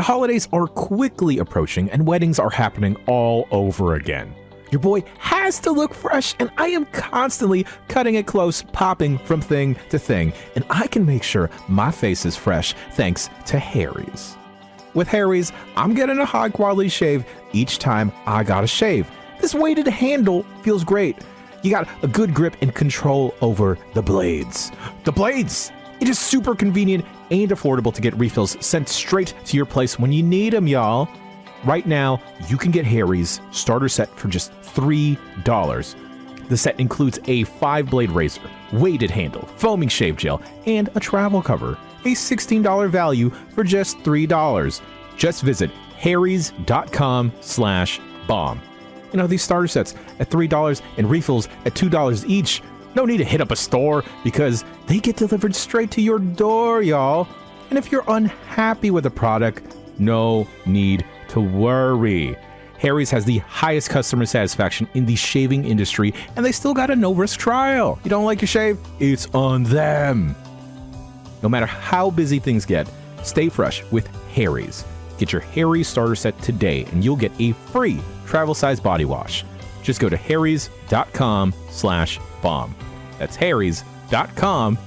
The holidays are quickly approaching and weddings are happening all over again. Your boy has to look fresh, and I am constantly cutting it close, popping from thing to thing, and I can make sure my face is fresh thanks to Harry's. With Harry's, I'm getting a high-quality shave each time I gotta shave. This weighted handle feels great. You got a good grip and control over the blades. The blades! It is super convenient and affordable to get refills sent straight to your place when you need them, y'all. Right now, you can get Harry's starter set for just $3. The set includes a 5-blade razor, weighted handle, foaming shave gel, and a travel cover. A $16 value for just $3. Just visit harrys.com/bomb. You know, these starter sets at $3 and refills at $2 each. No need to hit up a store because they get delivered straight to your door, y'all. And if you're unhappy with a product, no need to worry. Harry's has the highest customer satisfaction in the shaving industry, and they still got a no-risk trial. You don't like your shave? It's on them. No matter how busy things get, stay fresh with Harry's. Get your Harry's starter set today, and you'll get a free travel-size body wash. Just go to harrys.com/bomb. That's harrys.com/bomb.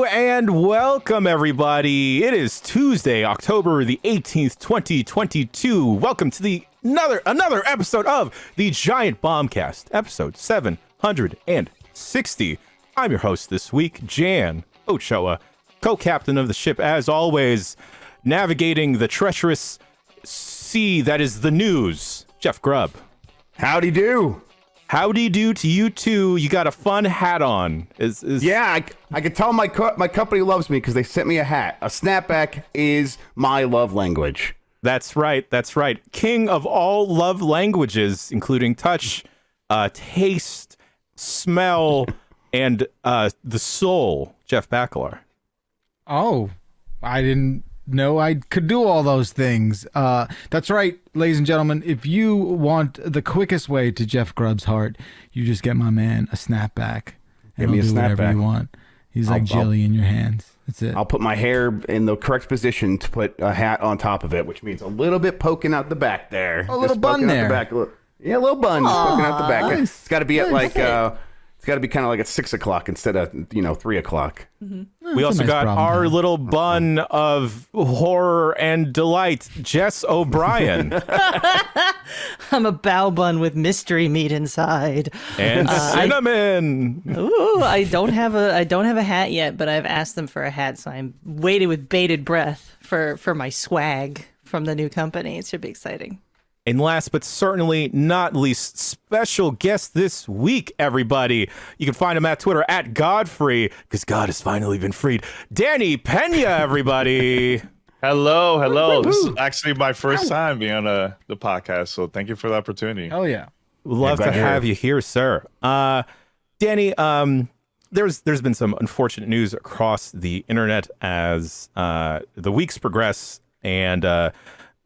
And welcome, everybody. It is Tuesday, October the 18th, 2022. Welcome to another episode of the Giant Bombcast, episode 760. I'm your host this week, Jan Ochoa, co-captain of the ship, as always, navigating the treacherous sea that is the news, Jeff Grubb. Howdy do. Howdy do to you too. You got a fun hat on. Yeah, I can tell my company loves me because they sent me a hat. A snapback is my love language. That's right. That's right. King of all love languages, including touch, taste, smell, and the soul. Jeff Bakalar. Oh, I didn't know I could do all those things. That's right, ladies and gentlemen. If you want the quickest way to Jeff Grubb's heart, you just get my man a snapback. Give me a do snapback. Whatever you want. He's like jelly in your hands. That's it. I'll put my hair in the correct position to put a hat on top of it, which means a little bit poking out the back there. A little bun there. Yeah, a little bun just poking out the back. Nice. It's got to be at like it's got to be kind of like at 6 o'clock instead of 3 o'clock. We also got our little bun of horror and delight, Jess O'Brien. I'm a bow bun with mystery meat inside. And cinnamon. I don't have a hat yet, but I've asked them for a hat, so I'm waiting with bated breath for my swag from the new company. It should be exciting. And last but certainly not least, special guest this week, everybody. You can find him at Twitter at Godfrey, because God has finally been freed. Dany Peña, everybody. Hello. This is actually my first time being on the podcast, so thank you for the opportunity. Oh yeah. Love to have you here, sir. Dany, there's been some unfortunate news across the internet as the weeks progress, and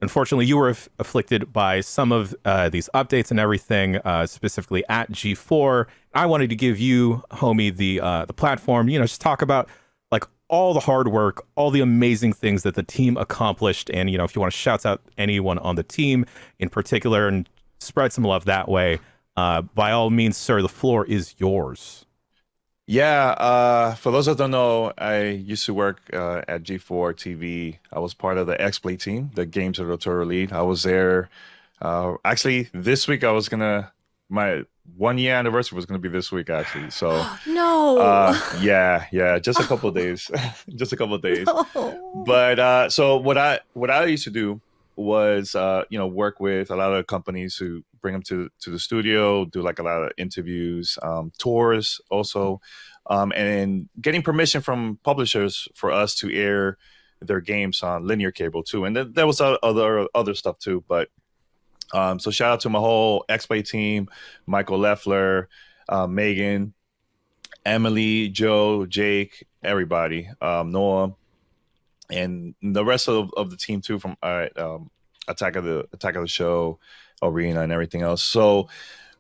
unfortunately, you were afflicted by some of these updates and everything, specifically at G4. I wanted to give you, homie, the platform. Just talk about like all the hard work, all the amazing things that the team accomplished, and if you want to shout out anyone on the team in particular and spread some love that way, by all means, sir, the floor is yours. Yeah, for those that don't know, I used to work at G4 TV. I was part of the XPlay team, the Games Editorial Lead. I was there. Actually, this week my 1 year anniversary was gonna be this week, actually. So No. Yeah, just a couple of days, just a couple of days. No. But so what I used to do was work with a lot of companies who bring them to the studio, do like a lot of interviews, tours also, and getting permission from publishers for us to air their games on linear cable too. And then there was other stuff too. But So shout out to my whole XPlay team, Michael Leffler, Megan, Emily, Joe, Jake, everybody, Noah, and the rest of the team too from Attack of the Show, Arena, and everything else. So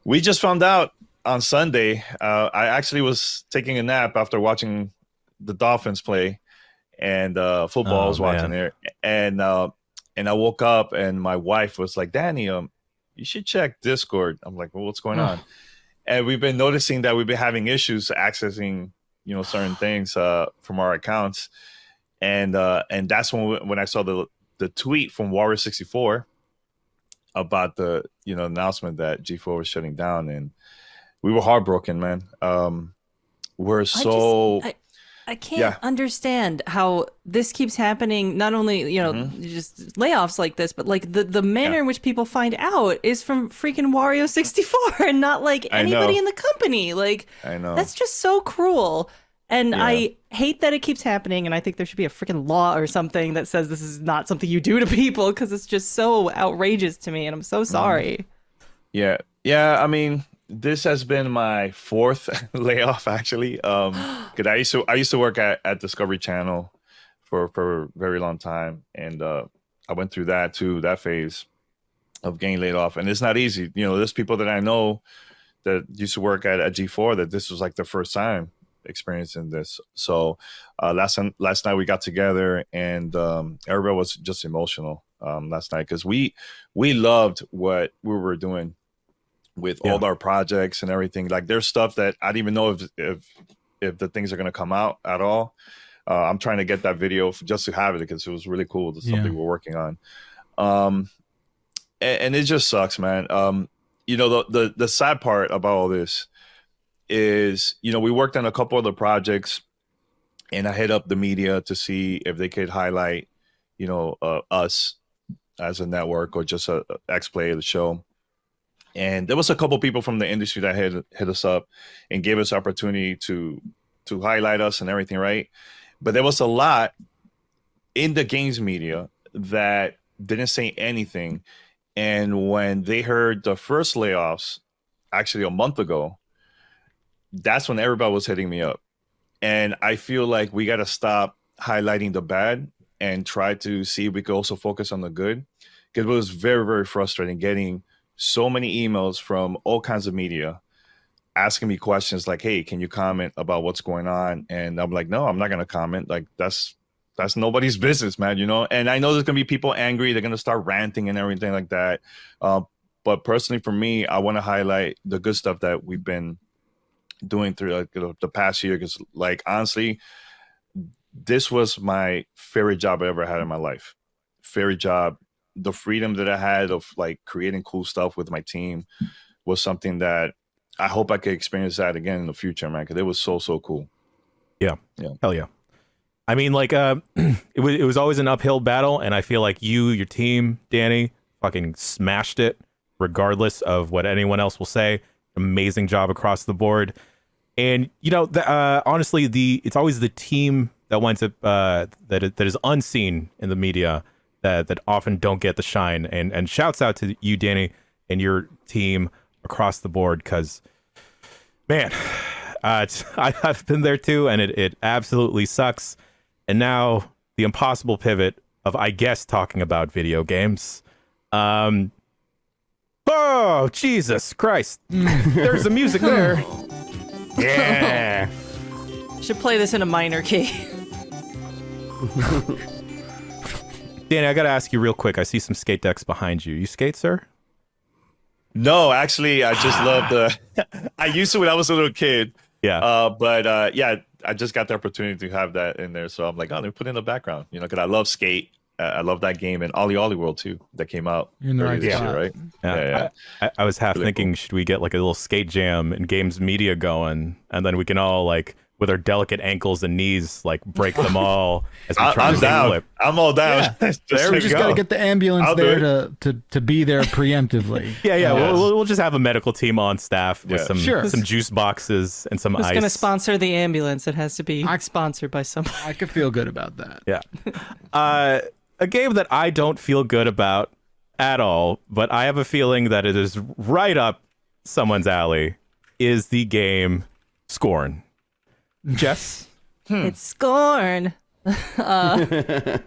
we just found out on Sunday. I actually was taking a nap after watching the Dolphins play, and football. I was watching it, and I woke up and my wife was like, "Dany, you should check Discord." I'm like, "Well, what's going on?" And we've been noticing that we've been having issues accessing, certain things from our accounts, and that's when I saw the tweet from Warrior64 about the announcement that G4 was shutting down, and we were heartbroken, man. We're so. I can't understand how this keeps happening. Not only, just layoffs like this, but like the manner in which people find out is from freaking Wario64 and not like anybody in the company. Like, I know. That's just so cruel. And I hate that it keeps happening. And I think there should be a freaking law or something that says this is not something you do to people, because it's just so outrageous to me. And I'm so sorry. Yeah. I mean, this has been my fourth layoff, actually. Because I used to work at Discovery Channel for a very long time, and I went through that too, that phase of getting laid off, and it's not easy. There's people that I know that used to work at G4 that this was like their first time experiencing this. So last night we got together, and everybody was just emotional last night, because we loved what we were doing with all our projects and everything. Like, there's stuff that I don't even know if the things are going to come out at all. I'm trying to get that video just to have it, because it was really cool, the stuff we were working on. And it just sucks, man. The sad part about all this is, we worked on a couple other projects, and I hit up the media to see if they could highlight, us as a network, or just a XPlay, the show. And there was a couple people from the industry that hit us up and gave us opportunity to highlight us and everything, right? But there was a lot in the games media that didn't say anything. And when they heard the first layoffs, actually a month ago, that's when everybody was hitting me up. And I feel like we got to stop highlighting the bad and try to see if we could also focus on the good, because it was very, very frustrating getting so many emails from all kinds of media asking me questions like, "Hey, can you comment about what's going on?" And I'm like, "No, I'm not going to comment. Like, that's nobody's business, man, And I know there's going to be people angry. They're going to start ranting and everything like that. But personally, for me, I want to highlight the good stuff that we've been doing through the past year, because, like, honestly, this was my favorite job I ever had in my life. Favorite job. The freedom that I had of like creating cool stuff with my team was something that I hope I could experience that again in the future, man, because it was so cool. Yeah. Hell yeah. I mean, like, it was always an uphill battle, and I feel like your team, Dany, fucking smashed it, regardless of what anyone else will say. Amazing job across the board. And honestly, it's always the team that winds up that is unseen in the media that often don't get the shine. And shouts out to you, Dany, and your team across the board, because, man, I've been there too, and it absolutely sucks. And now the impossible pivot of, I guess, talking about video games. Oh, Jesus Christ. There's the music there. Yeah. Should play this in a minor key. Dany, I gotta ask you real quick. I see some skate decks behind you. You skate, sir? No, actually, I just love the. I used to when I was a little kid. Yeah. But I just got the opportunity to have that in there, so I'm like, oh, let me put it in the background, because I love skate. I love that game, and Ollie World too, that came out earlier this year, right? Yeah. I was half thinking, should we get like a little skate jam and games media going, and then we can all, like, with our delicate ankles and knees, like, break them all as we try to flip. I'm all down. Yeah. There we just got to get the ambulance there to be there preemptively. Yeah. We'll just have a medical team on staff with some juice boxes and some ice. Who's going to sponsor the ambulance? It has to be sponsored by somebody. I could feel good about that. Yeah. A game that I don't feel good about at all, but I have a feeling that it is right up someone's alley, is the game SCORN. Jess? It's SCORN. I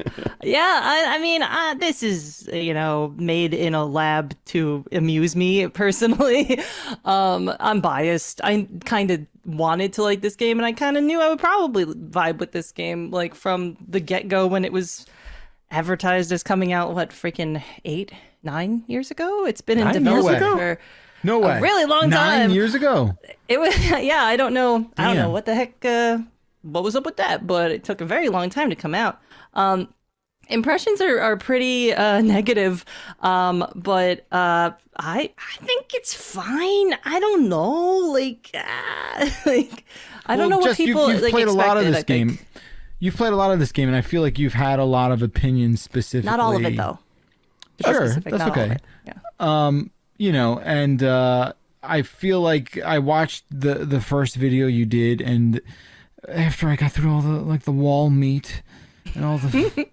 mean, this is, made in a lab to amuse me personally. I'm biased. I kind of wanted to like this game, and I kind of knew I would probably vibe with this game, like from the get-go when it was advertised as coming out, freaking 8-9 years ago? It's been in development for a really long time. 9 years ago. It was, I don't know. I don't know Damn. what the heck, what was up with that, but it took a very long time to come out. Impressions are pretty negative, but I think it's fine. I don't know, I don't know what Jess, people you've played a lot of this expected, I game. think. You've played a lot of this game, and I feel like you've had a lot of opinions specifically. Not all of it, though. To be Sure, specific, that's not all of okay. it. Yeah. And I feel like I watched the first video you did, and after I got through all the wall meat and all the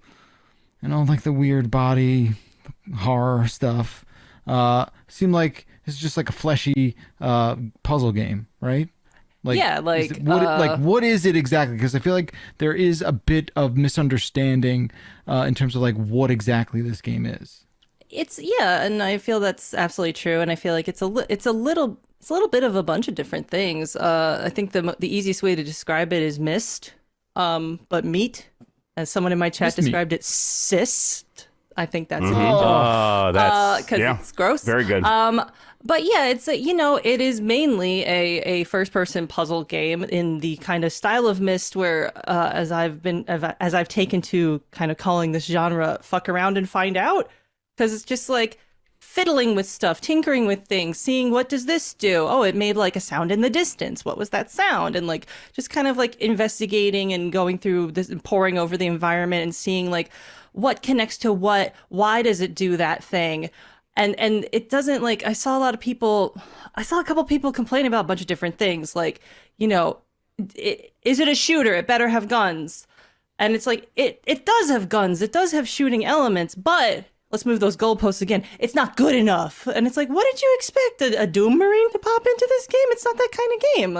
and all the weird body horror stuff, seemed like it's just like a fleshy puzzle game, right? What is it exactly? Because I feel like there is a bit of misunderstanding in terms of what exactly this game is. And I feel that's absolutely true, and I feel like it's a little bit of a bunch of different things. I think the easiest way to describe it is mist, but meat, as someone in my chat described it, cyst. I think that's it. Oh, that's because it's gross. Very good. But yeah, it's it is mainly a first-person puzzle game in the kind of style of Myst, where as I've taken to kind of calling this genre "fuck around and find out," because it's just like fiddling with stuff, tinkering with things, seeing what does this do? Oh, it made a sound in the distance. What was that sound? And just kind of investigating and going through this, and poring over the environment and seeing what connects to what. Why does it do that thing? And it doesn't I saw a couple people complain about a bunch of different things. Is it a shooter? It better have guns. And it's it does have guns. It does have shooting elements, but let's move those goalposts again. It's not good enough. And it's what did you expect? A Doom Marine to pop into this game? It's not that kind of game.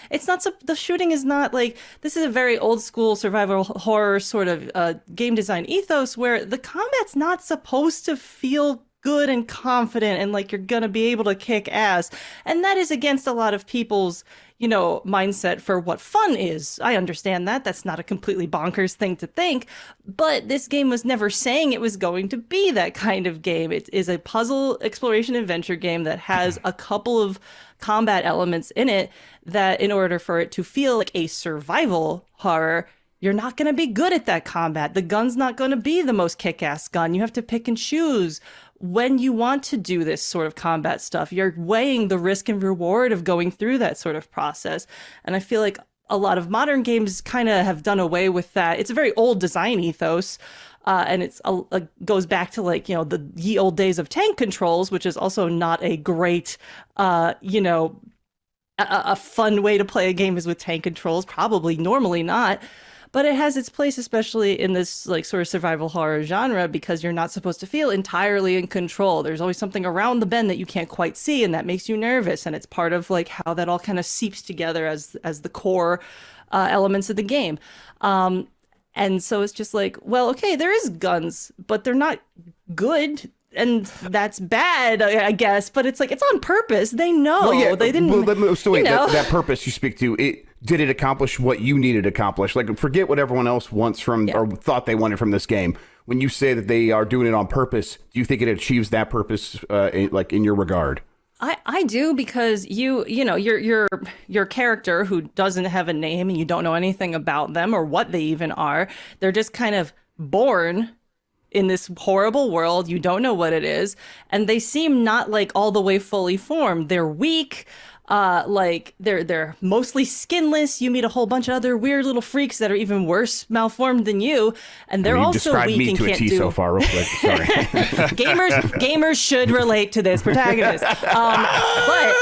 It's not, the shooting is not this is a very old school survival horror sort of game design ethos where the combat's not supposed to feel good and confident and you're gonna be able to kick ass. And that is against a lot of people's mindset for what fun is. I understand that. That's not a completely bonkers thing to think, but this game was never saying it was going to be that kind of game. It is a puzzle exploration adventure game that has a couple of combat elements in it that, in order for it to feel like a survival horror, you're not going to be good at that combat. The gun's not going to be the most kick-ass gun. You have to pick and choose when you want to do this sort of combat stuff. You're weighing the risk and reward of going through that sort of process. And I feel like a lot of modern games kind of have done away with that. It's a very old design ethos. And it's goes back to the ye old days of tank controls, which is also not a great, a fun way to play a game is with tank controls. Probably normally not. But it has its place, especially in this sort of survival horror genre, because you're not supposed to feel entirely in control. There's always something around the bend that you can't quite see, and that makes you nervous. And it's part of how that all kind of seeps together as the core elements of the game. And so it's just well, okay, there is guns, but they're not good. And that's bad, I guess. But it's it's on purpose. They know. They didn't. That purpose you speak to, did it accomplish what you needed to accomplish? Forget what everyone else wants from or thought they wanted from this game. When you say that they are doing it on purpose, do you think it achieves that purpose, in your regard? I do, because your character, who doesn't have a name and you don't know anything about them or what they even are, they're just kind of born in this horrible world. You don't know what it is, and they seem not all the way fully formed. They're weak. They're mostly skinless. You meet a whole bunch of other weird little freaks that are even worse malformed than you, and they're also weak and can't do. So far, real quick. Sorry. Gamers should relate to this protagonist. But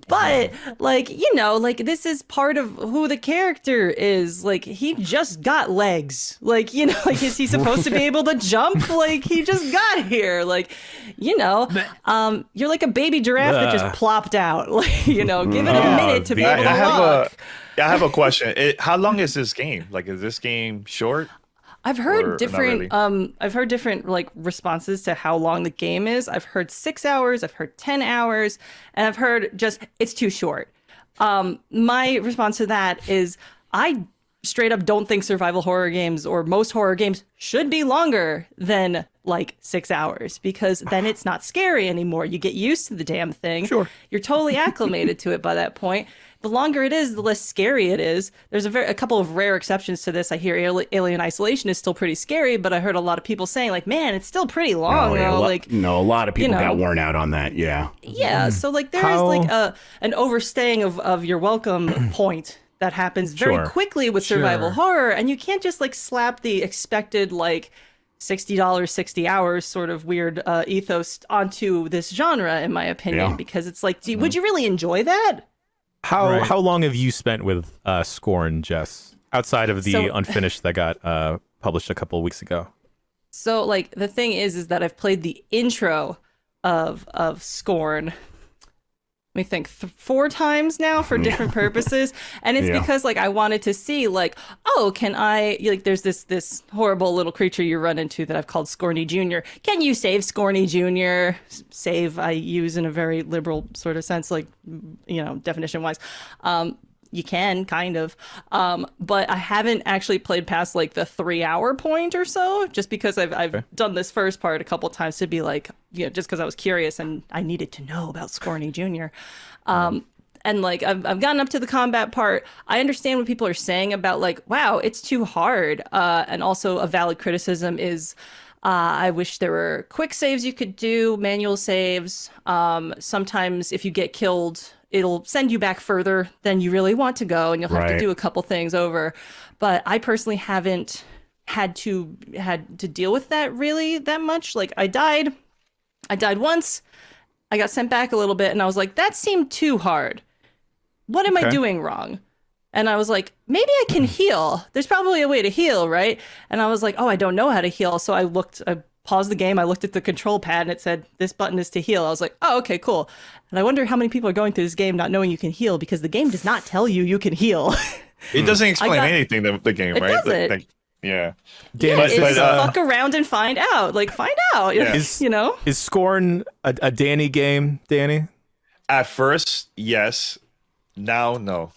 But like, you know, like this is part of who the character is. Like he just got legs. Like, you know, like is he supposed to be able to jump? Like he just got here. Like, you know, you're like a baby giraffe that just plopped out. Like, you know, give it a minute to be able to walk. I have a question. How long is this game? Like, is this game short? I've heard different I've heard different like responses to how long the game is. I've heard 6 hours, I've heard 10 hours, and I've heard just it's too short. My response to that is I straight up don't think survival horror games or most horror games should be longer than like 6 hours, because then it's not scary anymore. You get used to the damn thing. Sure. You're totally acclimated to it by that point. The longer it is, the less scary it is. There's a couple of rare exceptions to this. I hear Alien Isolation is still pretty scary, but I heard a lot of people saying like, man, it's still pretty long. A lot of people got worn out on that. Yeah. Yeah. So like there is like an overstaying of your welcome point that happens very quickly with survival horror. And you can't just like slap the expected like $60, 60 hours sort of weird ethos onto this genre, in my opinion, because it's like, would you really enjoy that? How long have you spent with SCORN, Jess, outside of the unfinished that got published a couple of weeks ago? So like the thing is that I've played the intro of SCORN, let me think, 4 times now for different purposes, and it's because like I wanted to see like, oh, can I, like there's this horrible little creature you run into that I've called Scorny Jr. Can you save Scorny Jr.? Save I use in a very liberal sort of sense, like, you know, definition wise. You can kind of, but I haven't actually played past like the 3-hour point or so, just because I've done this first part a couple times to be like, you know, just because I was curious and I needed to know about Scorny Jr. And like I've gotten up to the combat part. I understand what people are saying about like, wow, it's too hard. And also a valid criticism is, I wish there were quick saves you could do, manual saves. Sometimes if you get killed, it'll send you back further than you really want to go, and you'll have to do a couple things over. But I personally haven't had to deal with that really that much. Like I died once, I got sent back a little bit, and I was like, that seemed too hard. What am I doing wrong? And I was like, maybe I can heal. There's probably a way to heal, right? And I was like, oh, I don't know how to heal. So I paused the game, I looked at the control pad, and it said, this button is to heal. I was like, oh, okay, cool. And I wonder how many people are going through this game not knowing you can heal, because the game does not tell you can heal. It doesn't explain anything, the game, right? It doesn't. Like, yeah. It's fuck around and find out. Like, find out, you know? Is SCORN a Dany game, Dany? At first, yes. Now, no.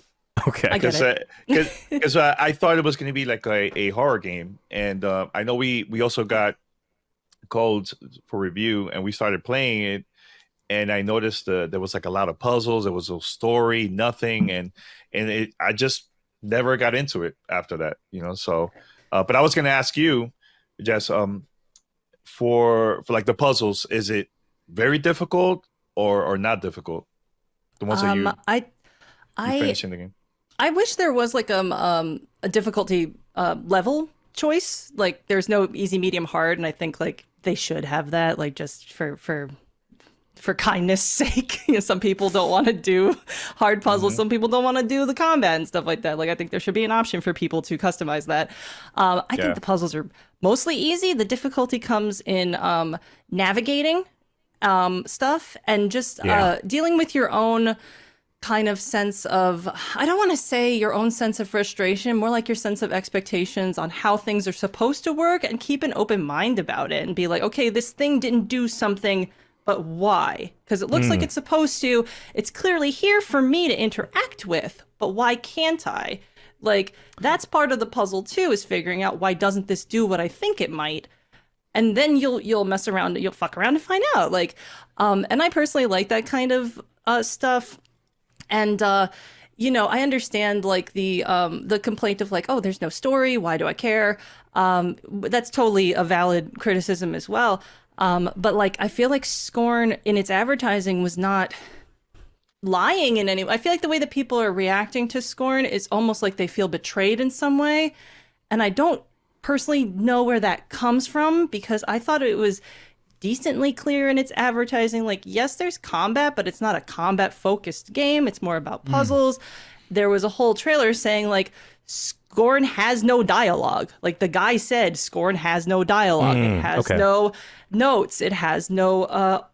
Okay. Because I thought it was going to be like a horror game. And I know we also got called for review, and we started playing it, and I noticed there was like a lot of puzzles. There was no story, nothing, and I just never got into it after that, you know. So, but I was going to ask you, Jess, for like the puzzles, is it very difficult or not difficult? The ones that you finish in the game. I wish there was like a difficulty level choice. Like there's no easy, medium, hard, and I think like they should have that, like just for kindness sake. You know, some people don't want to do hard puzzles. Some people don't want to do the combat and stuff like that. Like I think there should be an option for people to customize that. I think the puzzles are mostly easy. The difficulty comes in navigating stuff and just dealing with your own kind of sense of, I don't want to say your own sense of frustration, more like your sense of expectations on how things are supposed to work, and keep an open mind about it and be like, okay, this thing didn't do something, but why? Because it looks like it's supposed to. It's clearly here for me to interact with, but why can't I? Like, that's part of the puzzle too, is figuring out why doesn't this do what I think it might? And then you'll mess around, you'll fuck around to find out. Like, and I personally like that kind of stuff. And, you know, I understand like the complaint of like, oh, there's no story. Why do I care? That's totally a valid criticism as well. But like, I feel like SCORN in its advertising was not lying in any way. I feel like the way that people are reacting to SCORN is almost like they feel betrayed in some way. And I don't personally know where that comes from, because I thought it was decently clear in its advertising. Like, yes, there's combat, but it's not a combat-focused game. It's more about puzzles. There was a whole trailer saying, like, SCORN has no dialogue. Like, the guy said, SCORN has no dialogue. It has no notes. It has no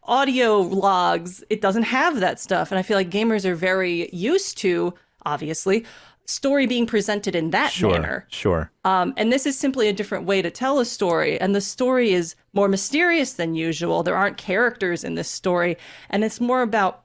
audio logs. It doesn't have that stuff. And I feel like gamers are very used to, obviously, story being presented in that manner. Sure. And this is simply a different way to tell a story. And the story is more mysterious than usual. There aren't characters in this story. And it's more about,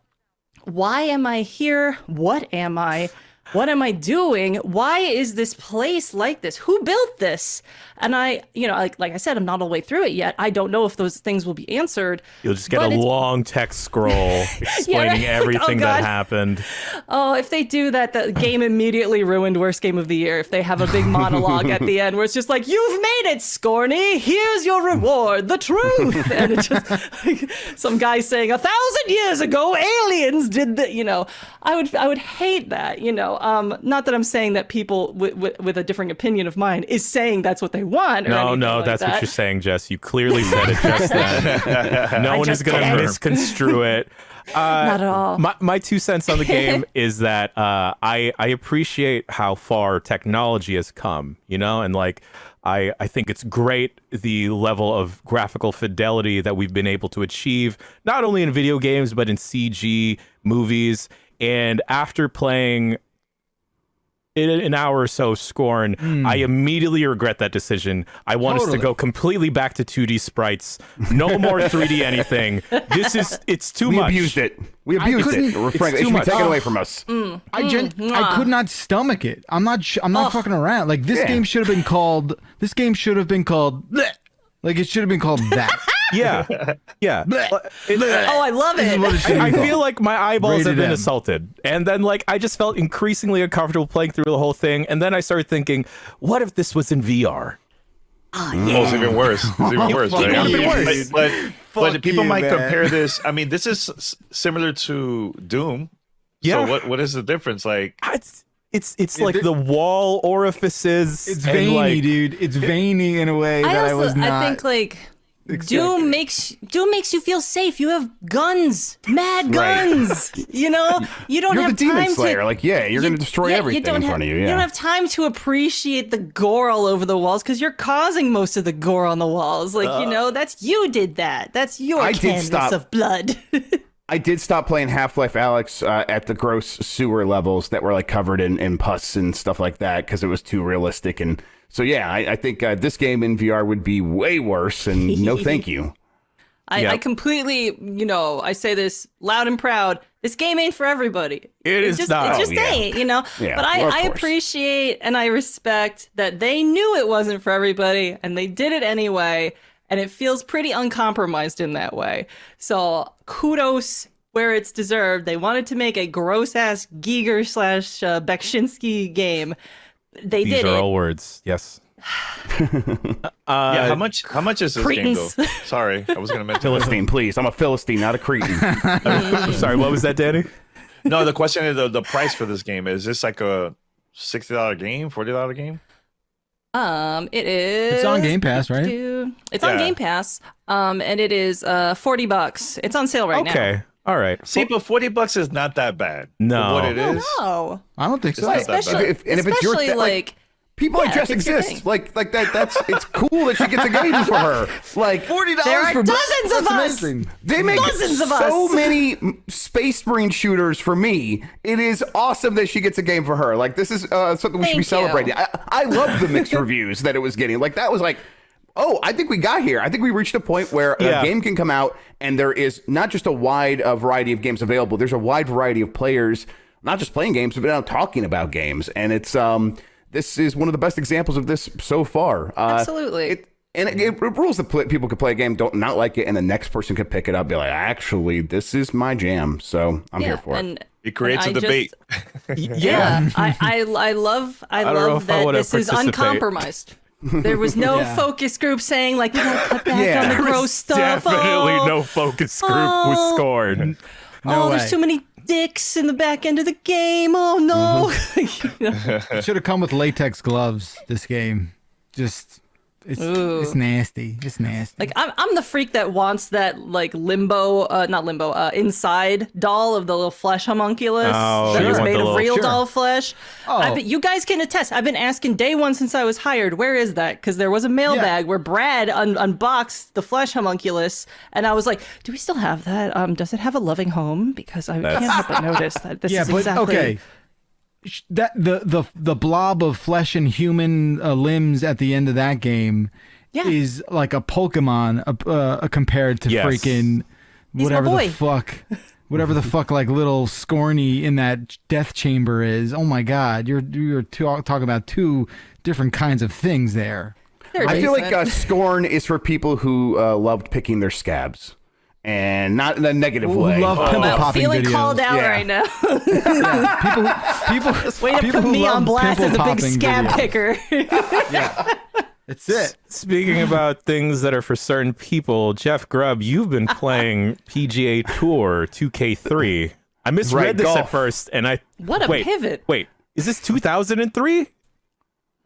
why am I here? What am I? What am I doing? Why is this place like this? Who built this? And I, like I said, I'm not all the way through it yet. I don't know if those things will be answered. You'll just get a long text scroll explaining everything that happened. Oh, if they do that, the game immediately ruined worst game of the year. If they have a big monologue at the end where it's just like, you've made it, Scorny. Here's your reward, the truth. And it's just like, some guy saying 1,000 years ago, aliens did the, I would hate that, not that I'm saying that people with a different opinion of mine is saying that's what they want. No, that's what you're saying, Jess. You clearly said it just then. No one is going to misconstrue it. Not at all. My 2 cents on the game is that I appreciate how far technology has come, and like I think it's great the level of graphical fidelity that we've been able to achieve, not only in video games, but in CG movies. And after playing an hour or so SCORN, I immediately regret that decision. I want us to go completely back to 2D sprites. No more 3D anything. It's too much. We abused it. It should be taken away from us. I could not stomach it. I'm not fucking around. Like, this game should have been called. This game should have been called. Bleh. Like, it should have been called that. Yeah. I love it. I feel like my eyeballs have been assaulted. And then, like, I just felt increasingly uncomfortable playing through the whole thing. And then I started thinking, what if this was in VR? It's even worse. Right? But people might compare this. I mean, this is similar to Doom. Yeah. So what is the difference? Like, it's like the wall orifices. It's veiny, dude. It's veiny in a way that I was not. I think, like, Doom makes you feel safe. You have guns, mad guns. You don't You're have the Demon time Slayer. to. Like, you're going to destroy everything in front of you. Yeah. You don't have time to appreciate the gore all over the walls because you're causing most of the gore on the walls. Like, you did that. That's your canvas of blood. I did stop playing Half-Life Alyx at the gross sewer levels that were like covered in pus and stuff like that because it was too realistic. And so, yeah, I think this game in VR would be way worse. And no, thank you. I completely, I say this loud and proud. This game ain't for everybody. It just ain't, Yeah, but I appreciate and I respect that they knew it wasn't for everybody and they did it anyway. And it feels pretty uncompromised in that way. So kudos where it's deserved. They wanted to make a gross-ass Giger / Beksinski game. They did it. These are all words. Yes. how much is this game though? Sorry, I was going to mention Philistine, please. I'm a Philistine, not a Cretan. I'm sorry, what was that, Danny? No, the question is the price for this game. Is this like a $60 game, $40 game? It is. It's on Game Pass, right? It's on Game Pass. And it is $40. It's on sale right now. Okay. All right. See, but $40 is not that bad. No. For what it is. No. I don't think so. It's not that bad. If it's your thing, like people like Jess exist. Like that. That's it's cool that she gets a game for her. Like $40 there are for dozens of us. Amazing. They make dozens of so us. many Space Marine shooters for me. It is awesome that she gets a game for her. Like this is something we should be celebrating. I love the mixed reviews that it was getting. Like that was like, oh, I think we got here. I think we reached a point where a game can come out and there is not just a wide variety of games available. There's a wide variety of players, not just playing games, but now talking about games. And it's this is one of the best examples of this so far. Absolutely. It rules that people could play a game, don't not like it, and the next person could pick it up, be like, actually, this is my jam. So I'm here for it. It creates a debate. I love that this is uncompromised. There was no focus group saying like, we gotta cut back on the gross stuff. Definitely no focus group with SCORN. There's too many dicks in the back end of the game. Oh no. It should have come with latex gloves, this game. Just It's nasty. It's nasty. Like I'm the freak that wants that like inside doll of the little flesh homunculus that is made of real doll flesh. You guys can attest. I've been asking day one since I was hired, where is that? Because there was a mailbag where Brad unboxed the flesh homunculus, and I was like, do we still have that? Does it have a loving home? Because I can't help but notice that this is exactly... Okay. That the blob of flesh and human limbs at the end of that game is like a Pokemon compared to freaking whatever the fuck like little Scorny in that death chamber is. Oh my god, you're talking about two different kinds of things there. I feel like Scorn is for people who loved picking their scabs. And not in a negative way. Love pimple popping feeling videos. called out right now. People way to put me on blast as a big scab picker. That's it. Speaking about things that are for certain people, Jeff Grubb, you've been playing PGA Tour 2K3. I misread this at first, and pivot. Wait, is this 2003?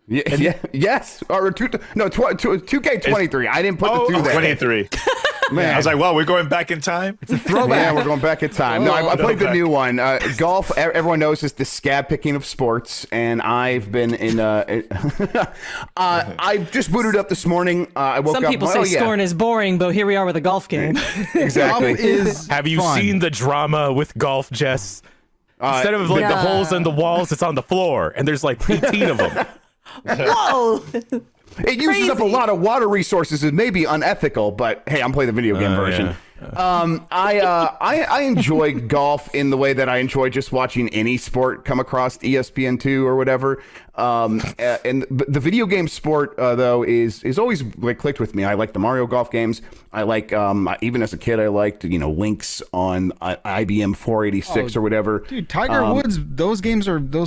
Yes. Or 2K23. I didn't put the 2 there. 23. Man, I was like, well, we're going back in time. It's a throwback. Yeah, we're going back in time. No, I played the new one. Golf, everyone knows, is the scab picking of sports, and I've been in. I just booted up this morning. I woke up. Some people say Scorn is boring, but here we are with a golf game. Exactly. Have you seen the drama with golf, Jess? Instead of like the holes in the walls, it's on the floor, and there's like 18 of them. Whoa! It uses up a lot of water resources. It may be unethical, but hey, I'm playing the video game version. I enjoy golf in the way that I enjoy just watching any sport come across ESPN2 or whatever. And the video game sport though is always like clicked with me. I like the Mario golf games. I like even as a kid I liked Lynx on IBM 486 or whatever. Dude, Tiger Woods, those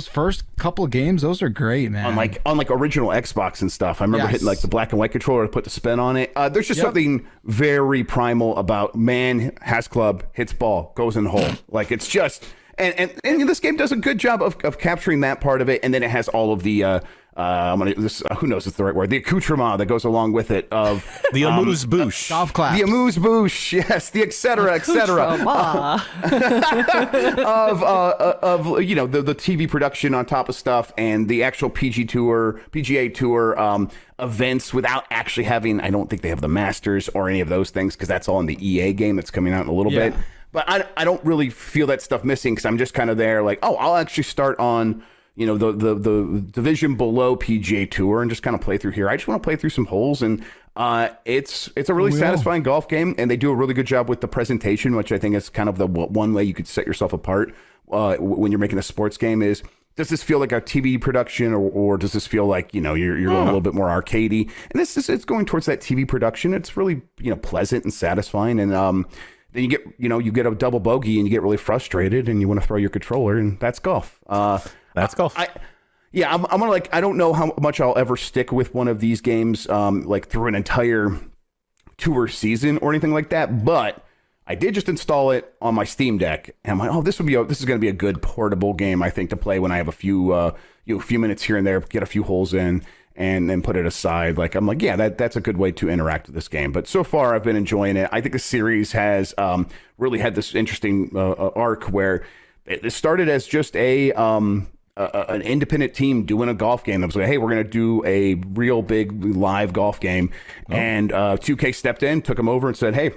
first couple of games, those are great, man. On like original Xbox and stuff. I remember hitting like the black and white controller to put the spin on it. There's just something very primal about man has club, hits ball, goes in the hole. Like it's just and this game does a good job of capturing that part of it, and then it has all of the who knows if it's the right word, the accoutrement that goes along with it of the amuse bouche, golf clap, the amuse bouche, yes, the et cetera of the TV production on top of stuff, and the actual PGA Tour events without actually having. I don't think they have the Masters or any of those things because that's all in the EA game that's coming out in a little bit. But I don't really feel that stuff missing because I'm just kind of there like, oh, I'll actually start on the division below PGA Tour and just kind of play through here. I just want to play through some holes, and it's a really satisfying golf game, and they do a really good job with the presentation, which I think is kind of the one way you could set yourself apart when you're making a sports game is, does this feel like a TV production or does this feel like, you're going a little bit more arcadey? And it's going towards that TV production. It's really, pleasant and satisfying. And then you get a double bogey and you get really frustrated and you want to throw your controller, and that's golf. That's golf. I'm gonna I don't know how much I'll ever stick with one of these games through an entire tour season or anything like that, but I did just install it on my Steam Deck, and I'm like, oh, this is going to be a good portable game, I think, to play when I have a few minutes here and there, get a few holes in, and then put it aside. Like, I'm like, yeah, that's a good way to interact with this game. But so far, I've been enjoying it. I think the series has really had this interesting arc where it started as just an independent team doing a golf game. That was like, hey, we're going to do a real big live golf game. And 2K stepped in, took them over and said, hey,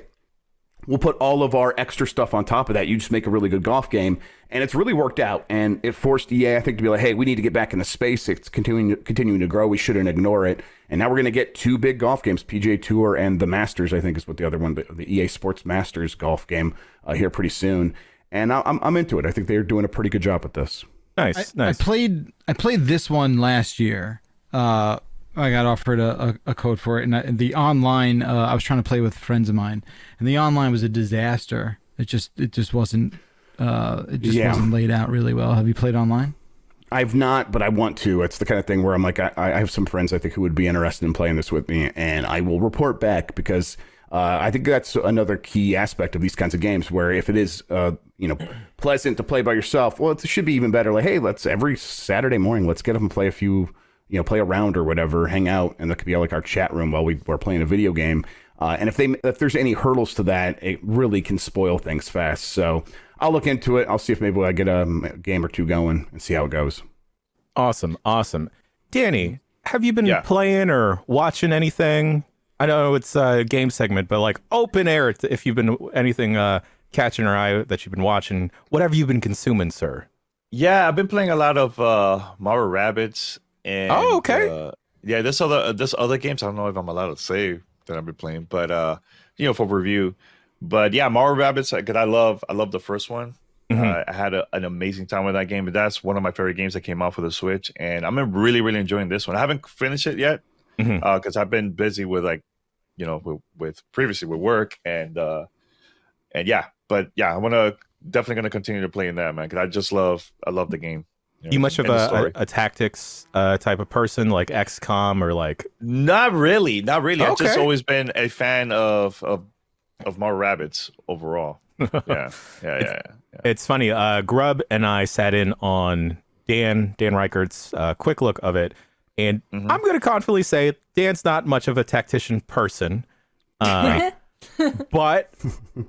we'll put all of our extra stuff on top of that. You just make a really good golf game. And it's really worked out. And it forced EA, I think, to be like, hey, we need to get back into space. It's continuing to grow. We shouldn't ignore it. And now we're going to get two big golf games, PGA Tour and the Masters, I think is what the other one, the EA Sports Masters golf game here pretty soon. And I'm into it. I think they're doing a pretty good job with this. Nice. I played this one last year. I got offered a code for it, and the online I was trying to play with friends of mine, and the online was a disaster. It just wasn't wasn't laid out really well. Have you played online? I've not, but I want to. It's the kind of thing where I'm like, I have some friends I think who would be interested in playing this with me, and I will report back because I think that's another key aspect of these kinds of games where if it is pleasant to play by yourself, well, it should be even better. Like, hey, let's every Saturday morning, let's get up and play a few play around or whatever, hang out, and that could be like our chat room while we're playing a video game. And if there's any hurdles to that, it really can spoil things fast. So I'll look into it. I'll see if maybe I get a game or two going and see how it goes. Awesome. Dany, have you been playing or watching anything? I know it's a game segment, but like open air, if you've been anything catching your eye that you've been watching, whatever you've been consuming, sir. Yeah, I've been playing a lot of Marvel Rabbids. And, yeah, there's other games. I don't know if I'm allowed to say that I've been playing, but for review. But yeah, Marvel Rabbids, because I love the first one. I had an amazing time with that game, but that's one of my favorite games that came out for the Switch, and I'm really, really enjoying this one. I haven't finished it yet because I've been busy with with previously with work and yeah, but yeah, definitely gonna continue to play in that, man, because I love the game. You much of a tactics type of person, like XCOM or like? Not really. Okay. I've just always been a fan of Marvel Rabbids overall. Yeah. It's funny. Grub and I sat in on Dan Reichert's quick look of it, and I'm going to confidently say Dan's not much of a tactician person. But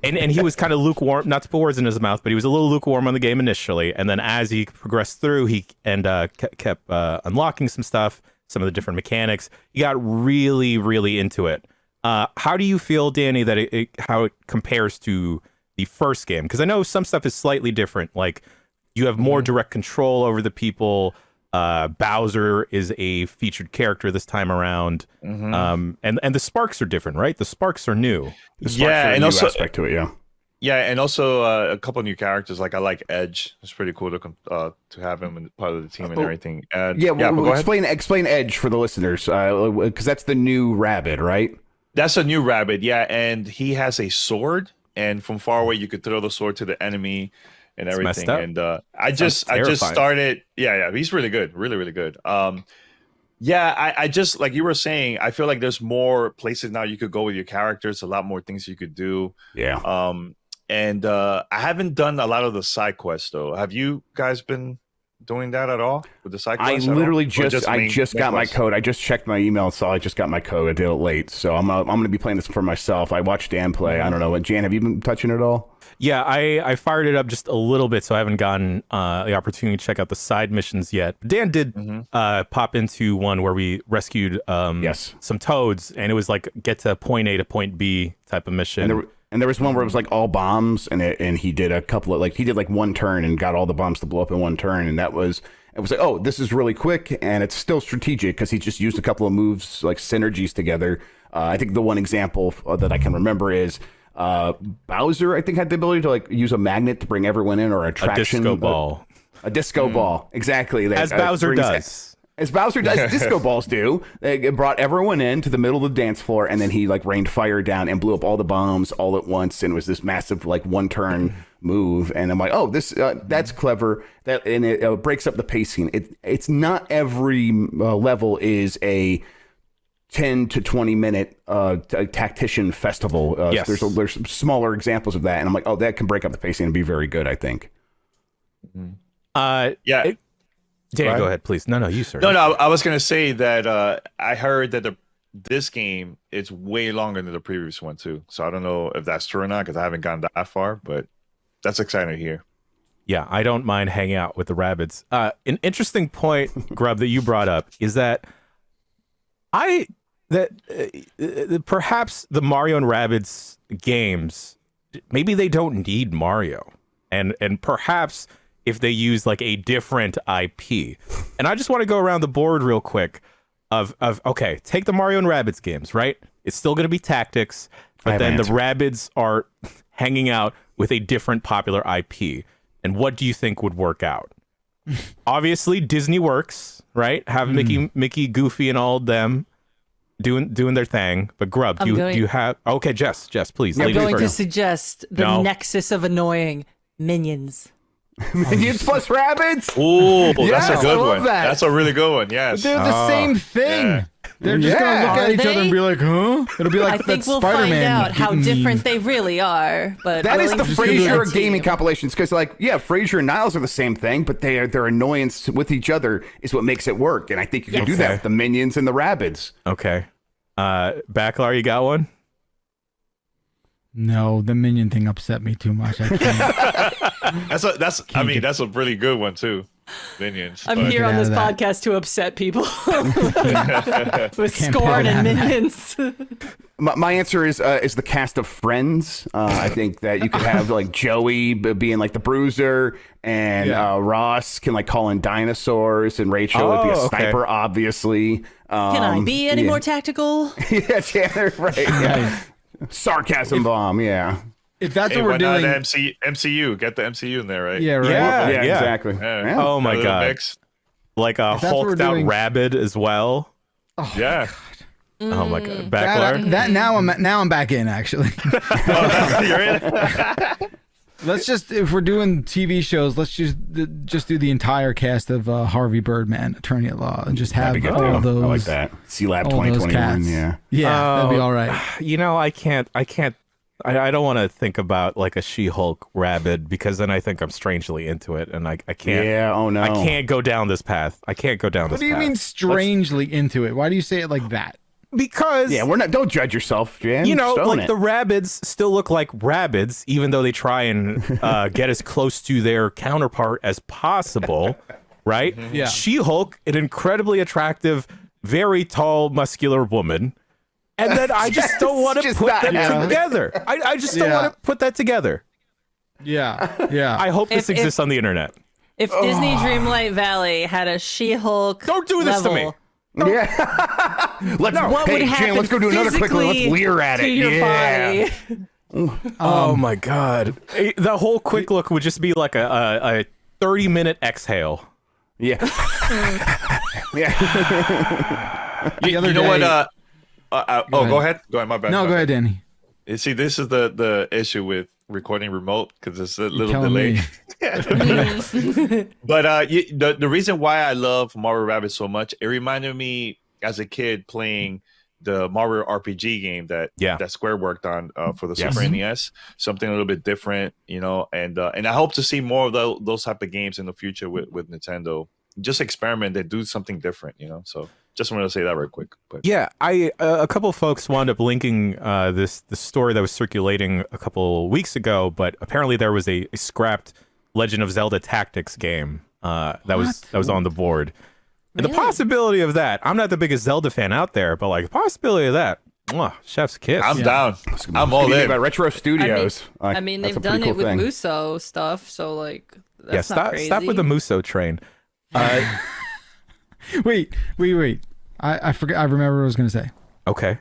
and he was kind of lukewarm, not to put words in his mouth, but he was a little lukewarm on the game initially, and then as he progressed through, he kept unlocking some stuff, some of the different mechanics. He got really, really into it. How do you feel, Dany, that how it compares to the first game? Because I know some stuff is slightly different, like you have more direct control over the people. Bowser is a featured character this time around, and the sparks are different, right? The sparks are new. And also aspect to it, and also a couple of new characters. Like I like Edge. It's pretty cool to have him in part of the team and everything. Explain Edge for the listeners, because that's the new Rabbid, right? That's a new Rabbid, yeah, and he has a sword, and from far away you could throw the sword to the enemy and everything. And I just started. Yeah, he's really good, really good. I just, like you were saying, I feel like there's more places now you could go with your characters, a lot more things you could do. Yeah. And I haven't done a lot of the side quests though. Have you guys been doing that at all with the side quests? I literally just got my code. I just checked my email and saw I just got my code. I did it late, so I'm gonna be playing this for myself. I watched Dan play. I don't know. Jan, have you been touching it at all? Yeah, I fired it up just a little bit, so I haven't gotten the opportunity to check out the side missions yet. Dan did pop into one where we rescued some toads, and it was like get to point A to point B type of mission. And there was one where it was like all bombs, and he did a couple of he did like one turn and got all the bombs to blow up in one turn, and it was like, oh, this is really quick, and it's still strategic because he just used a couple of moves like synergies together. I think the one example that I can remember is Bowser, I think, had the ability to like use a magnet to bring everyone in, or a disco ball. A disco ball, exactly. As Bowser does. As Bowser does, disco balls do. They brought everyone in to the middle of the dance floor, and then he like rained fire down and blew up all the bombs all at once, and it was this massive like one turn move. And I'm like, oh, this that's clever. And it breaks up the pacing. It's not every level is a 10 to 20 minute tactician festival. Yes. There's smaller examples of that, and I'm like, oh, that can break up the pacing and be very good, I think. Dan, go ahead, please. No, you, sir. No, I was going to say that I heard that this game is way longer than the previous one, too. So I don't know if that's true or not, because I haven't gotten that far, but that's exciting to hear. Yeah, I don't mind hanging out with the Rabbids. An interesting point, Grub, that you brought up is that perhaps the Mario and Rabbids games, maybe they don't need Mario. And perhaps if they use like a different IP. And I just want to go around the board real quick of okay, take the Mario and Rabbids games, right? It's still going to be tactics, but then the Rabbids are hanging out with a different popular IP. And what do you think would work out? Obviously, Disney works, right? Have Mickey, Goofy, and all of them doing their thing. But Grub, do you have? Okay, Jess, please. I'm going to suggest the nexus of annoying Minions. Minions plus Rabbids? Ooh, that's a good one. That's a really good one, yes. They're the same thing. They're just gonna look at each other and be like, "Huh?" It'll be like I think that we'll Spider-Man find out how meme. different they really are. But That is the Frasier of team. gaming compilations, because Frasier and Niles are the same thing, but their annoyance with each other is what makes it work. And I think you can do that with the Minions and the Rabbids. Okay. Backlar, you got one? No, the minion thing upset me too much. I can't. That's a really good one too. Minions. I'm but- here on out this of that. podcast to upset people with Can't SCORN pull and that out. minions. My answer is the cast of Friends. I think that you could have like Joey being like the bruiser, and Ross can like call in dinosaurs, and Rachel would be a sniper, obviously. Can I be any more tactical? yeah, right. Yeah. Sarcasm bomb, yeah. If that's Hey, what we're why not doing, MCU? Get the MCU in there, right? yeah, right. Yeah. Exactly. Yeah. Yeah. Oh A my little god. mix. Like a If that's what we're hulked out doing- rabbit as well. Yeah. Oh my god. That, Backlar? now I'm back in actually. You're in. Let's just, if we're doing TV shows, let's just do the entire cast of Harvey Birdman, Attorney at Law, and just have That'd be good, all too. those. I like that. C-Lab all those 2021, cats. yeah. Yeah, that'd be all right. You know, I don't want to think about like a She-Hulk rabbit, because then I think I'm strangely into it, and I can't. Yeah, oh no. I can't go down this path. I can't go down this What do you path. mean strangely into it? Why do you say it like that? Because Yeah, don't judge yourself, Jan. you know, Just own like it. the Rabbids still look like Rabbids, even though they try and get as close to their counterpart as possible, right? Yeah. She-Hulk, an incredibly attractive, very tall, muscular woman. And then I just don't want to just put not them happening. together. I just don't Yeah. want to put that together. Yeah. I hope this If- exists on the internet. If Disney Dreamlight Valley had a She-Hulk Don't do this to me. level, Yeah. Let's what would happen Jan, let's go do another quick one. Let's physically leer at to it. your Yeah. body? Oh my god. The whole quick look would just be like a 30-minute exhale. Yeah. yeah. The other You know day- what? Go ahead. Go ahead. My bad. No, my go bad. ahead, Danny. You see, this is the issue with recording remote, because it's a little telling delay. me. But the reason why I love Mario Rabbids so much, it reminded me as a kid playing the Mario RPG game that Square worked on for the Super NES. Something a little bit different, you know, and I hope to see more of those type of games in the future with Nintendo. Just experiment, they do something different, you know. So just wanted to say that real quick. But Yeah, a couple of folks wound up linking the story that was circulating a couple weeks ago, but apparently there was a scrapped Legend of Zelda Tactics game that was on the board. And the possibility of that, I'm not the biggest Zelda fan out there, but like the possibility of that, chef's kiss. I'm down. I'm all in. About Retro Studios. I mean, they've done it with Muso stuff, so like that's not crazy. Stop with the Muso train. Wait. I forget. I remember what I was going to say. Okay.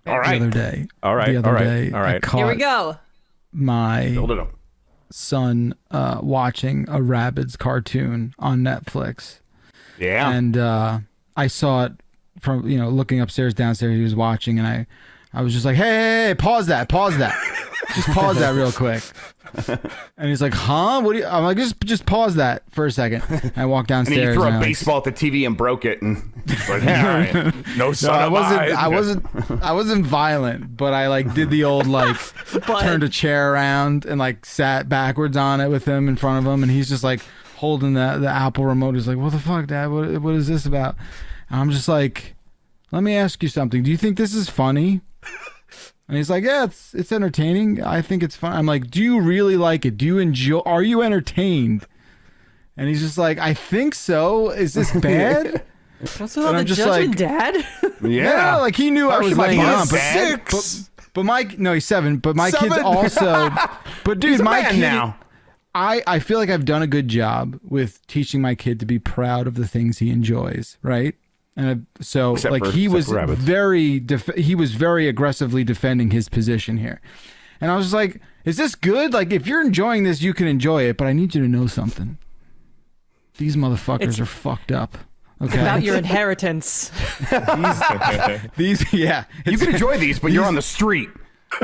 All The right. other day. All right. The other All right. day, All right. I caught Here we go. my Build it up. son watching a Rabbids cartoon on Netflix. Yeah. And I saw it from, looking upstairs, downstairs. He was watching, and I was just like, hey, pause that. Just pause that real quick. And he's like, huh? What do you? I'm like, just pause that for a second. And I walked And then downstairs. you threw a and baseball at the TV and broke it, and like, yeah, all right. No No, son of mine. I wasn't violent, but I like did the old like turned a chair around and like sat backwards on it with him in front of him, and he's just like holding the Apple remote. He's like, what the fuck, Dad? What is this about? And I'm just like, let me ask you something. Do you think this is funny? And he's like, yeah, it's entertaining. I think it's fun. I'm like, do you really like it? Do you enjoy? Are you entertained? And he's just like, I think so. Is this bad? What's with all the I'm just judgment, like- Dad? Yeah, like he knew I Harsh was my laying boss, on. Dad. But he's 7. But my kids Seven? also. But dude, He's a my man kid now. I feel like I've done a good job with teaching my kid to be proud of the things he enjoys, right? And so Except like for- he was except for he was very aggressively defending his position here. And I was just like, is this good? Like if you're enjoying this, you can enjoy it, but I need you to know something. These motherfuckers are fucked up. Okay. About your inheritance. These yeah. You can enjoy these, but you're on the street.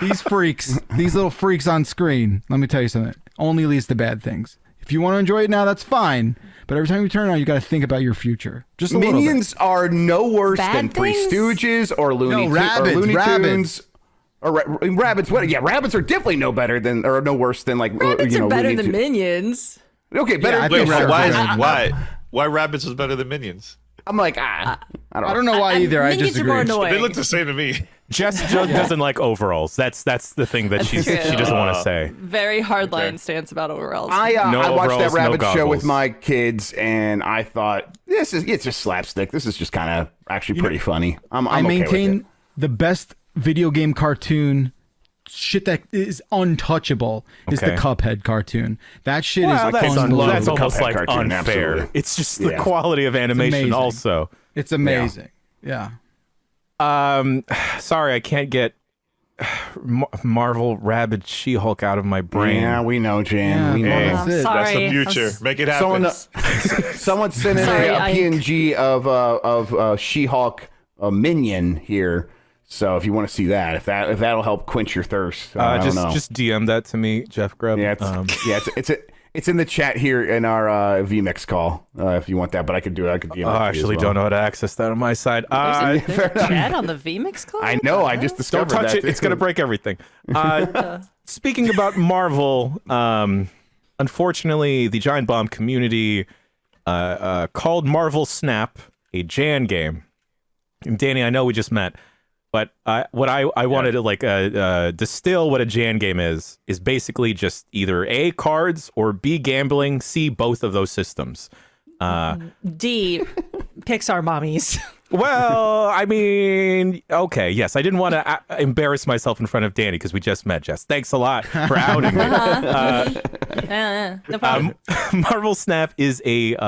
These freaks, these little freaks on screen, let me tell you something. Only leads to bad things. If you want to enjoy it now, that's fine. but every time you turn around, you got to think about your future. Just a little bit. Minions are no worse Bad than Three things? Stooges or Looney Tunes. Or Rabbids. What? Yeah, Rabbids are definitely no better than, or no worse than like. Rabbids are better Looney than Tunes. Minions. Okay, better. Yeah, I Wait, think sure. why Rabbids is better than Minions? I'm like, I I don't know why either. I Minions are disagree. more annoying. They look the same to me. Jess doesn't like overalls. That's the thing that she true. doesn't want to say. Very hardline stance about overalls. I watched that overalls, no Rabbids show with goggles. my kids, and I thought it's just slapstick. This is just kind of actually pretty funny. I'm I okay maintain with it. the best video game cartoon shit that is untouchable is the Okay. Cuphead cartoon. That shit Well, is that's unbelievable. that's almost Cuphead like cartoon, unfair. absolutely. It's just the Yeah. quality of animation amazing. also. It's amazing. Yeah. Sorry, I can't get Marvel Rabbids She-Hulk out of my brain. Yeah, we know, Jan. we know. Hey, That's it. sorry. That's the future. Make it happen. Someone sent in Sorry, a Ike. PNG of She-Hulk Minion here. So if you want to see that, if that'll help quench your thirst, I don't know. just DM that to me, Jeff Grubb. Yeah, it's in the chat here in our VMix call if you want that. But I could do it. I could DM it. I actually don't know how to access that on my side. There's a chat on the VMix call? I know. I just Don't discovered touch that. it. It's going to break everything. Speaking about Marvel, unfortunately, the Giant Bomb community called Marvel Snap a Jan game. And Danny, I know we just met, but what I wanted to distill what a Jan game is basically just either A, cards, or B, gambling, C, both of those systems. D, Pixar mommies. Well, I mean, okay, yes. I didn't want to embarrass myself in front of Danny because we just met, Jess. Thanks a lot for outing me. No problem. Marvel Snap is it's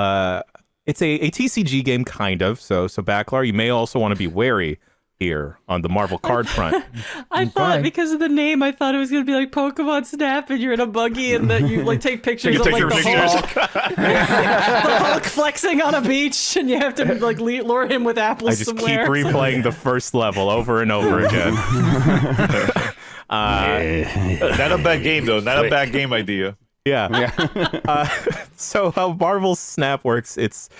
a TCG game, kind of. So Backlar, you may also want to be wary here on the Marvel card front. I thought because of the name, I thought it was gonna be like Pokemon Snap, and you're in a buggy, and that you like take pictures You of take like your the pictures. Hulk, the Hulk flexing on a beach, and you have to like lure him with apples I just somewhere. keep replaying the first level over and over again. Not a bad game though. Not a bad game idea. Yeah. So how Marvel Snap works, it's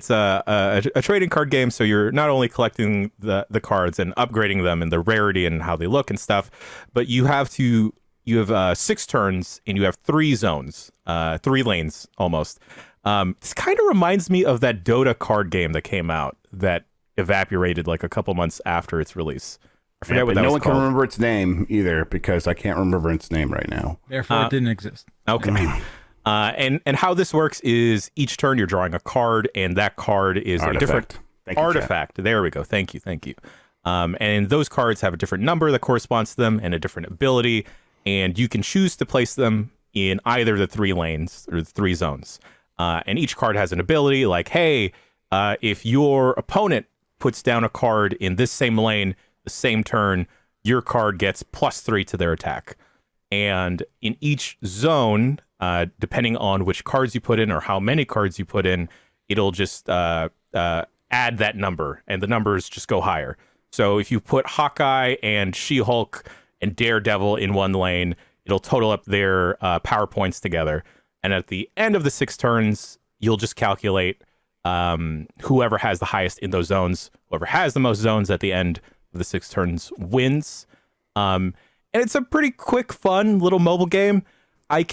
a trading card game. So you're not only collecting the cards and upgrading them and the rarity and how they look and stuff, but you have 6 turns and you have 3 zones, 3 lanes almost. This kind of reminds me of that Dota card game that came out that evaporated like a couple months after its release. I forget what that no was one called. can remember its name either because I can't remember its name right now. Therefore, it didn't exist. Okay. And how this works is each turn you're drawing a card, and that card is a different Thank you, artifact. There we go. Thank you. And those cards have a different number that corresponds to them and a different ability, and you can choose to place them in either the 3 lanes or the 3 zones. And each card has an ability like, hey, if your opponent puts down a card in this same lane, the same turn, your card gets +3 to their attack. And in each zone, depending on which cards you put in or how many cards you put in, it'll just add that number, and the numbers just go higher. So if you put Hawkeye and She-Hulk and Daredevil in one lane, it'll total up their power points together. And at the end of the 6 turns, you'll just calculate whoever has the highest in those zones. Whoever has the most zones at the end of the 6 turns wins. And it's a pretty quick, fun little mobile game. I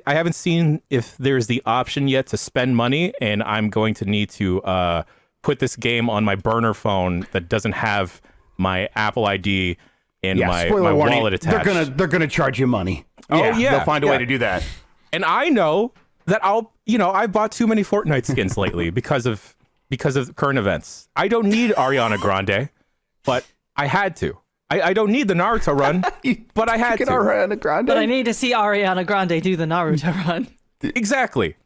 haven't seen if there's the option yet to spend money, and I'm going to need to put this game on my burner phone that doesn't have my Apple ID and my wallet attached. They're gonna charge you money. Oh, yeah. They'll find a way to do that. And I know that I bought too many Fortnite skins lately because of current events. I don't need Ariana Grande, but I had to. I don't need the Naruto run, but I had to. Ariana Grande. But I need to see Ariana Grande do the Naruto run. Exactly.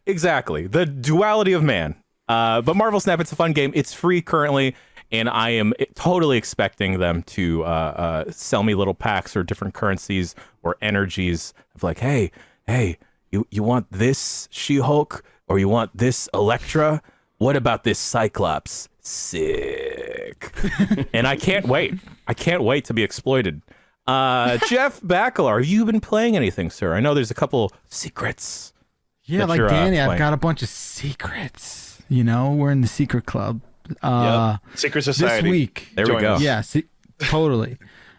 The duality of man. But Marvel Snap, it's a fun game. It's free currently, and I am totally expecting them to sell me little packs or different currencies or energies of like, hey, you want this She-Hulk or you want this Elektra? What about this Cyclops? Sick. And I can't wait. I can't wait to be exploited. Jeff Bakalar, have you been playing anything, sir? I know there's a couple secrets. Yeah, that like you're, Danny, I've playing? got a bunch of secrets. You know, we're in the secret club. Secret Society. This week. There we Join go. us. Yeah, totally.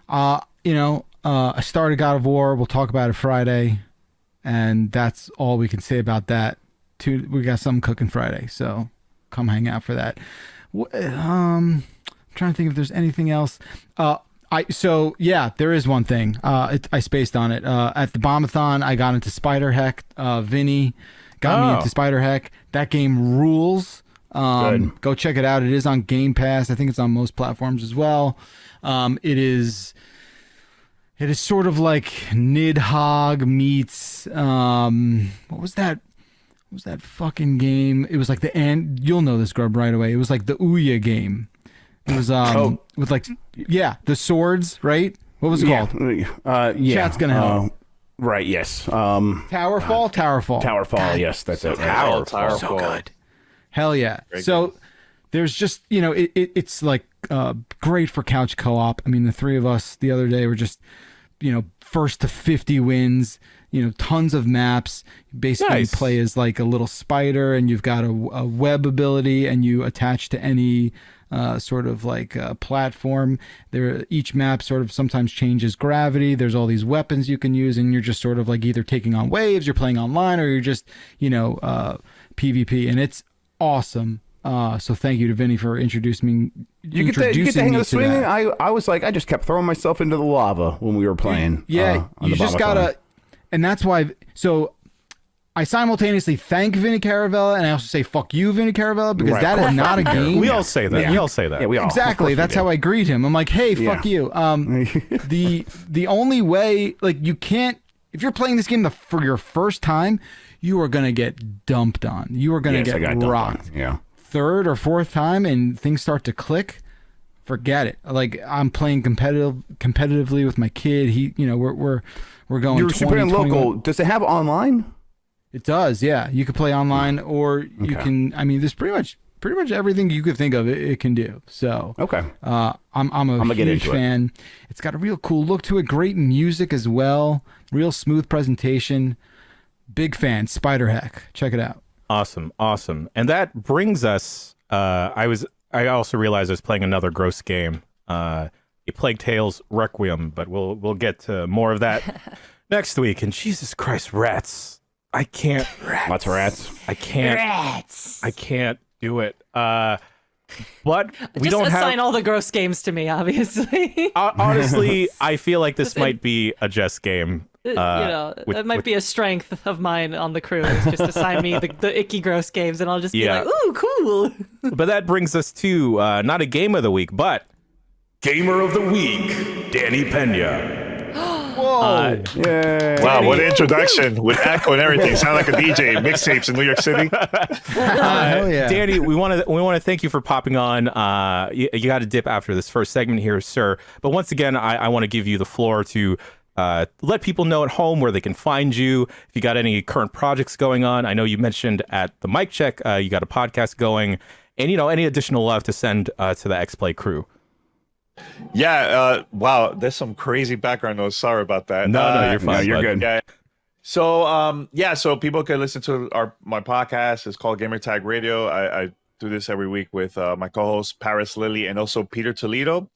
You know, I started God of War. We'll talk about it Friday, and that's all we can say about that. We got something cooking Friday, so come hang out for that. I'm trying to think if there's anything else. There is one thing. I spaced on it. At the Bombathon, I got into Spiderheck. Vinny got me into Spiderheck. That game rules. Go check it out. It is on Game Pass. I think it's on most platforms as well. It is sort of like Nidhogg meets what was that? What was that fucking game? It was like you'll know this, Grub, right away. It was like the Ouya game. It was with like the swords, right? What was it called? Chat's gonna help. Right, yes. Towerfall. Towerfall, yes, that's it. Towerfall. So good. Hell yeah. So there's just, it's like great for couch co-op. I mean, the three of us the other day were just, first to 50 wins, tons of maps. Basically, you play as like a little spider, and you've got a web ability, and you attach to any sort of like platform. Each map sort of sometimes changes gravity. There's all these weapons you can use, and you're just sort of like either taking on waves, you're playing online, or you're just, PvP, and it's awesome. So thank you to Vinny for introducing me. You get the hang of the swinging. I was like, I just kept throwing myself into the lava when we were playing. Yeah, you just gotta, and that's why. So I simultaneously thank Vinny Caravella, and I also say fuck you, Vinny Caravella, because that is not a game. We all say that. Yeah. We all say that. Yeah, we all. Exactly. That's how I greet him. I'm like, hey, fuck you. The only way, like, you can't, if you're playing this game for your first time, you are gonna get dumped on. You are gonna get rocked. Yeah. Third or fourth time and things start to click, forget it. Like, I'm playing competitively with my kid. We're going. You're super in local. 21. Does it have online? It does. Yeah, you can play online, or you can. I mean, there's pretty much everything you could think of. It can do. So okay. I'm a huge fan. It's got a real cool look to it. Great music as well. Real smooth presentation. Big fan. Spiderheck. Check it out. Awesome. And that brings us, I also realized I was playing another gross game, A Plague Tale's Requiem, but we'll get to more of that next week. And Jesus Christ, rats. I can't. Lots of rats. I can't. Rats. I can't do it. But we Just don't assign have. all the gross games to me, obviously. Honestly, I feel like this might be a Jess game. That might be a strength of mine on the crew. Is just assign me the icky gross games, and I'll just be like, "Ooh, cool." But that brings us to not a game of the week, but Gamer of the Week, Dany Peña. Whoa! Yeah. Wow, what an introduction with echo and everything. Sound like a DJ. Mixtapes in New York City. Hell yeah. Danny, we want to thank you for popping on. You got to dip after this first segment here, sir. But once again, I want to give you the floor to let people know at home where they can find you. If you got any current projects going on, I know you mentioned at the mic check you got a podcast going, and any additional love to send to the XPlay crew. Yeah. Wow. There's some crazy background noise. Sorry about that. No, you're fine. You're good. Yeah. So so people can listen to my podcast. It's called Gamer Tag Radio. I do this every week with my co-host Paris Lilly and also Peter Toledo.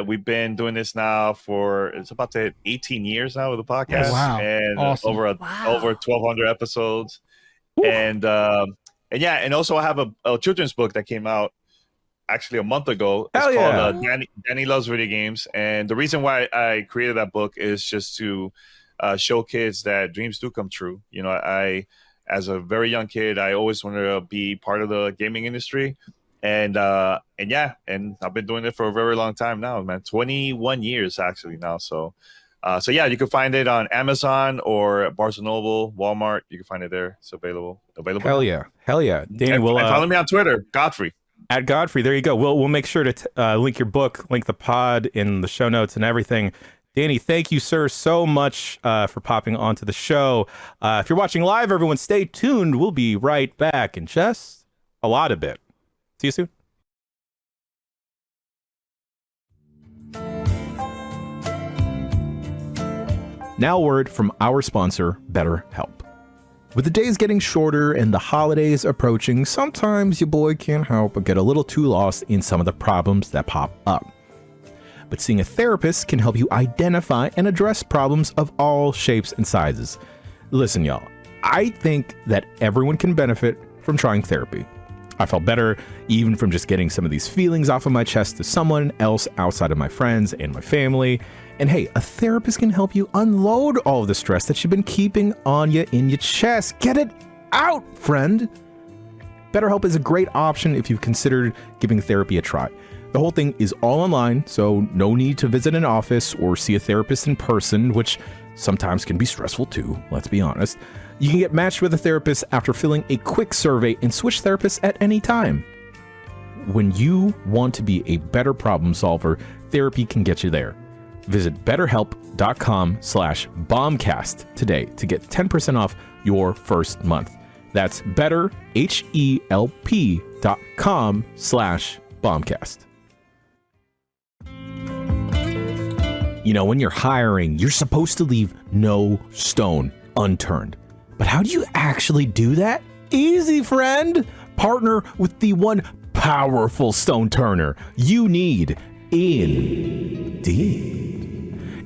We've been doing this now for it's about to hit 18 years now with the podcast. Wow. And Awesome. over 1,200 episodes. Woo. And also I have a children's book that came out actually a month ago. It's called Dany Loves Video Games. And the reason why I created that book is just to show kids that dreams do come true. I as a very young kid, I always wanted to be part of the gaming industry. And I've been doing it for a very long time now, man. 21 years actually now. So you can find it on Amazon or Barnes & Noble, Walmart. You can find it there. It's available. Hell yeah. Danny, and follow me on Twitter, Godfrey. At Godfrey, there you go. We'll make sure to link your book, link the pod in the show notes and everything. Dany, thank you, sir, so much for popping onto the show. If you're watching live, everyone, stay tuned. We'll be right back in just a lot of bit. See you soon. Now, a word from our sponsor, BetterHelp. With the days getting shorter and the holidays approaching, sometimes your boy can't help but get a little too lost in some of the problems that pop up. But seeing a therapist can help you identify and address problems of all shapes and sizes. Listen, y'all, I think that everyone can benefit from trying therapy. I felt better even from just getting some of these feelings off of my chest to someone else outside of my friends and my family. And hey, a therapist can help you unload all of the stress that you've been keeping on you in your chest. Get it out, friend. BetterHelp is a great option if you've considered giving therapy a try. The whole thing is all online, so no need to visit an office or see a therapist in person, which sometimes can be stressful too, let's be honest. You can get matched with a therapist after filling a quick survey and switch therapists at any time. When you want to be a better problem solver, therapy can get you there. Visit betterhelp.com/bombcast today to get 10% off your first month. That's betterhelp.com/bombcast. You know, when you're hiring, you're supposed to leave no stone unturned. But how do you actually do that? Easy, friend. Partner with the one powerful stone turner you need, Indeed.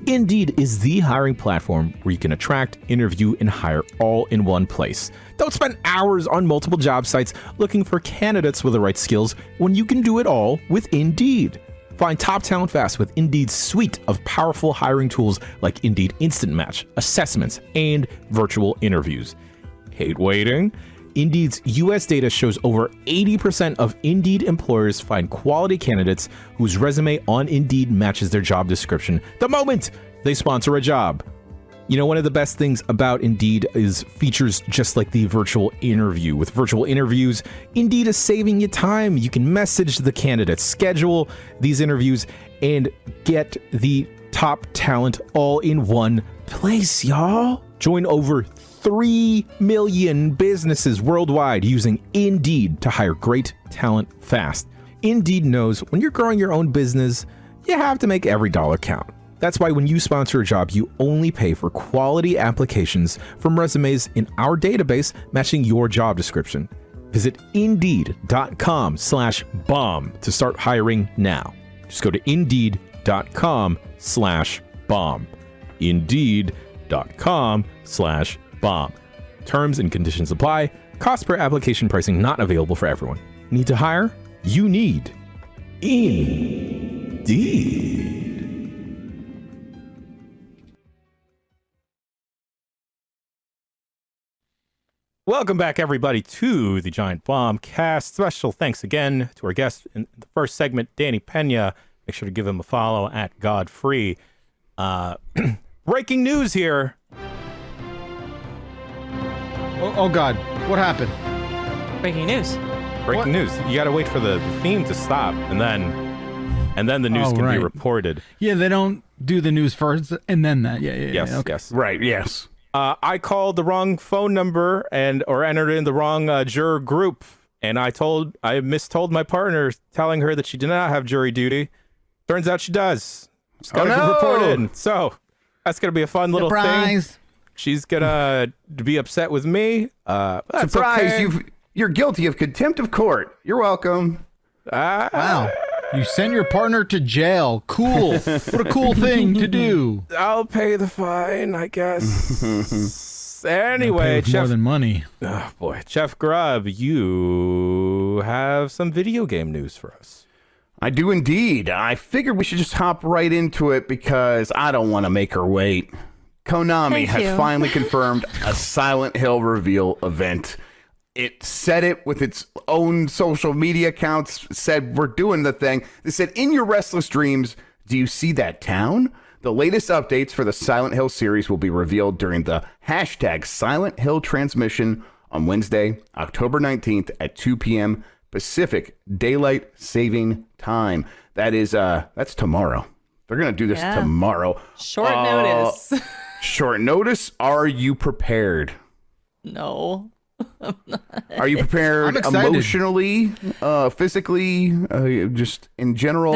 Indeed is the hiring platform where you can attract, interview, and hire all in one place. Don't spend hours on multiple job sites looking for candidates with the right skills when you can do it all with Indeed. Find top talent fast with Indeed's suite of powerful hiring tools like Indeed Instant Match, assessments, and virtual interviews. Hate waiting? Indeed's US data shows over 80% of Indeed employers find quality candidates whose resume on Indeed matches their job description the moment they sponsor a job. You know, one of the best things about Indeed is features just like the virtual interview. With virtual interviews, Indeed is saving you time. You can message the candidates, schedule these interviews, and get the top talent all in one place, y'all. Join over 3 million businesses worldwide using Indeed to hire great talent fast. Indeed knows when you're growing your own business, you have to make every dollar count. That's why when you sponsor a job, you only pay for quality applications from resumes in our database matching your job description. Visit Indeed.com/bomb to start hiring now. Just go to Indeed.com/bomb. Indeed.com/bomb. Terms and conditions apply. Cost per application pricing not available for everyone. Need to hire? You need Indeed. Welcome back, everybody, to the Giant Bombcast. Special thanks again to our guest in the first segment, Dany Peña. Make sure to give him a follow at Godfree. Breaking news here. Oh God, what happened? Breaking news. Breaking news. You got to wait for the theme to stop, and then the news can be reported. Yeah, they don't do the news first and then that. Yeah. Yes. Okay. Yes. Right, yes. I called the wrong phone number or entered in the wrong juror group, and I mistold my partner, telling her that she did not have jury duty. Turns out she does. She's got to report in. So that's gonna be a fun little thing. She's gonna be upset with me. That's Surprise! okay. You're guilty of contempt of court. You're welcome. Wow. You sent your partner to jail. Cool. What a cool thing to do. I'll pay the fine, I guess. Anyway, more than money. Oh boy, Chef Grubb, you have some video game news for us. I do indeed. I figured we should just hop right into it because I don't want to make her wait. Konami has finally confirmed a Silent Hill reveal event. It said it with its own social media accounts, said we're doing the thing. They said, in your restless dreams, do you see that town? The latest updates for the Silent Hill series will be revealed during the hashtag Silent Hill transmission on Wednesday, October 19th at 2 p.m. Pacific Daylight Saving Time. That's tomorrow. They're going to do this tomorrow. Short notice. Short notice. Are you prepared? No. Are you prepared emotionally, physically, just in general?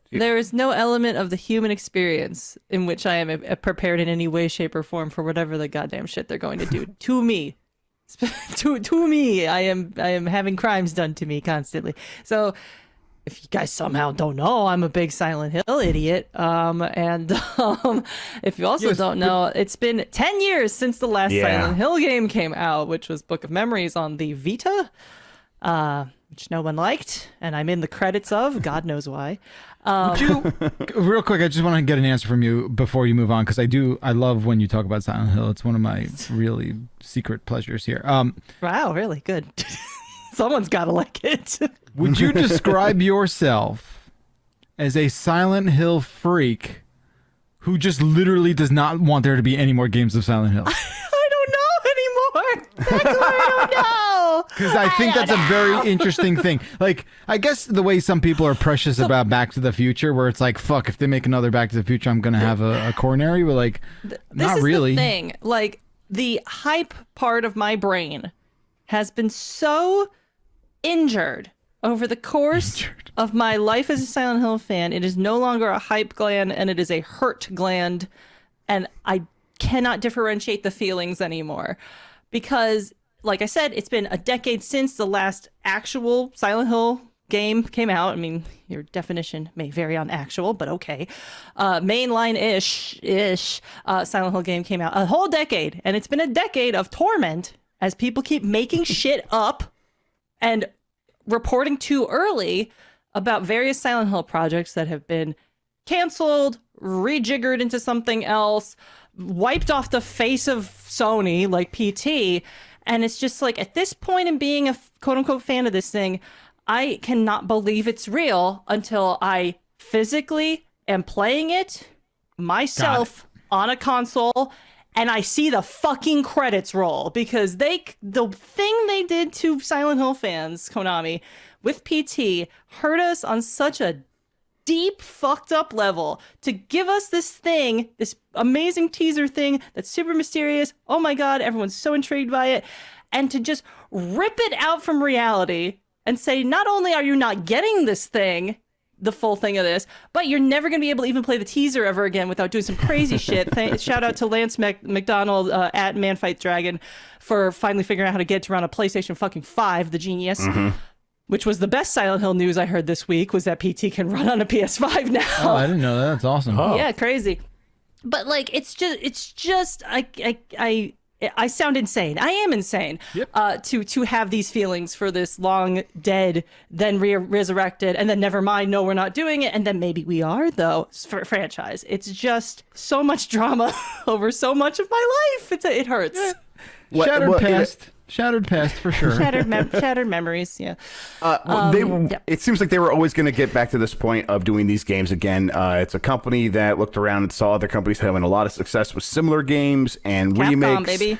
There is no element of the human experience in which I am prepared in any way, shape, or form for whatever the goddamn shit they're going to do to me. To me, I am having crimes done to me constantly. So if you guys somehow don't know, I'm a big Silent Hill idiot. If you also don't know, it's been 10 years since the last Silent Hill game came out, which was Book of Memories on the Vita, which no one liked, and I'm in the credits of, God knows why. Would you, real quick, I just want to get an answer from you before you move on, because I love when you talk about Silent Hill. It's one of my really secret pleasures here. Wow, really good. Someone's got to like it. Would you describe yourself as a Silent Hill freak who just literally does not want there to be any more games of Silent Hill? I don't know anymore. That's what I don't know. Because I think that's a very interesting thing. Like, I guess the way some people are precious about Back to the Future, where it's like, fuck, if they make another Back to the Future, I'm going to have a coronary. But, like, not really. This is the thing. Like, the hype part of my brain has been so injured over the course of my life as a Silent Hill fan. It is no longer a hype gland, and it is a hurt gland. And I cannot differentiate the feelings anymore. Because, like I said, it's been a decade since the last actual Silent Hill game came out. I mean, your definition may vary on actual, but okay. Mainline-ish Silent Hill game came out. A whole decade. And it's been a decade of torment as people keep making shit up and reporting too early about various Silent Hill projects that have been canceled, rejiggered into something else, wiped off the face of Sony, like PT. And it's just like, at this point in being a quote-unquote fan of this thing, I cannot believe it's real until I physically am playing it myself on a console and I see the fucking credits roll, because the thing they did to Silent Hill fans, Konami, with PT hurt us on such a deep fucked up level to give us this thing, this amazing teaser thing that's super mysterious. Oh my God, everyone's so intrigued by it. And to just rip it out from reality and say, not only are you not getting this thing, the full thing of this, but you're never going to be able to even play the teaser ever again without doing some crazy shit. Shout out to Lance McDonald at Manfight Dragon for finally figuring out how to get to run a PlayStation fucking 5, the genius. Which was the best Silent Hill news I heard this week, was that PT can run on a PS5 now. Oh, I didn't know that. That's awesome. Oh. Yeah, crazy. But like, it's just I sound insane. I am insane. Yep. To have these feelings for this long dead, then resurrected, and then never mind, no, we're not doing it, and then maybe we are, though, franchise. It's just so much drama over so much of my life. It hurts. Yeah. Shattered past for sure. Shattered memories. Yeah. It seems like they were always going to get back to this point of doing these games again. It's a company that looked around and saw other companies having a lot of success with similar games and remakes. Baby.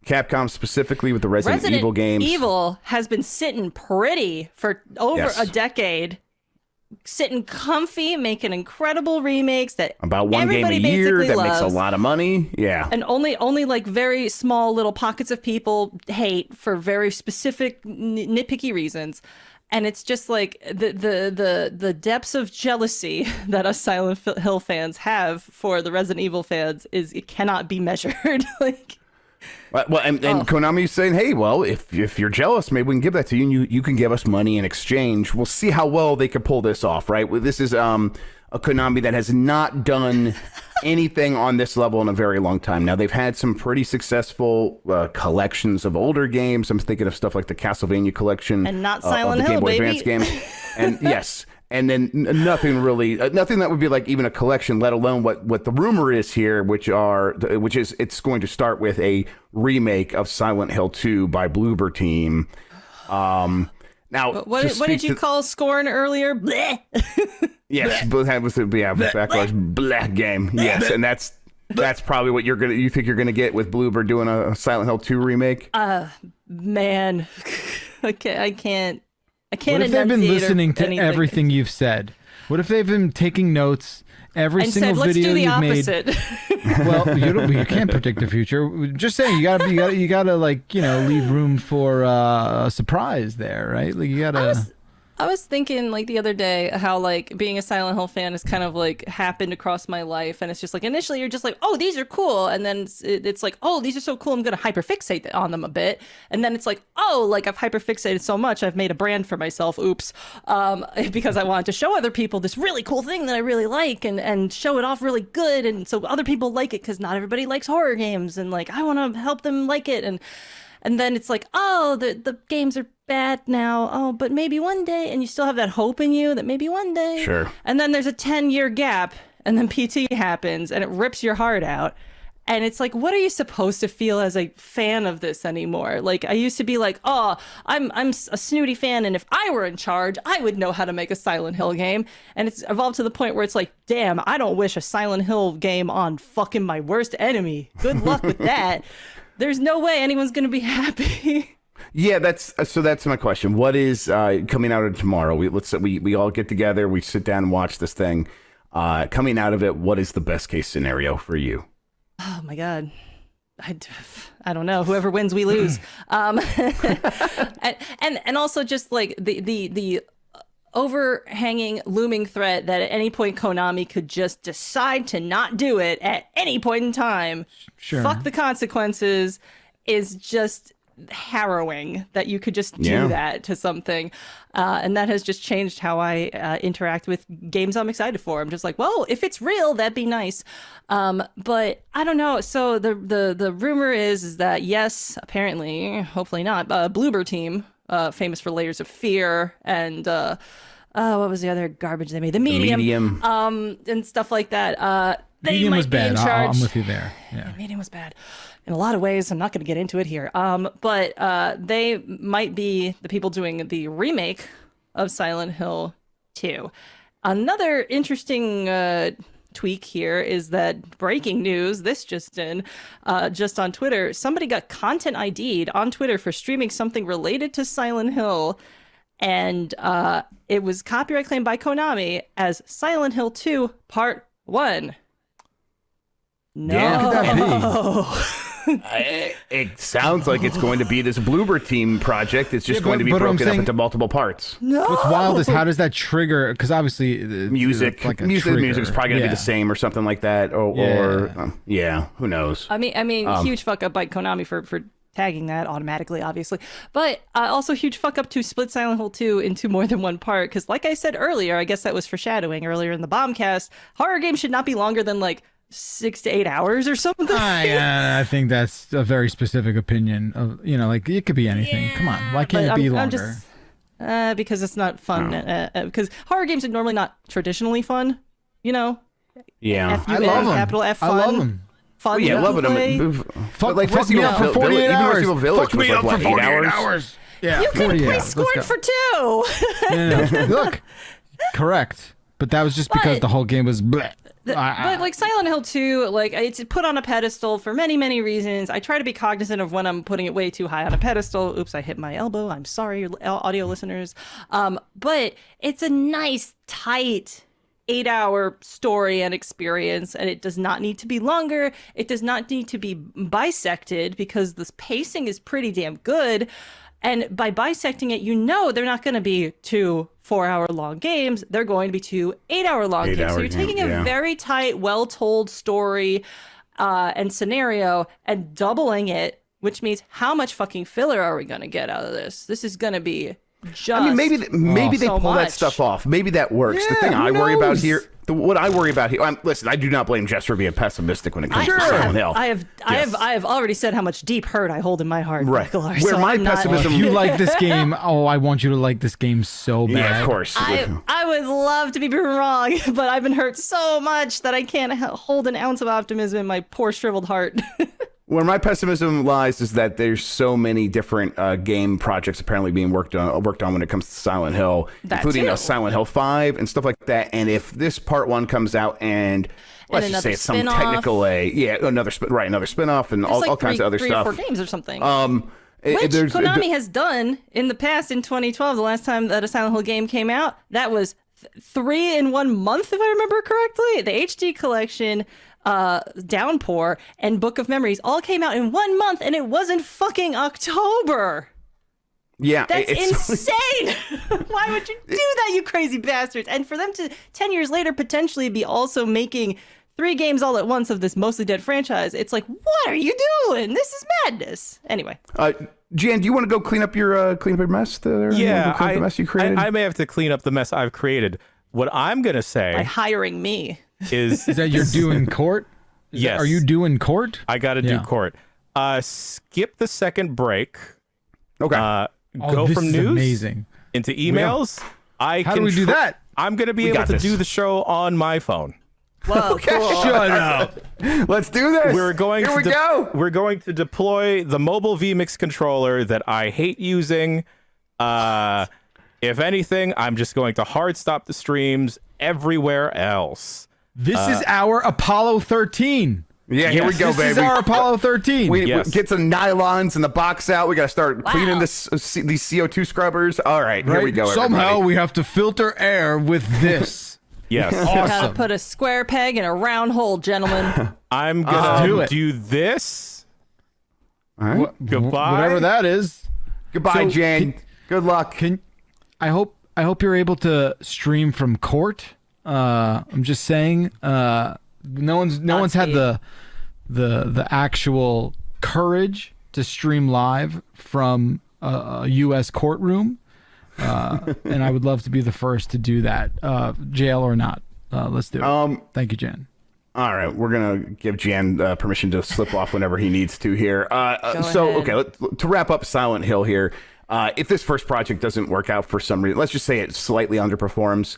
Capcom specifically with the Resident Evil games. Evil has been sitting pretty for over a decade. Sitting comfy, making incredible remakes that about one game a year that loves. Makes a lot of money. Yeah. And only like very small little pockets of people hate for very specific nitpicky reasons. And it's just like the depths of jealousy that us Silent Hill fans have for the Resident Evil fans it cannot be measured. Like, well, and Konami's saying, hey, well, if you're jealous, maybe we can give that to you, and you can give us money in exchange. We'll see how well they can pull this off, right? This is a Konami that has not done anything on this level in a very long time. Now, they've had some pretty successful collections of older games. I'm thinking of stuff like the Castlevania collection. And not Silent of the Hill, Game Boy baby. Advance games. And yes. And then nothing really, nothing that would be like even a collection, let alone what the rumor is here, which is it's going to start with a remake of Silent Hill 2 by Bloober Team. Now, what did you call SCORN earlier? Bleh. Yes, that was the backlash bleh game. Yes, and that's probably what you think you're gonna get with Bloober doing a Silent Hill 2 remake. Man, I can't. What if they've been listening to everything you've said? What if they've been taking notes every single video you've made? Well, you can't predict the future. Just saying, you gotta like leave room for a surprise there, right? Like you gotta. I was thinking like the other day how like being a Silent Hill fan has kind of like happened across my life, and it's just like initially you're just like, oh, these are cool, and then it's like, oh, these are so cool, I'm gonna hyperfixate on them a bit, and then it's like, oh, like I've hyperfixated so much I've made a brand for myself, oops, because I wanted to show other people this really cool thing that I really like and show it off really good, and so other people like it because not everybody likes horror games, and like I want to help them like it, and then it's like, oh, the games are bad now. Oh, but maybe one day. And you still have that hope in you that maybe one day. Sure. And then there's a 10-year gap. And then PT happens and it rips your heart out. And it's like, what are you supposed to feel as a fan of this anymore? Like, I used to be like, oh, I'm a snooty fan. And if I were in charge, I would know how to make a Silent Hill game. And it's evolved to the point where it's like, damn, I don't wish a Silent Hill game on fucking my worst enemy. Good luck with that. There's no way anyone's going to be happy. Yeah, that's my question. What is coming out of tomorrow? We all get together, we sit down and watch this thing. Coming out of it, what is the best case scenario for you? Oh my God. I don't know. Whoever wins, we lose. And also just like the overhanging looming threat that at any point Konami could just decide to not do it at any point in time. Sure. Fuck the consequences is just harrowing that you could just do that to something. And that has just changed how I interact with games I'm excited for. I'm just like, well, if it's real, that'd be nice. But I don't know. So the rumor is that yes, apparently, hopefully not, Bloober Team, famous for Layers of Fear and what was the other garbage they made? The Medium. And stuff like that. They Medium might was be in bad. charge. I'm with you there. Yeah. The Medium was bad in a lot of ways. I'm not going to get into it here. But they might be the people doing the remake of Silent Hill 2. Another interesting tweak here is that breaking news, this just in, just on Twitter, somebody got content ID'd on Twitter for streaming something related to Silent Hill, and it was copyright claimed by Konami as Silent Hill 2 Part 1. No. Yeah. It sounds like it's going to be this Bloober Team project. It's just going to be broken up into multiple parts. No. What's wild is how does that trigger? Because obviously, Music is probably going to be the same or something like that. Or who knows? I mean, huge fuck up by Konami for tagging that automatically, obviously. But also huge fuck up to split Silent Hill 2 into more than one part. Because like I said earlier, I guess that was foreshadowing earlier in the Bombcast, horror games should not be longer than like 6 to 8 hours or something. I think that's a very specific opinion of, like it could be anything. Come on, why can't it be longer? Because it's not fun. Because horror games are normally not traditionally fun. Yeah. I love them. Capital F fun. I love them. Fun. Yeah, loving them. Like Fuck me up for 48 hours. Resident Village Fuck me up for 48 hours. Yeah, You could play Scorn for 2. Yeah. Look, correct. But that was just because the whole game was bleh. But like Silent Hill 2, like it's put on a pedestal for many, many reasons. I try to be cognizant of when I'm putting it way too high on a pedestal. Oops, I hit my elbow. I'm sorry, audio listeners. But it's a nice, tight 8-hour story and experience, and it does not need to be longer. It does not need to be bisected because the pacing is pretty damn good. And by bisecting it, they're not going to be 2 4-hour-long games. They're going to be 2 8-hour-long games. So you're taking a very tight, well-told story and scenario and doubling it, which means how much fucking filler are we going to get out of this? This is going to be just maybe they pull that stuff off. Maybe that works. Yeah, the thing I worry about here, what I worry about here. Listen, I do not blame Jess for being pessimistic when it comes to Silent Hill. I have already said how much deep hurt I hold in my heart. Right. Nicola, Where my pessimism. If you like this game, I want you to like this game so bad. Yeah, of course. I would love to be proven wrong, but I've been hurt so much that I can't hold an ounce of optimism in my poor shriveled heart. Where my pessimism lies is that there's so many different game projects apparently being worked on when it comes to Silent Hill, including Silent Hill 5 and stuff like that. And if this part 1 comes out and let's just say it's some technical another spin-off and all kinds of other stuff. 3 or 4 games or something. Which Konami has done in the past. In 2012, the last time that a Silent Hill game came out, that was 3 in 1 month, if I remember correctly. The HD collection, Downpour, and Book of Memories all came out in 1 month, and it wasn't fucking October. Yeah, That's it's insane. Why would you do that, you crazy bastards? And for them to 10 years later potentially be also making 3 games all at once of this mostly dead franchise, it's like, what are you doing? This is madness. Anyway. Jan, do you want to go clean up your mess there? Yeah, clean up the mess you created? I may have to clean up the mess I've created. What I'm gonna say By hiring me. is Is that you're doing court? Yes. Are you doing court? I got to do court. Skip the second break. Okay. Go this from is news amazing. into emails. How do we do that? I'm going to be able to do the show on my phone. Whoa, cool. Shut up. Let's do this. We're going Here to we go. We're going to deploy the mobile vMix controller that I hate using. If anything, I'm just going to hard stop the streams everywhere else. This is our Apollo 13. Yeah, here we go, This baby. is our Apollo 13. We Yes. get some nylons in the box out. We got to start cleaning these CO2 scrubbers. All right, here we go. Somehow everybody. we have to filter air with this. Yes. Gotta Awesome. put a square peg in a round hole, gentlemen. I'm do going it. to do this. All right. Goodbye. Whatever that is. Goodbye, So, Jane. Good luck. I hope you're able to stream from court. I'm just saying. No one's had the actual courage to stream live from a U.S. courtroom, and I would love to be the first to do that, jail or not. Let's do it. Thank you, Jen. All right, we're gonna give Jan permission to slip off whenever he needs to here. So, ahead. okay, to wrap up Silent Hill here, if this first project doesn't work out for some reason, let's just say it slightly underperforms.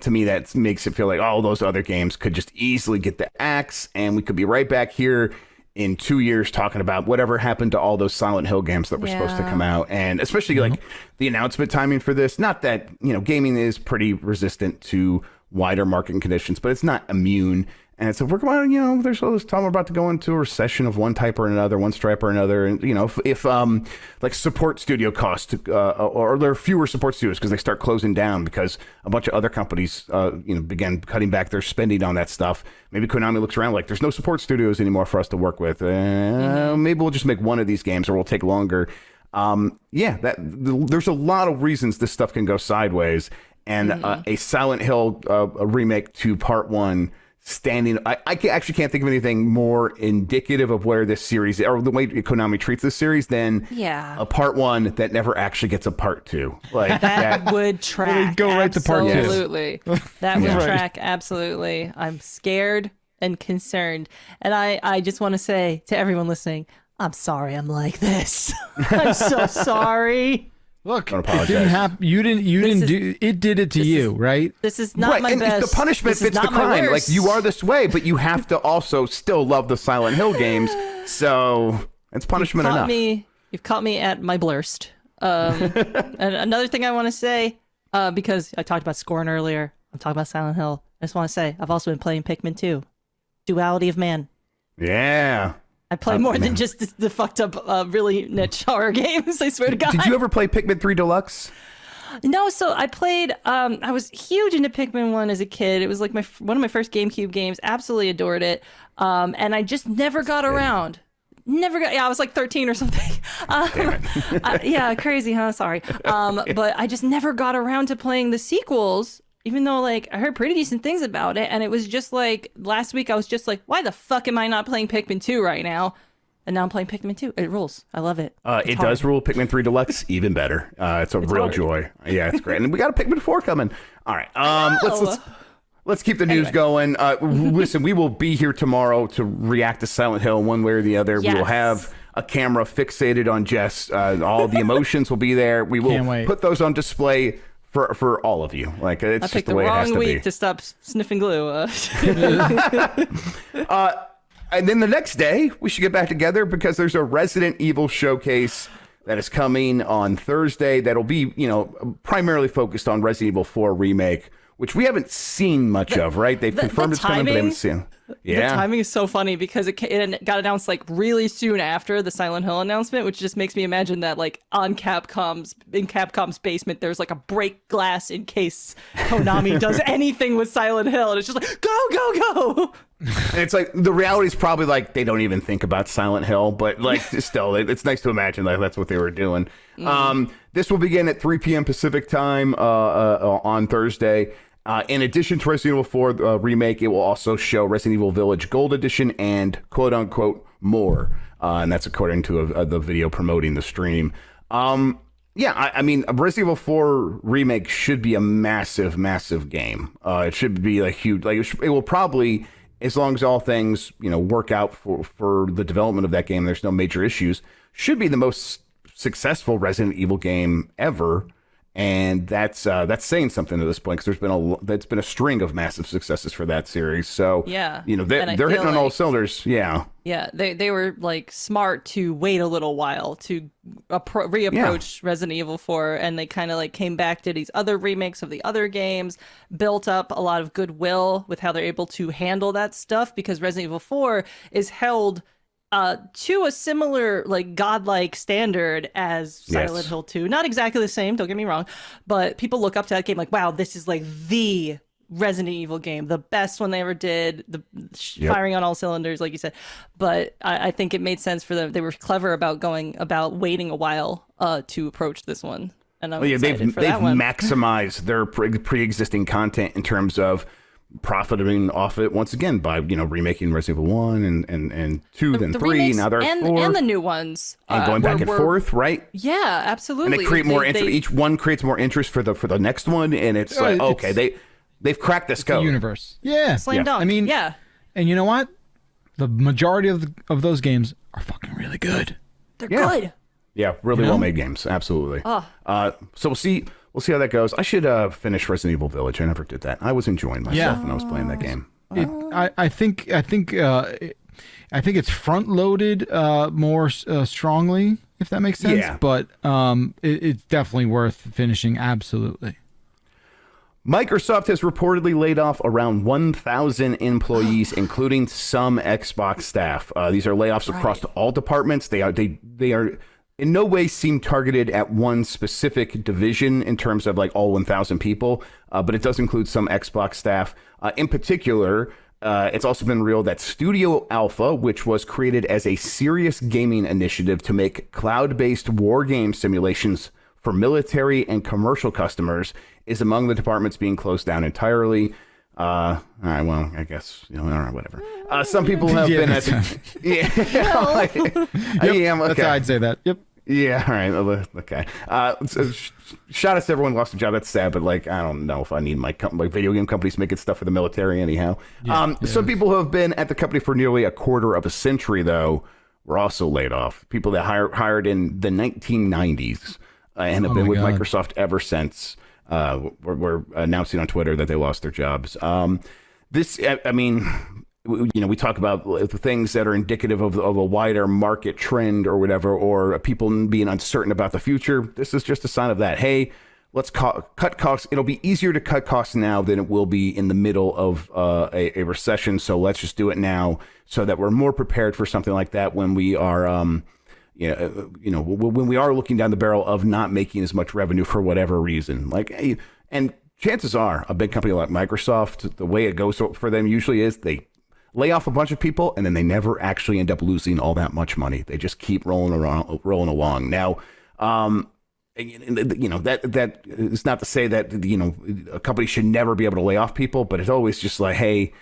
To me, that makes it feel like all those other games could just easily get the axe, and we could be right back here in 2 years talking about whatever happened to all those Silent Hill games that were supposed to come out, and especially like the announcement timing for this. Not that gaming is pretty resistant to wider market conditions, but it's not immune. And so we're going, there's all this time we're about to go into a recession of one type or another, one stripe or another. And, if like support studio costs, or there are fewer support studios because they start closing down because a bunch of other companies, began cutting back their spending on that stuff. Maybe Konami looks around like there's no support studios anymore for us to work with. Maybe we'll just make one of these games or we'll take longer. There's a lot of reasons this stuff can go sideways. And a Silent Hill a remake to Part 1 I actually can't think of anything more indicative of where this series or the way Konami treats this series than a Part 1 that never actually gets a Part 2. Like that would track. Go right to Part 2. Absolutely. That would track. Absolutely. I'm scared and concerned. And I just want to say to everyone listening, I'm sorry I'm like this. I'm so sorry. Look, Don't it apologize. didn't happen. You didn't do it. Did it to you, right? This is not right, my and best. the punishment This is fits the not my crime. Like worst. you are this way, but you have to also still love the Silent Hill games. So it's punishment enough. You've caught me at my blurst. And another thing I want to say, because I talked about SCORN earlier, I'm talking about Silent Hill. I just want to say I've also been playing Pikmin 2. Duality of Man. Yeah. I play more than just the fucked up, really niche horror games. I swear to God. Did you ever play Pikmin 3 Deluxe? No, so I played. I was huge into Pikmin 1 as a kid. It was like one of my first GameCube games. Absolutely adored it. And I just never got around. Yeah, I was like 13 or something. Yeah, crazy, huh? Sorry. But I just never got around to playing the sequels. Even though, like, I heard pretty decent things about it, and it was just like, last week I was just like, why the fuck am I not playing Pikmin 2 right now? And now I'm playing Pikmin 2. It rules. I love it. It does rule. Pikmin 3 Deluxe, even better. It's real hard. joy. Yeah, it's great. And we got a Pikmin 4 coming. All right. Let's keep the news going. Listen, we will be here tomorrow to react to Silent Hill one way or the other. Yes. We will have a camera fixated on Jess. All the emotions will be there. We Can't will wait. put those on display for all of you. Like it's I just picked the the way it has wrong to week be. to stop sniffing glue. And then the next day, we should get back together because there's a Resident Evil showcase that is coming on Thursday that'll be, primarily focused on Resident Evil 4 Remake, which we haven't seen much of, right? They've confirmed it's coming, but they haven't seen. Yeah. The timing is so funny because it got announced like really soon after the Silent Hill announcement, which just makes me imagine that like in Capcom's basement, there's like a break glass in case Konami does anything with Silent Hill. And it's just like, go, go, go. And it's like the reality is probably like they don't even think about Silent Hill, but like still, it's nice to imagine like that's what they were doing. This will begin at 3 p.m. Pacific time on Thursday. In addition to Resident Evil 4 remake, it will also show Resident Evil Village Gold Edition and quote unquote more, and that's according to the video promoting the stream. I mean, a Resident Evil 4 remake should be a massive, massive game. It should be like huge. Like it will probably, as long as all things work out for the development of that game, there's no major issues. Should be the most successful Resident Evil game ever, and that's saying something at this point because there's been a string of massive successes for that series. So yeah, they're hitting on all cylinders. Yeah. Yeah, they were like smart to wait a little while to reapproach Resident Evil 4, and they kind of like came back to these other remakes of the other games, built up a lot of goodwill with how they're able to handle that stuff, because Resident Evil 4 is held to a similar like godlike standard as Silent Hill 2. Not exactly the same, don't get me wrong, but people look up to that game like, wow, this is like the Resident Evil game, the best one they ever did, firing on all cylinders, like you said. But I think it made sense for them. They were clever about waiting a while to approach this one. And I'm excited for that one. They've maximized their pre-existing content in terms of profiting off it once again by remaking Resident Evil 1 and 2, then 3, now they're at 4. And the new ones. And going back and forth, right? Yeah, absolutely. And they create more interest. Each one creates more interest for the next one, and it's like, okay, they've cracked this code. The universe. Yeah. Slam dunk. I mean, yeah. And you know what? The majority of those games are fucking really good. They're good. Yeah, really well-made games. Absolutely. So we'll see how that goes. I should finish Resident Evil Village. I never did that. I was enjoying myself when I was playing that game. I think it's front-loaded more strongly, if that makes sense. Yeah. But it's definitely worth finishing. Absolutely. Microsoft has reportedly laid off around 1,000 employees, including some Xbox staff. These are layoffs across all departments. They are in no way seem targeted at one specific division in terms of like all 1,000 people, but it does include some Xbox staff. In particular, it's also been revealed that Studio Alpha, which was created as a serious gaming initiative to make cloud-based war game simulations for military and commercial customers, is among the departments being closed down entirely. All right, well, I guess, whatever. Some people have been at... That's how I'd say that. Yep. Yeah, all right. Okay. Shout out to everyone who lost a job. That's sad, but like, I don't know if I need my video game companies making stuff for the military anyhow. Some people who have been at the company for nearly a quarter of a century, though, were also laid off. People that hired in the 1990s and have been with Microsoft ever since were announcing on Twitter that they lost their jobs. We talk about the things that are indicative of a wider market trend or whatever, or people being uncertain about the future. This is just a sign of that. Hey, let's cut costs. It'll be easier to cut costs now than it will be in the middle of a recession. So let's just do it now so that we're more prepared for something like that when we are, when we are looking down the barrel of not making as much revenue for whatever reason. And chances are a big company like Microsoft, the way it goes for them usually is they lay off a bunch of people, and then they never actually end up losing all that much money. They just keep rolling along. Now, that is not to say that a company should never be able to lay off people, but it's always just like, hey,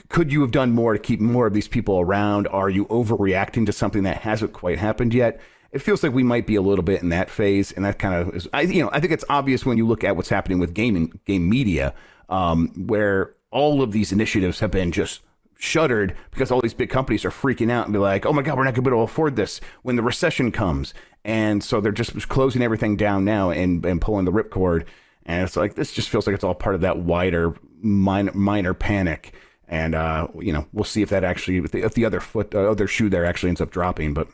could you have done more to keep more of these people around? Are you overreacting to something that hasn't quite happened yet? It feels like we might be a little bit in that phase, and that kind of is. I think it's obvious when you look at what's happening with game media, where all of these initiatives have been just shuttered because all these big companies are freaking out and be like, oh my God, we're not going to be able to afford this when the recession comes. And so they're just closing everything down now and pulling the ripcord. And it's like, this just feels like it's all part of that wider minor panic. And, we'll see if that actually, if the other shoe there actually ends up dropping. But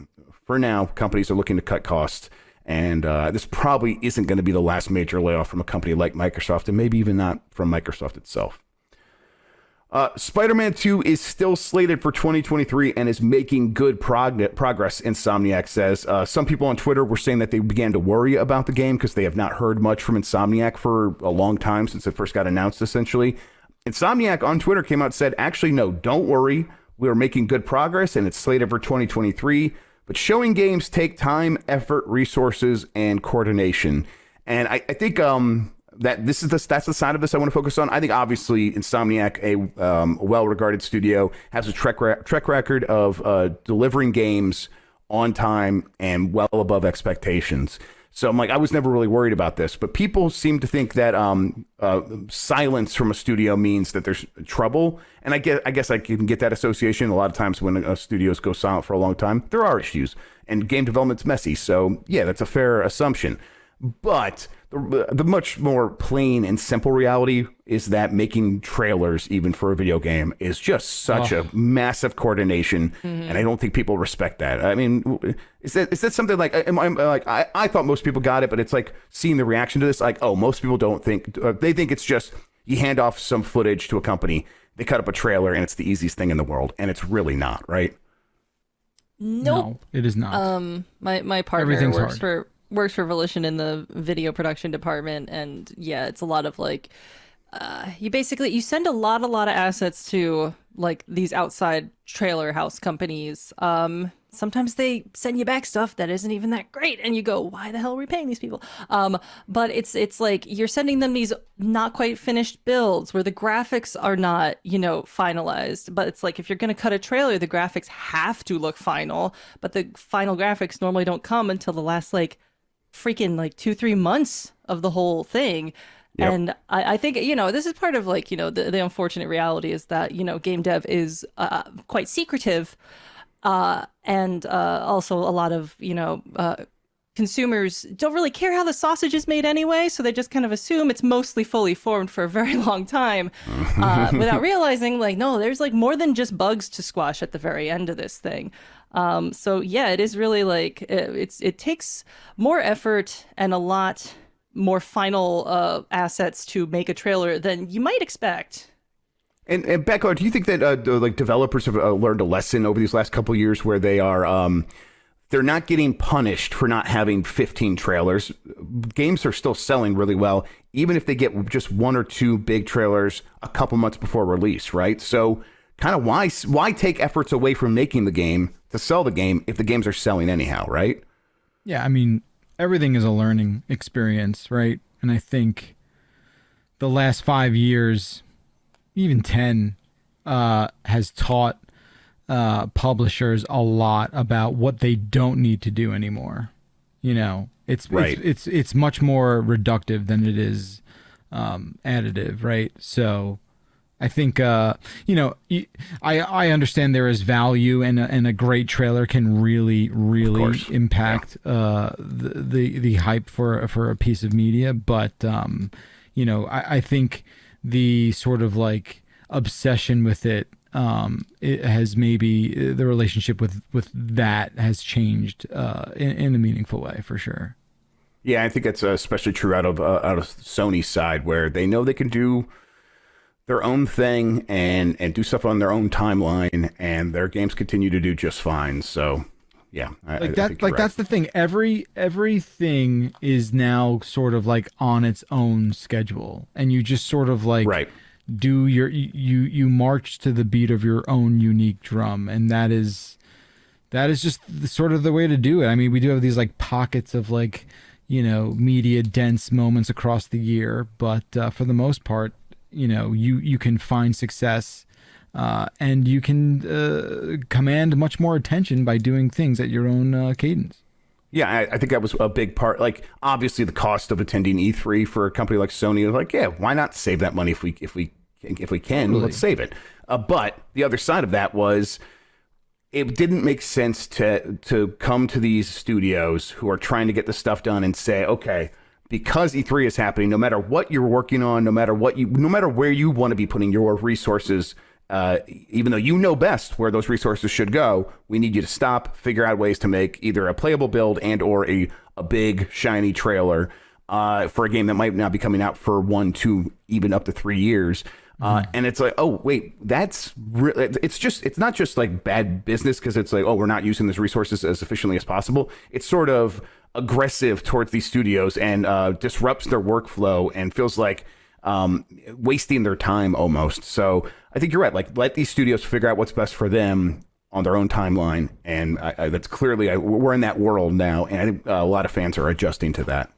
for now, companies are looking to cut costs. And this probably isn't going to be the last major layoff from a company like Microsoft, and maybe even not from Microsoft itself. Spider-Man 2 is still slated for 2023 and is making good progress, Insomniac says. Some people on Twitter were saying that they began to worry about the game because they have not heard much from Insomniac for a long time since it first got announced, essentially. Insomniac on Twitter came out and said, actually, no, don't worry. We are making good progress, and it's slated for 2023. But showing games take time, effort, resources, and coordination. And I think that that's the side of this I want to focus on. I think obviously Insomniac, a well-regarded studio, has a track record of delivering games on time and well above expectations. So I'm like, I was never really worried about this, but people seem to think that silence from a studio means that there's trouble. And I guess I can get that association. A lot of times when studios go silent for a long time, there are issues, and game development's messy. So yeah, that's a fair assumption. But the much more plain and simple reality is that making trailers, even for a video game, is just such a massive coordination, and I don't think people respect that. I mean, is that something like? I thought most people got it, but it's like seeing the reaction to this. Like, oh, most people don't think. They think it's just you hand off some footage to a company, they cut up a trailer, and it's the easiest thing in the world, and it's really not, right? Nope. No, it is not. My partner Everything's works for Volition in the video production department, and yeah, it's a lot of like you send a lot of assets to like these outside trailer house companies. Sometimes they send you back stuff that isn't even that great, and you go, why the hell are we paying these people? But it's like you're sending them these not quite finished builds where the graphics are not, finalized. But it's like if you're gonna cut a trailer, the graphics have to look final, but the final graphics normally don't come until the last freaking 2-3 months of the whole thing. Yep. And I think, this is part of the unfortunate reality is that, game dev is quite secretive. And also a lot of, consumers don't really care how the sausage is made anyway. So they just kind of assume it's mostly fully formed for a very long time without realizing no, there's more than just bugs to squash at the very end of this thing. So yeah, it is really it takes more effort and a lot more final assets to make a trailer than you might expect. And Becca, do you think that developers have learned a lesson over these last couple of years where they are they're not getting punished for not having 15 trailers? Games are still selling really well, even if they get just 1 or 2 big trailers a couple months before release, right? So kind of why take efforts away from making the game to sell the game if the games are selling anyhow, right? Yeah, I mean, everything is a learning experience, right? And I think the last 5 years, even 10, has taught publishers a lot about what they don't need to do anymore. It's much more reductive than it is additive, right? So I think I understand there is value, and a great trailer can really impact the hype for a piece of media. But I think the sort of obsession with it has maybe the relationship with that has changed in a meaningful way for sure. Yeah, I think that's especially true out of Sony's side, where they know they can do their own thing and do stuff on their own timeline, and their games continue to do just fine. So yeah, I think you're right. That's the thing. Everything is now sort of on its own schedule, and you just sort of do you march to the beat of your own unique drum, and that is just sort of the way to do it. I mean, we do have these pockets of media dense moments across the year, but for the most part, you can find success and you can command much more attention by doing things at your own cadence. Yeah, I think that was a big part. Obviously, the cost of attending E3 for a company like Sony is yeah, why not save that money if we can? Totally. Let's save it. But the other side of that was it didn't make sense to come to these studios who are trying to get the stuff done and say, okay, because E3 is happening, no matter what you're working on, no matter where you want to be putting your resources, even though you know best where those resources should go, we need you to stop, figure out ways to make either a playable build and or a big shiny trailer for a game that might not be coming out for 1, 2, even up to 3 years. And it's oh wait, that's it's not just bad business because it's we're not using these resources as efficiently as possible. It's sort of aggressive towards these studios and disrupts their workflow and feels like wasting their time almost. So I think you're right. Like, let these studios figure out what's best for them on their own timeline. And that's clearly, we're in that world now. And I think a lot of fans are adjusting to that.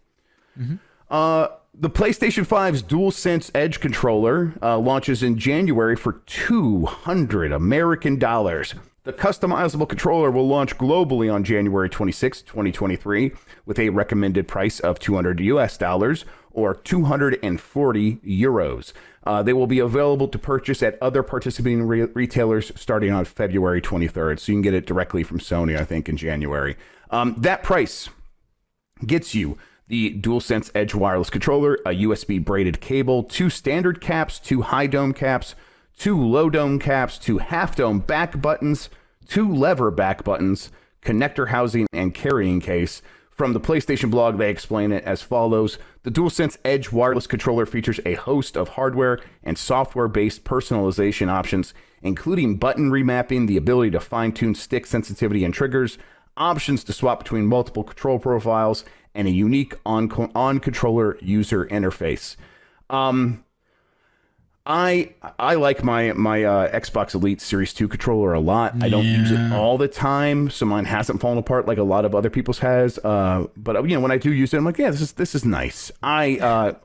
The PlayStation 5's DualSense Edge controller launches in January for $200 American. The customizable controller will launch globally on January 26, 2023, with a recommended price of $200 US or 240 euros. They will be available to purchase at other participating retailers starting on February 23rd. So you can get it directly from Sony, I think, in January. That price gets you the DualSense Edge wireless controller, a USB braided cable, 2 standard caps, 2 high dome caps, 2 low dome caps, 2 half dome back buttons, 2 lever back buttons, connector housing, and carrying case. From the PlayStation blog, they explain it as follows. The DualSense Edge wireless controller features a host of hardware and software-based personalization options, including button remapping, the ability to fine-tune stick sensitivity and triggers, options to swap between multiple control profiles, and a unique on-controller user interface. I like my Xbox Elite Series 2 controller a lot. I don't use it all the time, so mine hasn't fallen apart like a lot of other people's has. But when I do use it, I'm like, yeah, this is nice. I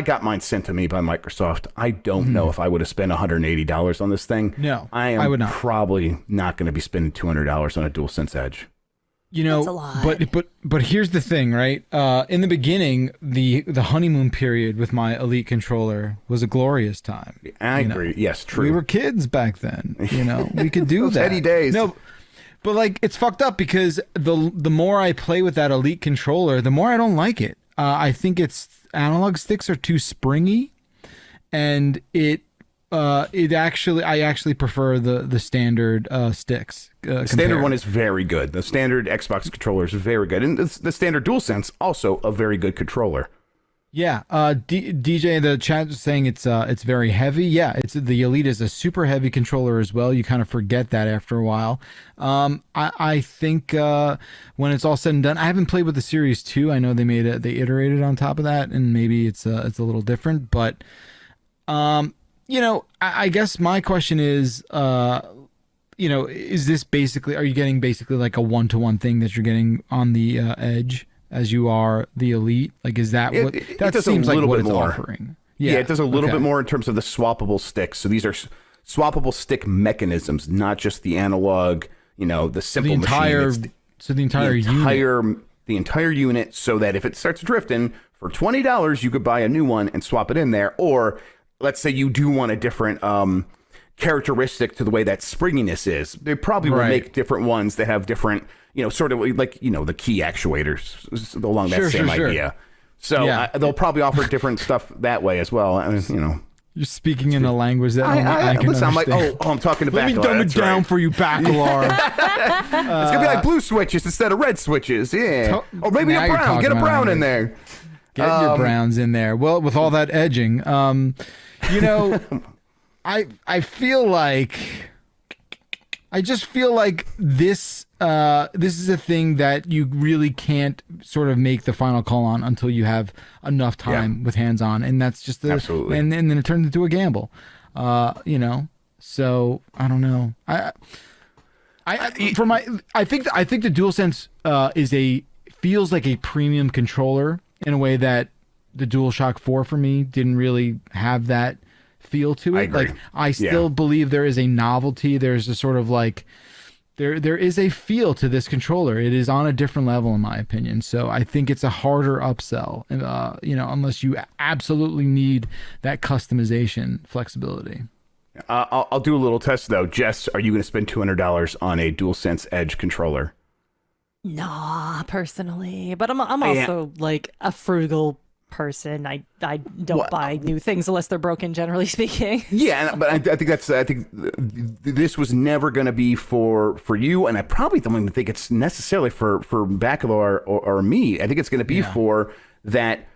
got mine sent to me by Microsoft. I don't know if I would have spent $180 on this thing. No, I would not. Probably not going to be spending $200 on a DualSense Edge. That's a lot. But here's the thing, right? In the beginning, the honeymoon period with my Elite controller was a glorious time. I agree. Yes, true. We were kids back then. We could do Those that. heady days. No, but like it's fucked up because the more I play with that Elite controller, the more I don't like it. I think its analog sticks are too springy, and I actually prefer the standard sticks. Standard one is very good. The standard Xbox controller is very good, and the standard DualSense also a very good controller. Yeah, DJ, the chat is saying it's very heavy. Yeah, the Elite is a super heavy controller as well. You kind of forget that after a while. I think when it's all said and done, I haven't played with the Series 2. I know they iterated on top of that, and maybe it's a little different, but I guess my question is, is this basically, are you getting basically like a one-to-one thing that you're getting on the Edge as you are the Elite? Like, is that what, that seems like what it's offering? Yeah, it does a little bit more in terms of the swappable sticks. So these are swappable stick mechanisms, not just the analog, the simple machine. The entire unit, so that if it starts drifting, for $20, you could buy a new one and swap it in there. Or let's say you do want a different characteristic to the way that springiness is. They probably will make different ones that have different, sort of like, the key actuators along that same idea. So they'll probably offer different stuff that way as well. You're speaking in a language that I can listen, understand. I'm like, I'm talking to Bacalar. Let me dumb it down for you, Bacalar. It's going to be like blue switches instead of red switches. Yeah. Or maybe a brown. Get a brown in there. Get your browns in there. Well, with all that edging, I feel like this is a thing that you really can't sort of make the final call on until you have enough time with hands on, and that's just absolutely. And then it turns into a gamble, So I don't know. I think the DualSense feels like a premium controller in a way that the DualShock 4 for me didn't really have that feel to it. I agree. Like I still believe there is a novelty. There's a sort of like there is a feel to this controller. It is on a different level in my opinion. So I think it's a harder upsell, unless you absolutely need that customization flexibility. I'll do a little test though. Jess, are you going to spend $200 on a DualSense Edge controller? Nah, personally, but I'm also like a frugal person. I don't buy new things unless they're broken, generally speaking. Yeah, but I think this was never going to be for you, and I probably don't even think it's necessarily for Bacalar or me. I think it's going to be for that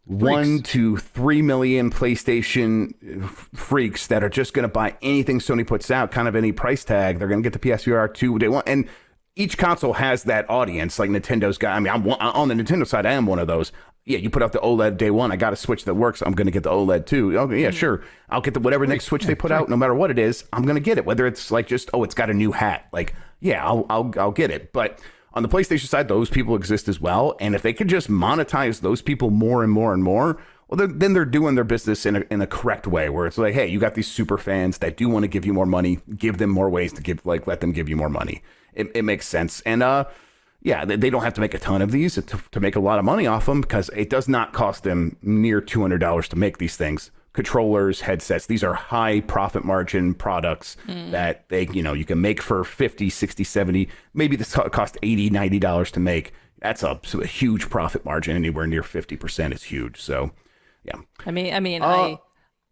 1 to 3 million PlayStation freaks that are just going to buy anything Sony puts out, kind of any price tag. They're going to get the PSVR 2 day one, and each console has that audience. Like Nintendo's got. I mean, on the Nintendo side, I am one of those. yeah, you put out the OLED day one. I got a Switch that works. I'm going to get the OLED too. Okay, yeah, sure. I'll get the whatever next Switch they put out, no matter what it is. I'm going to get it. Whether it's like just it's got a new hat. Like, yeah, I'll get it. But on the PlayStation side, those people exist as well. And if they could just monetize those people more and more and more, well, then they're doing their business in a correct way, where it's like, hey, you got these super fans that do want to give you more money. Give them more ways to let them give you more money. It makes sense. And yeah, they don't have to make a ton of these to make a lot of money off them, because it does not cost them near $200 to make these things. Controllers, headsets, these are high profit margin products that you can make for 50, 60, 70, maybe this cost $80, $90 to make. That's a huge profit margin. Anywhere near 50% is huge. So, yeah. I mean,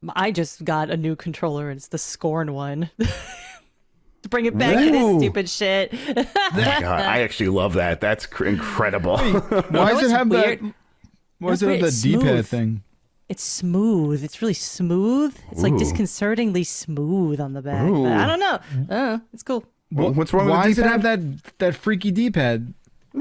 I just got a new controller, and it's the SCORN one. To bring it back to this stupid shit. God, I actually love that. That's incredible. Why does it have weird? Why does it have the D-pad thing? It's smooth. It's really smooth. It's like disconcertingly smooth on the back. But I don't know. It's cool. What's wrong with the D-pad? Why does it have that freaky D-pad?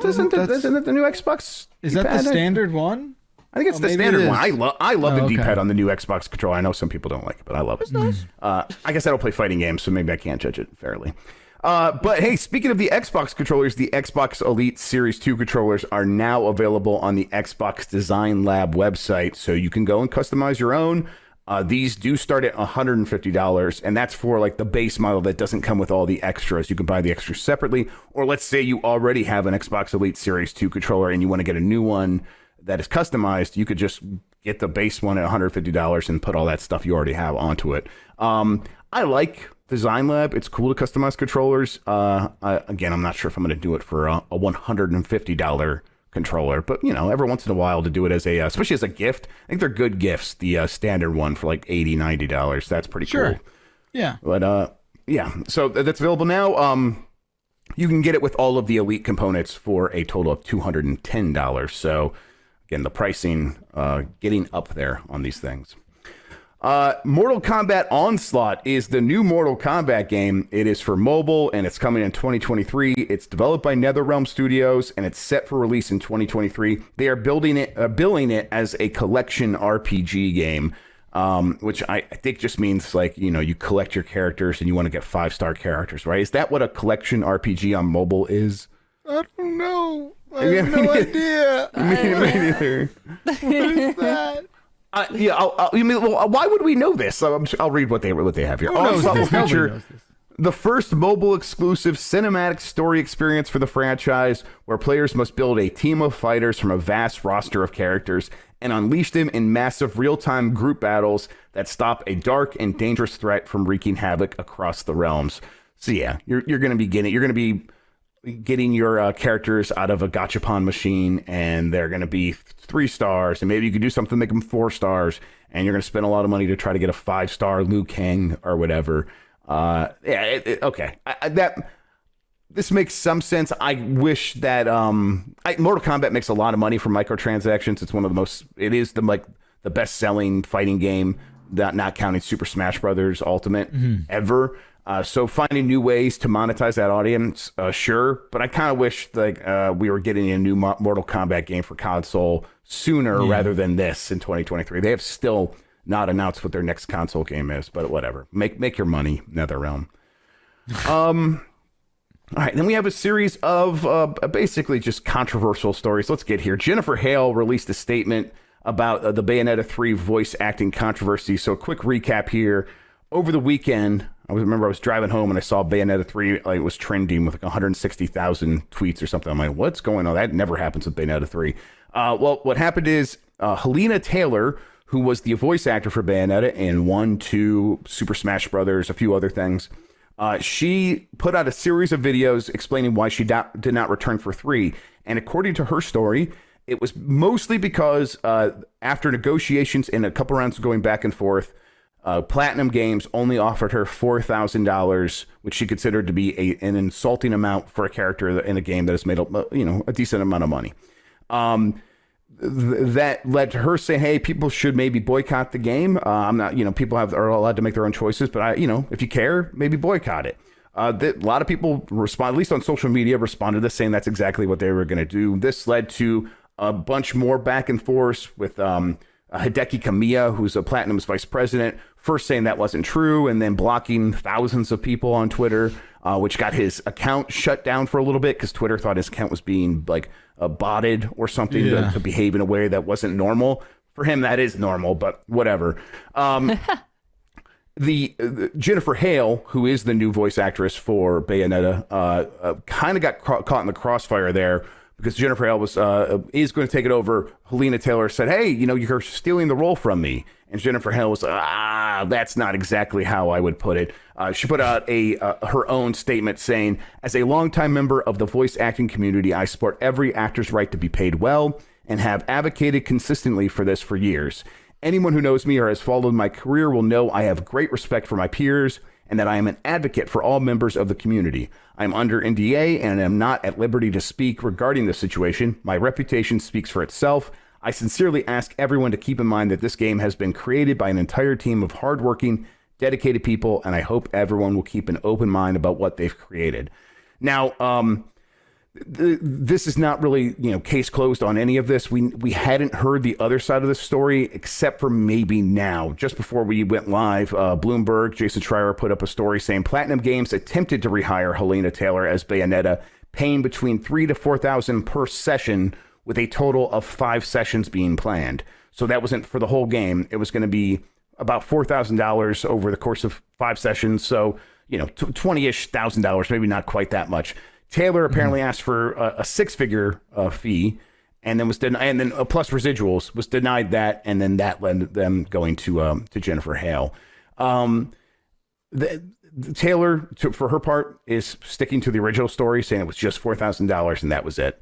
Isn't it the new Xbox? Is that the standard one? I think it's the standard one. I love the D-pad on the new Xbox controller. I know some people don't like it, but I love it. It's nice. I guess I don't play fighting games, so maybe I can't judge it fairly. But hey, speaking of the Xbox controllers, the Xbox Elite Series 2 controllers are now available on the Xbox Design Lab website, so you can go and customize your own. These do start at $150, and that's for like the base model that doesn't come with all the extras. You can buy the extras separately, or let's say you already have an Xbox Elite Series 2 controller and you want to get a new one that is customized. You could just get the base one at $150 and put all that stuff you already have onto it. I like Design Lab. It's cool to customize controllers. Again, I'm not sure if I'm going to do it for a $150 controller, but every once in a while to do it as especially as a gift. I think they're good gifts. The standard one for like $80, $90. That's pretty cool. Yeah. But yeah, so that's available now. You can get it with all of the Elite components for a total of $210. So again, the pricing getting up there on these things. Mortal Kombat Onslaught is the new Mortal Kombat game. It is for mobile, and it's coming in 2023. It's developed by NetherRealm Studios, and it's set for release in 2023. They are billing it as a collection RPG game, which I think just means like, you collect your characters and you want to get 5-star characters, right? Is that what a collection RPG on mobile is? I don't know. I have no idea. Me neither. What is that? Why would we know this? I'll read what they have here. Onslaught will feature the first mobile exclusive cinematic story experience for the franchise, where players must build a team of fighters from a vast roster of characters and unleash them in massive real-time group battles that stop a dark and dangerous threat from wreaking havoc across the realms. So yeah, you're going to be getting your characters out of a gachapon machine, and they're going to be 3 stars, and maybe you could do something to make them 4 stars, and you're going to spend a lot of money to try to get a 5-star Liu Kang or whatever. Okay. This makes some sense. I wish that Mortal Kombat makes a lot of money from microtransactions. It's one of the best selling fighting game, not counting Super Smash Brothers Ultimate ever. So finding new ways to monetize that audience, sure, but I kind of wish we were getting a new Mortal Kombat game for console sooner rather than this in 2023. They have still not announced what their next console game is, but whatever. Make your money, NetherRealm. All right, then we have a series of basically just controversial stories. Let's get here. Jennifer Hale released a statement about the Bayonetta 3 voice acting controversy. So a quick recap here. Over the weekend, I was driving home and I saw Bayonetta 3, it was trending with like 160,000 tweets or something. I'm like, what's going on? That never happens with Bayonetta 3. Well, what happened is Helena Taylor, who was the voice actor for Bayonetta in 1, 2, Super Smash Brothers, a few other things, she put out a series of videos explaining why she did not return for 3. And according to her story, it was mostly because after negotiations and a couple rounds going back and forth, Platinum Games only offered her $4,000, which she considered to be an insulting amount for a character in a game that has made a decent amount of money. That led to her saying, "Hey, people should maybe boycott the game. I'm not, people are allowed to make their own choices, but if you care, maybe boycott it." A lot of people respond, at least on social media, responded to this, saying that's exactly what they were going to do. This led to a bunch more back and forth with Hideki Kamiya, who's a Platinum's vice president, first saying that wasn't true and then blocking thousands of people on Twitter, which got his account shut down for a little bit because Twitter thought his account was being like botted or something to behave in a way that wasn't normal. For him, that is normal, but whatever. The Jennifer Hale, who is the new voice actress for Bayonetta, kind of got caught in the crossfire there because Jennifer Hale is going to take it over. Helena Taylor said, "Hey, you're stealing the role from me," and Jennifer Hale was, "That's not exactly how I would put it." She put out her own statement saying, "As a longtime member of the voice acting community, I support every actor's right to be paid well and have advocated consistently for this for years. Anyone who knows me or has followed my career will know I have great respect for my peers and that I am an advocate for all members of the community. I'm under NDA and am not at liberty to speak regarding this situation. My reputation speaks for itself. I sincerely ask everyone to keep in mind that this game has been created by an entire team of hardworking, dedicated people, and I hope everyone will keep an open mind about what they've created." Now, this is not really, case closed on any of this. We hadn't heard the other side of the story except for maybe now. Just before we went live, Bloomberg, Jason Schreier put up a story saying Platinum Games attempted to rehire Helena Taylor as Bayonetta, paying between $3,000 to $4,000 per session, with a total of 5 sessions being planned. So that wasn't for the whole game. It was going to be about $4,000 over the course of 5 sessions. So, $20-ish thousand, maybe not quite that much. Taylor apparently asked for a 6-figure fee, and then was denied, and then plus residuals, was denied that, and then that led them going to Jennifer Hale. Taylor, for her part, is sticking to the original story, saying it was just $4,000 and that was it.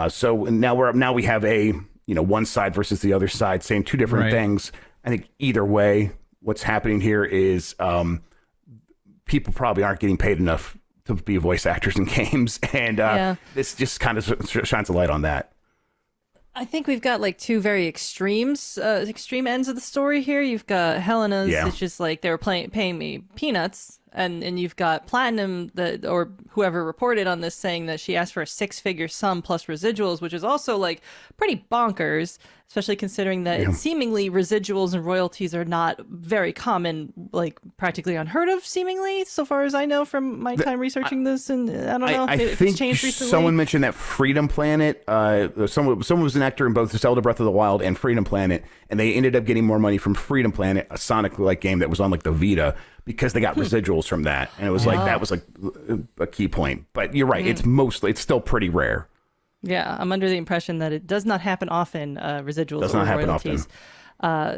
So now we have a one side versus the other side saying two different things. I think either way, what's happening here is people probably aren't getting paid enough to be voice actors in games, and this just kind of shines a light on that. I think we've got like two very extreme ends of the story here. You've got Helena's, it's just like they were paying me peanuts, and you've got Platinum or whoever reported on this saying that she asked for a 6-figure sum plus residuals, which is also like pretty bonkers, especially considering that seemingly residuals and royalties are not very common, like practically unheard of, seemingly, so far as I know from my time researching this. And I don't know if it's changed recently. Someone mentioned that Freedom Planet, someone was an actor in both Zelda Breath of the Wild and Freedom Planet, and they ended up getting more money from Freedom Planet, a Sonic-like game that was on like the Vita, because they got residuals from that. And it was like, that was like a key point. But you're right, it's still pretty rare. Yeah, I'm under the impression that it does not happen often, residuals or royalties.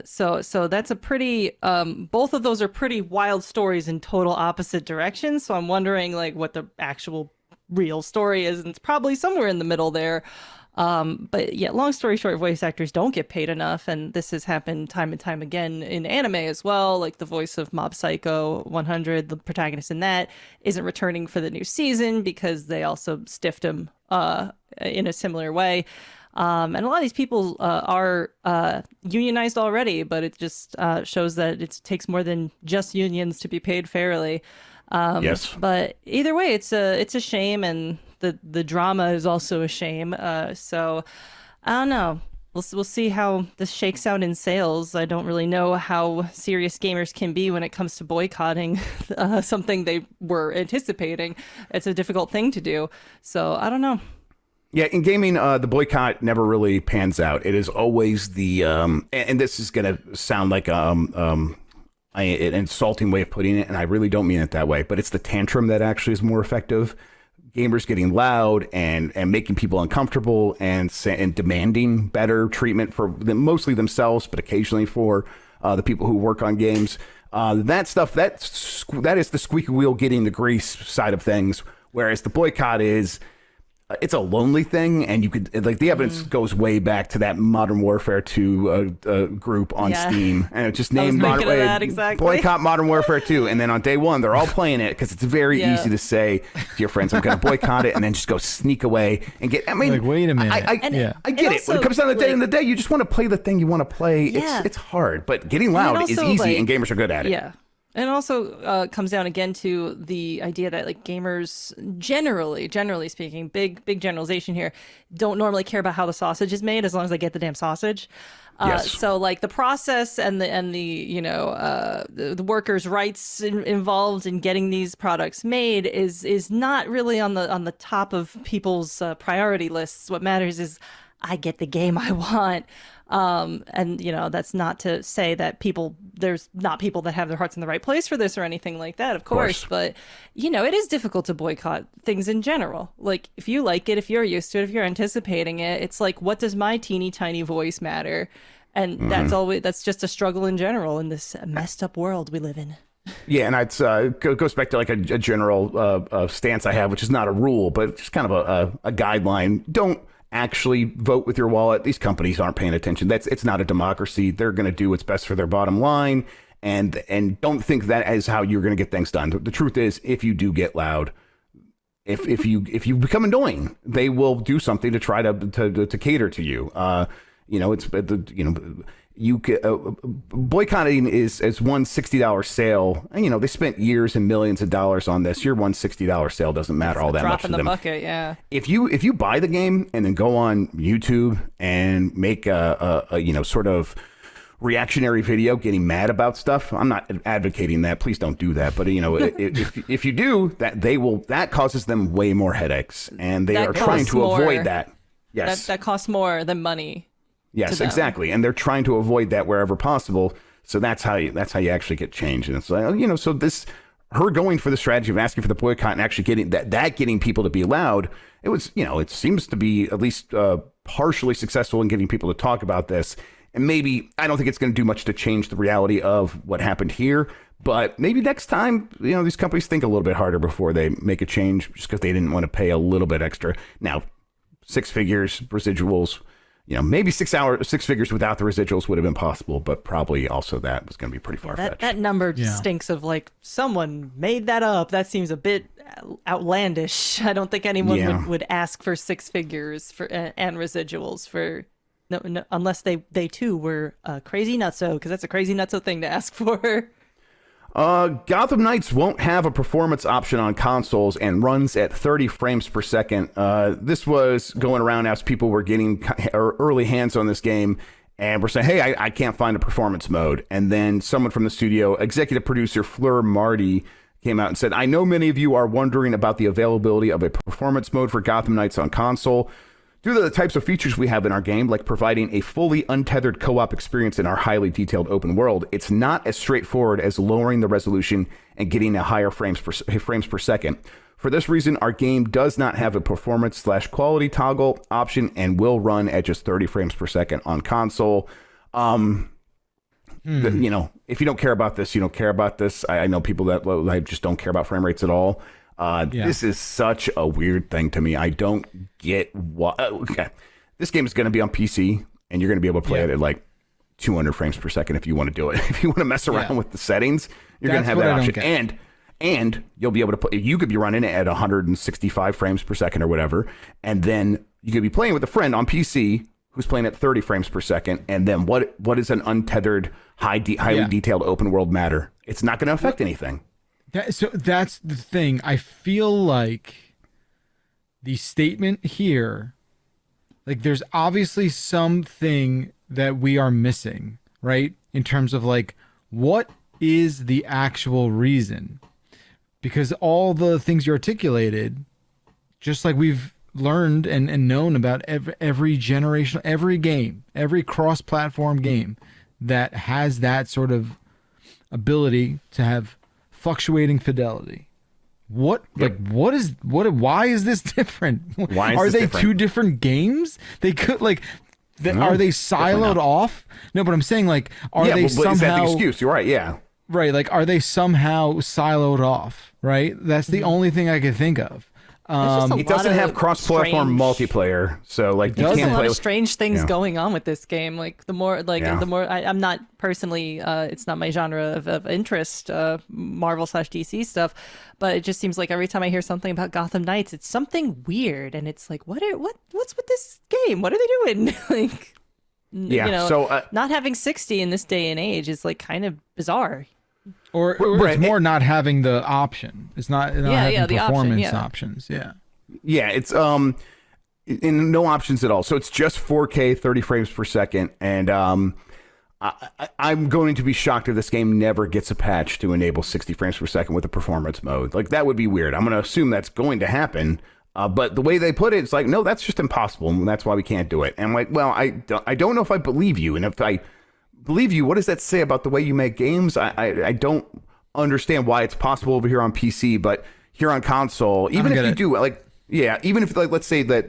So that's a pretty, both of those are pretty wild stories in total opposite directions. So I'm wondering like what the actual real story is, and it's probably somewhere in the middle there. But yeah, long story short, voice actors don't get paid enough, and this has happened time and time again in anime as well. Like the voice of Mob Psycho 100, the protagonist in that, isn't returning for the new season because they also stiffed him in a similar way. And a lot of these people are unionized already, but it just shows that it takes more than just unions to be paid fairly. Yes. But either way, it's a shame, and the drama is also a shame. So I don't know. We'll see how this shakes out in sales. I don't really know how serious gamers can be when it comes to boycotting something they were anticipating. It's a difficult thing to do. So I don't know. Yeah, in gaming, the boycott never really pans out. It is always the, and this is going to sound like an insulting way of putting it, and I really don't mean it that way, but it's the tantrum that actually is more effective. Gamers getting loud and making people uncomfortable and demanding better treatment for mostly themselves, but occasionally for the people who work on games. That stuff, that is the squeaky wheel getting the grease side of things, whereas the boycott is... it's a lonely thing, and you could like the evidence goes way back to that Modern Warfare 2 group on Steam, and it just named boycott Modern Warfare 2, and then on day one they're all playing it because it's very easy to say to your friends, I'm going to boycott it, and then just go sneak away and get. I mean, like, wait a minute, I get it. When it comes down to the end of the day, you just want to play the thing you want to play. It's hard, but getting loud is easy, and gamers are good at it. Yeah. And it also comes down again to the idea that like gamers generally speaking, big generalization here, don't normally care about how the sausage is made as long as they get the damn sausage. Yes. So like the process and the you know the workers' rights involved in getting these products made is not really on the top of people's priority lists. What matters is I get the game I want. And you know, that's not to say that there's not people that have their hearts in the right place for this or anything like that, of course. But you know, it is difficult to boycott things in general. Like if you like it, if you're used to it, if you're anticipating it, it's like, what does my teeny tiny voice matter? And that's just a struggle in general in this messed up world we live in. Yeah, and it goes back to like a general stance I have, which is not a rule, but just kind of a guideline. Don't actually vote with your wallet. These companies aren't paying attention. It's not a democracy. They're going to do what's best for their bottom line, and don't think that is how you're going to get things done. The truth is, if you do get loud, if you become annoying, they will do something to try to cater to you. You know, boycotting is one $60 sale. And, you know, they spent years and millions of dollars on this. Your one $60 sale doesn't matter all that much to them. Drop in the bucket, yeah. If you buy the game and then go on YouTube and make a you know, sort of reactionary video getting mad about stuff, I'm not advocating that. Please don't do that. But, you know, if you do, that causes them way more headaches, and they are trying to avoid that. Yes, that costs more than money. Yes, exactly. And they're trying to avoid that wherever possible. So that's how you actually get change. And it's like, you know, so her going for the strategy of asking for the boycott and actually getting getting people to be loud, it was, you know, it seems to be at least partially successful in getting people to talk about this. And maybe, I don't think it's going to do much to change the reality of what happened here, but maybe next time, you know, these companies think a little bit harder before they make a change, just because they didn't want to pay a little bit extra. Now, 6 figures, residuals, you know, maybe 6 figures without the residuals would have been possible, but probably also that was going to be pretty far-fetched. That number just stinks of like someone made that up. That seems a bit outlandish. I don't think anyone would ask for 6 figures for and residuals for no, unless they too were crazy nutso, because that's a crazy nutso thing to ask for. Gotham Knights won't have a performance option on consoles and runs at 30 frames per second. This was going around as people were getting early hands on this game and were saying, hey, I can't find a performance mode. And then someone from the studio, executive producer Fleur Marty, came out and said, I know many of you are wondering about the availability of a performance mode for Gotham Knights on console. Due to the types of features we have in our game, like providing a fully untethered co-op experience in our highly detailed open world, it's not as straightforward as lowering the resolution and getting a higher frames per second. For this reason, our game does not have a performance/quality toggle option and will run at just 30 frames per second on console. You know, if you don't care about this, you don't care about this. I know people that just don't care about frame rates at all. This is such a weird thing to me. I don't get what. Okay, this game is going to be on PC, and you're going to be able to play it at like 200 frames per second if you want to do it. If you want to mess around with the settings, you're going to have that option. And you'll be able to play. You could be running it at 165 frames per second or whatever, and then you could be playing with a friend on PC who's playing at 30 frames per second. And then what is an untethered, highly detailed open world matter? It's not going to affect anything. So that's the thing. I feel like the statement here, like there's obviously something that we are missing, right? In terms of like, what is the actual reason? Because all the things you articulated, just like we've learned and known about every generation, every game, every cross-platform game that has that sort of ability to have fluctuating fidelity. Why is this different? Are they two different games? They could are they siloed off? No, but I'm saying like, is that the excuse? You're right. Yeah. Right. Like, are they somehow siloed off? Right. That's the only thing I could think of. It doesn't have cross-platform multiplayer, so like you can't play. There's a lot of strange things going on with this game. Like the more I'm not personally, it's not my genre of interest, Marvel/DC stuff, but it just seems like every time I hear something about Gotham Knights, it's something weird, and it's like, what's with this game? What are they doing? Like, you know, so not having 60 in this day and age is like kind of bizarre. Or Right. it's more not having the option. It's not having the option, performance yeah. options. Yeah. Yeah, it's in no options at all. So it's just 4K, 30 frames per second, and I'm going to be shocked if this game never gets a patch to enable 60 frames per second with the performance mode. Like, that would be weird. I'm going to assume that's going to happen. But the way they put it, it's like, no, that's just impossible, and that's why we can't do it. And I'm like, well, I don't know if I believe you. And if I believe you, what does that say about the way you make games? I don't understand why it's possible over here on PC, but here on console, even if you do, like, yeah, even if, like, let's say that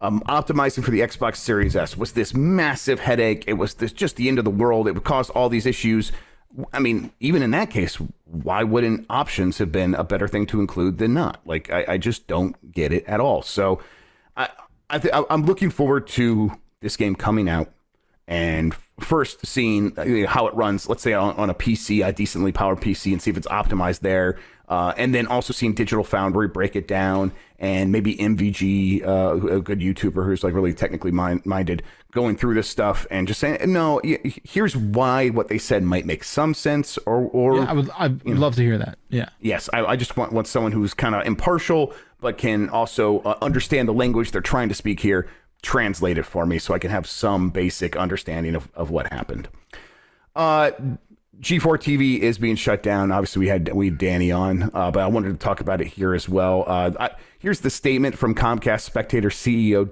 optimizing for the Xbox Series S was this massive headache. It was just the end of the world. It would cause all these issues. I mean, even in that case, why wouldn't options have been a better thing to include than not? Like, I just don't get it at all. So I'm looking forward to this game coming out and first seeing how it runs, let's say on a PC, a decently powered PC, and see if it's optimized there. And then also seeing Digital Foundry break it down, and maybe MVG, a good YouTuber who's like really technically minded, going through this stuff and just saying, no, here's why what they said might make some sense. Or Yeah, I'd love to hear that. Yeah. Yes, I just want someone who's kind of impartial, but can also understand the language they're trying to speak here, translate it for me so I can have some basic understanding of what happened. G4 TV is being shut down. Obviously, we had Dany on, but I wanted to talk about it here as well. Here's the statement from Comcast Spectator CEO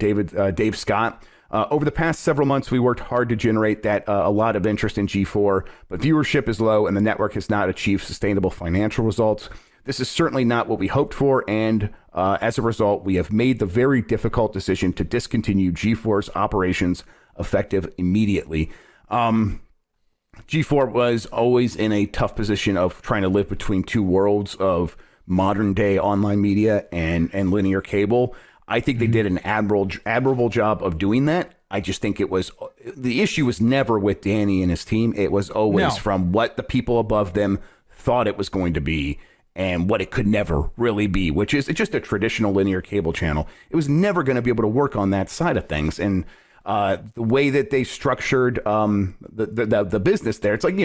Dave Scott. Over the past several months, we worked hard to generate a lot of interest in G4, but viewership is low and the network has not achieved sustainable financial results. This is certainly not what we hoped for, and as a result, we have made the very difficult decision to discontinue G4's operations effective immediately. G4 was always in a tough position of trying to live between two worlds of modern day online media and linear cable. I think they did an admirable job of doing that. I just think the issue was never with Dany and his team. It was always from what the people above them thought it was going to be and what it could never really be, which is just a traditional linear cable channel. It was never going to be able to work on that side of things. And the way that they structured the business there, it's like,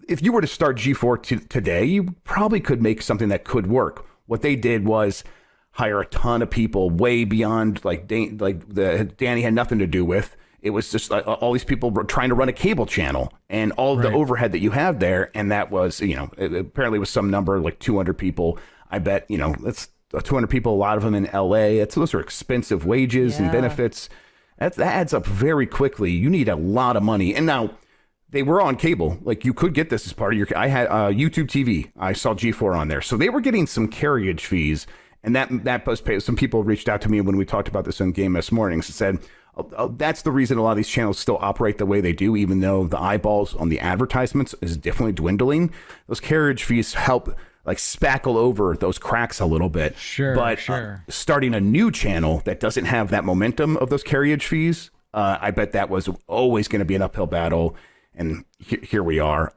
if you were to start G4 today, you probably could make something that could work. What they did was hire a ton of people way beyond Dany had nothing to do with. It was just all these people were trying to run a cable channel and all of the overhead that you have there. And that was, it apparently was some number like 200 people. I bet, that's 200 people, a lot of them in LA. Those are expensive wages and benefits. That adds up very quickly. You need a lot of money. And now they were on cable. Like, you could get this as part of I had YouTube TV. I saw G4 on there. So they were getting some carriage fees. And that was paid. Some people reached out to me when we talked about this on Game S Mornings and said, that's the reason a lot of these channels still operate the way they do, even though the eyeballs on the advertisements is definitely dwindling. Those carriage fees help spackle over those cracks a little bit. Sure. But starting a new channel that doesn't have that momentum of those carriage fees, I bet that was always going to be an uphill battle. And here we are.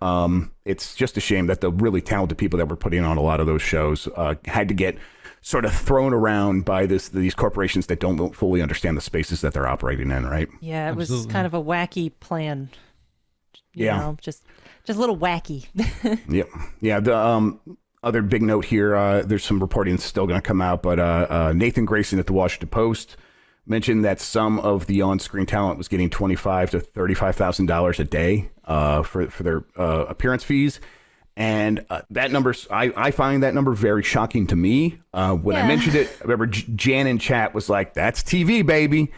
It's just a shame that the really talented people that were putting on a lot of those shows had to get sort of thrown around by these corporations that don't fully understand the spaces that they're operating in, right? Yeah, it was kind of a wacky plan. You know, just a little wacky. Yep. Yeah. The other big note here, there's some reporting that's still going to come out, but Nathan Grayson at the Washington Post mentioned that some of the on-screen talent was getting $25,000 to $35,000 a day for their appearance fees. And that number, I find that number very shocking to me. When I mentioned it, I remember Jan in chat was like, "That's TV, baby."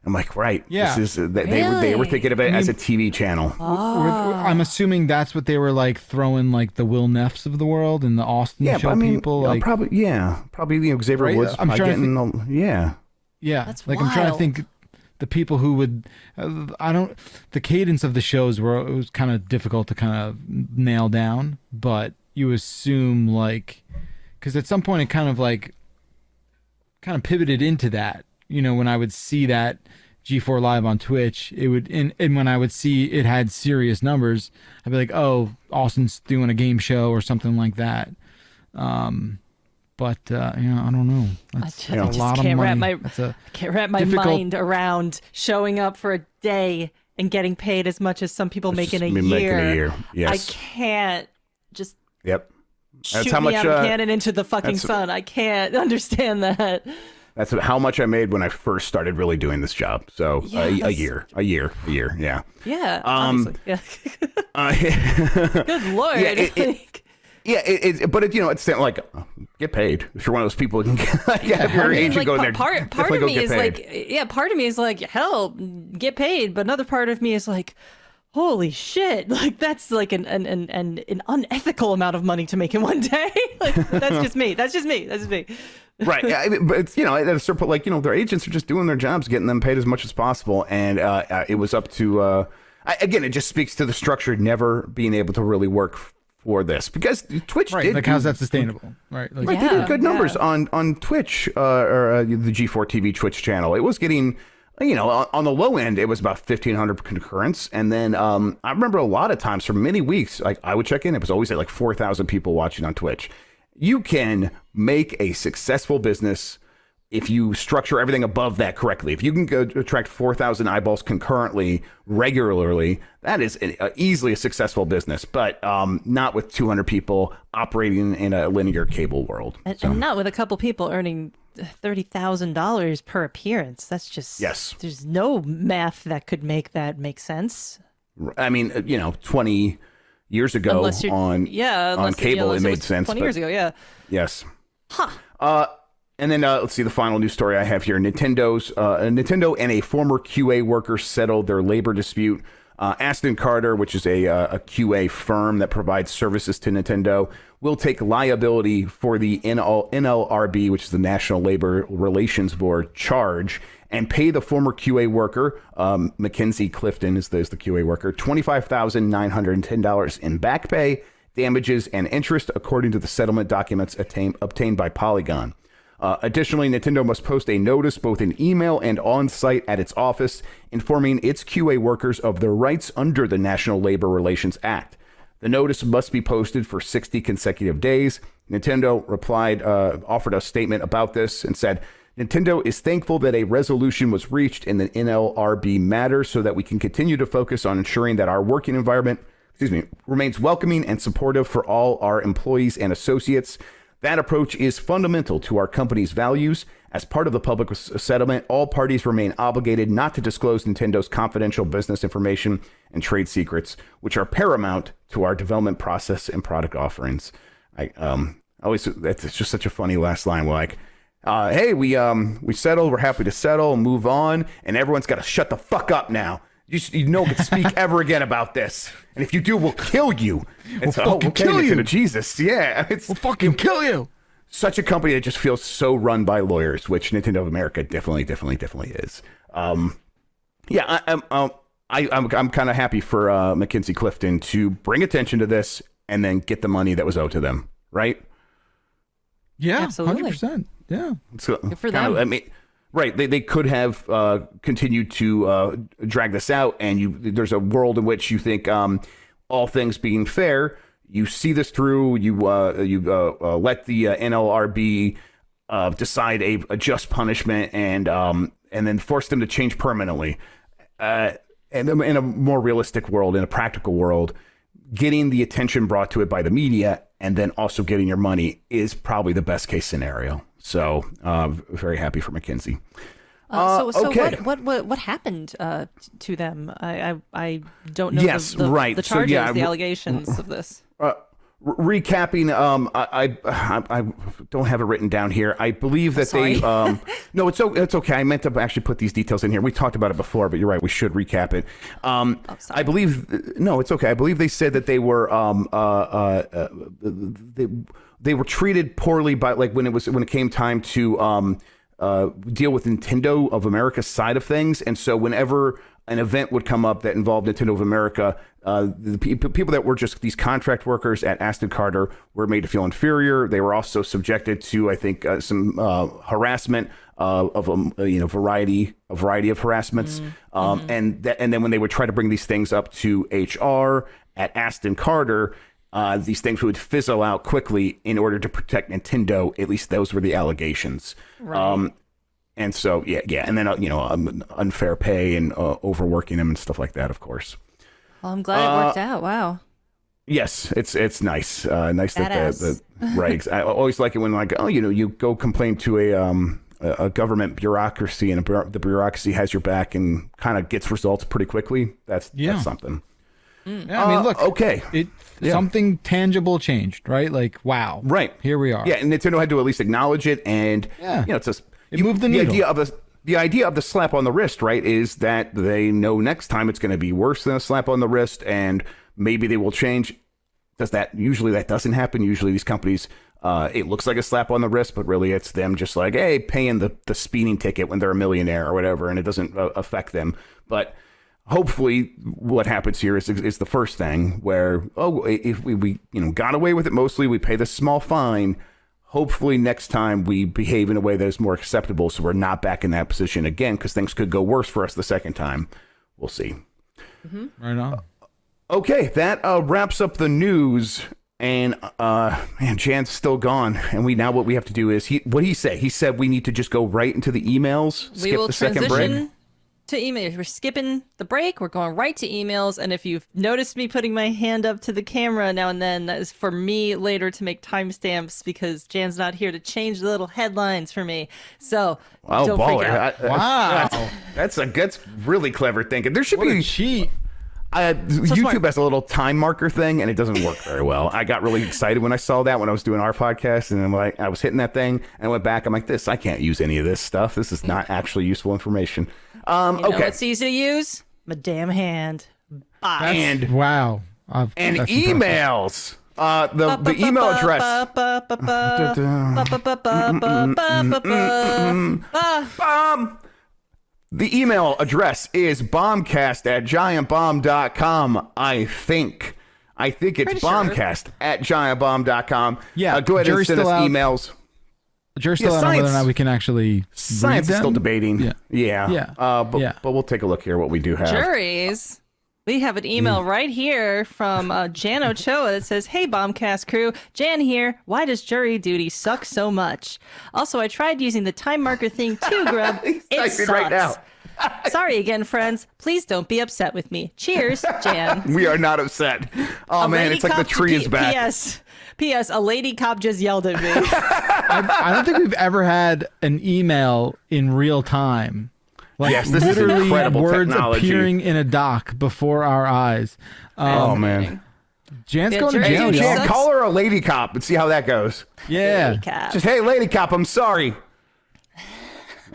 I'm like, right. Yeah. This is they were thinking of it as a TV channel. I'm assuming that's what they were throwing the Will Neffs of the world and the Austin show people. Probably Xavier right? Woods. I'm trying to think, yeah. That's I'm trying to think the people who would. The cadence of the shows it was kind of difficult to kind of nail down, but you assume because at some point it kind of pivoted into that. When I would see that G4 live on Twitch, it would, and when I would see it had serious numbers, I'd be like, oh, Austin's doing a game show or something like that. But I don't know. That's a lot of money. I can't wrap my mind around showing up for a day and getting paid as much as some people make in a year. Yes. I can't just Yep. shoot me out of a cannon into the fucking sun. I can't understand that. That's how much I made when I first started really doing this job. So Yes. a year. Yeah. Yeah. Obviously. Yeah. Good Lord. But it's like get paid if you're one of those people who can have your agent go in there. Part of me is like, part of me is like, hell, get paid. But another part of me is like, holy shit, like that's like an unethical amount of money to make in one day. Like that's just me. Right. Yeah, but it's, at a certain point, their agents are just doing their jobs, getting them paid as much as possible. And it was up to, again, it just speaks to the structure never being able to really work for this, because Twitch did. Like, how's that sustainable? Right. Like, they did good numbers on Twitch, or the G4 TV Twitch channel. It was getting, on the low end, it was about 1,500 concurrents. And then I remember a lot of times for many weeks, like I would check in, it was always at like 4,000 people watching on Twitch. You can make a successful business if you structure everything above that correctly. If you can go attract 4,000 eyeballs concurrently, regularly, that is easily a successful business, but not with 200 people operating in a linear cable world. And not with a couple people earning $30,000 per appearance. That's just, there's no math that could make that make sense. I mean, 20 years ago on cable, it made sense. 20 years ago, yeah. Yes. Huh. And then let's see the final news story I have here. Nintendo and a former QA worker settled their labor dispute. Aston Carter, which is a QA firm that provides services to Nintendo, will take liability for the NLRB, which is the National Labor Relations Board, charge and pay the former QA worker, Mackenzie Clifton is the QA worker, $25,910 in back pay, damages, and interest, according to the settlement documents obtained by Polygon. Additionally, Nintendo must post a notice both in email and on-site at its office informing its QA workers of their rights under the National Labor Relations Act. The notice must be posted for 60 consecutive days. Nintendo offered a statement about this and said, Nintendo is thankful that a resolution was reached in the NLRB matter so that we can continue to focus on ensuring that our working environment, remains welcoming and supportive for all our employees and associates. That approach is fundamental to our company's values. As part of the public settlement, all parties remain obligated not to disclose Nintendo's confidential business information and trade secrets, which are paramount to our development process and product offerings. That's just such a funny last line. We're like, hey, we settled. We're happy to settle and move on, and everyone's got to shut the fuck up now. You don't get to speak ever again about this. And if you do, we'll kill you. We'll fucking kill you. Jesus, yeah. We'll fucking kill you. Such a company that just feels so run by lawyers, which Nintendo of America definitely is. I'm kind of happy for Mackenzie Clifton to bring attention to this and then get the money that was owed to them, right? Yeah, absolutely. 100%. Yeah. So, good for them. Right, they could have continued to drag this out, and there's a world in which you think, all things being fair, you see this through. You let the NLRB decide a just punishment, and then force them to change permanently. And in a more realistic world, in a practical world, getting the attention brought to it by the media, and then also getting your money is probably the best case scenario. So, very happy for Mackenzie. Okay. What happened to them? I don't know. Yes, right. The charges, the allegations of this. Recapping, I don't have it written down here. I believe that they. No, it's okay. I meant to actually put these details in here. We talked about it before, but you're right. We should recap it. I believe. No, it's okay. I believe they said that they were. They were treated poorly by, like, when it came time to deal with Nintendo of America's side of things, and so whenever an event would come up that involved Nintendo of America, the people that were just these contract workers at Aston Carter were made to feel inferior. They were also subjected to, I think, some harassment of a variety of harassments, and then when they would try to bring these things up to HR at Aston Carter, these things would fizzle out quickly in order to protect Nintendo. At least those were the allegations. Right. And so, yeah. And then, unfair pay and overworking them and stuff like that, of course. Well, I'm glad it worked out. Wow. Yes, it's nice. Nice that Badass. the regs. I always like it when like, oh, you go complain to a government bureaucracy, and the bureaucracy has your back and kind of gets results pretty quickly. That's something. Yeah, I mean, look, okay, something tangible changed, right? Like, wow, right here we are. Yeah, and Nintendo had to at least acknowledge it, and it's just it moved the needle. The idea of the slap on the wrist, right, is that they know next time it's going to be worse than a slap on the wrist, and maybe they will change. Usually that doesn't happen. Usually these companies, it looks like a slap on the wrist, but really it's them just like, hey, paying the speeding ticket when they're a millionaire or whatever, and it doesn't affect them. But hopefully what happens here is the first thing where, if we got away with it mostly, we pay this small fine. Hopefully next time we behave in a way that is more acceptable, so we're not back in that position again, because things could go worse for us the second time. We'll see. Mm-hmm. Right on. Okay, that wraps up the news. And Jan's still gone, and what we have to do is what did he say? He said we need to just go right into the emails. We will the second break. transition to emails. We're skipping the break. We're going right to emails. And if you've noticed me putting my hand up to the camera now and then, that is for me later to make timestamps, because Jan's not here to change the little headlines for me. So don't freak out. Wow, that's really clever thinking. There should be a cheat. YouTube has a little time marker thing, and it doesn't work very well. I got really excited when I saw that when I was doing our podcast, and I'm like, I was hitting that thing, and I went back. I'm like, I can't use any of this stuff. This is not actually useful information. You know okay. what's easy to use? My damn hand. Bye. And wow. And emails. The email address. The email address is bombcast@giantbomb.com. I think it's bombcast@giantbomb.com. Yeah. Go ahead and send us emails. Jury's still out on whether or not we can actually Science read is still them. debating. Yeah. But we'll take a look here what we do have. Juries. We have an email right here from Jan Ochoa that says, "Hey, Bombcast crew, Jan here. Why does jury duty suck so much? Also, I tried using the time marker thing too, Grub. It sucks. Right now. Sorry again, friends. Please don't be upset with me. Cheers, Jan." We are not upset. Oh, man, it's like the tree is back. P.S. A lady cop just yelled at me. I don't think we've ever had an email in real time. Like, yes, this is incredible words technology. Appearing in a doc before our eyes. Oh, man. Jan's going to jail, Jan, y'all. call her a lady cop and see how that goes. Yeah. Just, hey, lady cop, I'm sorry.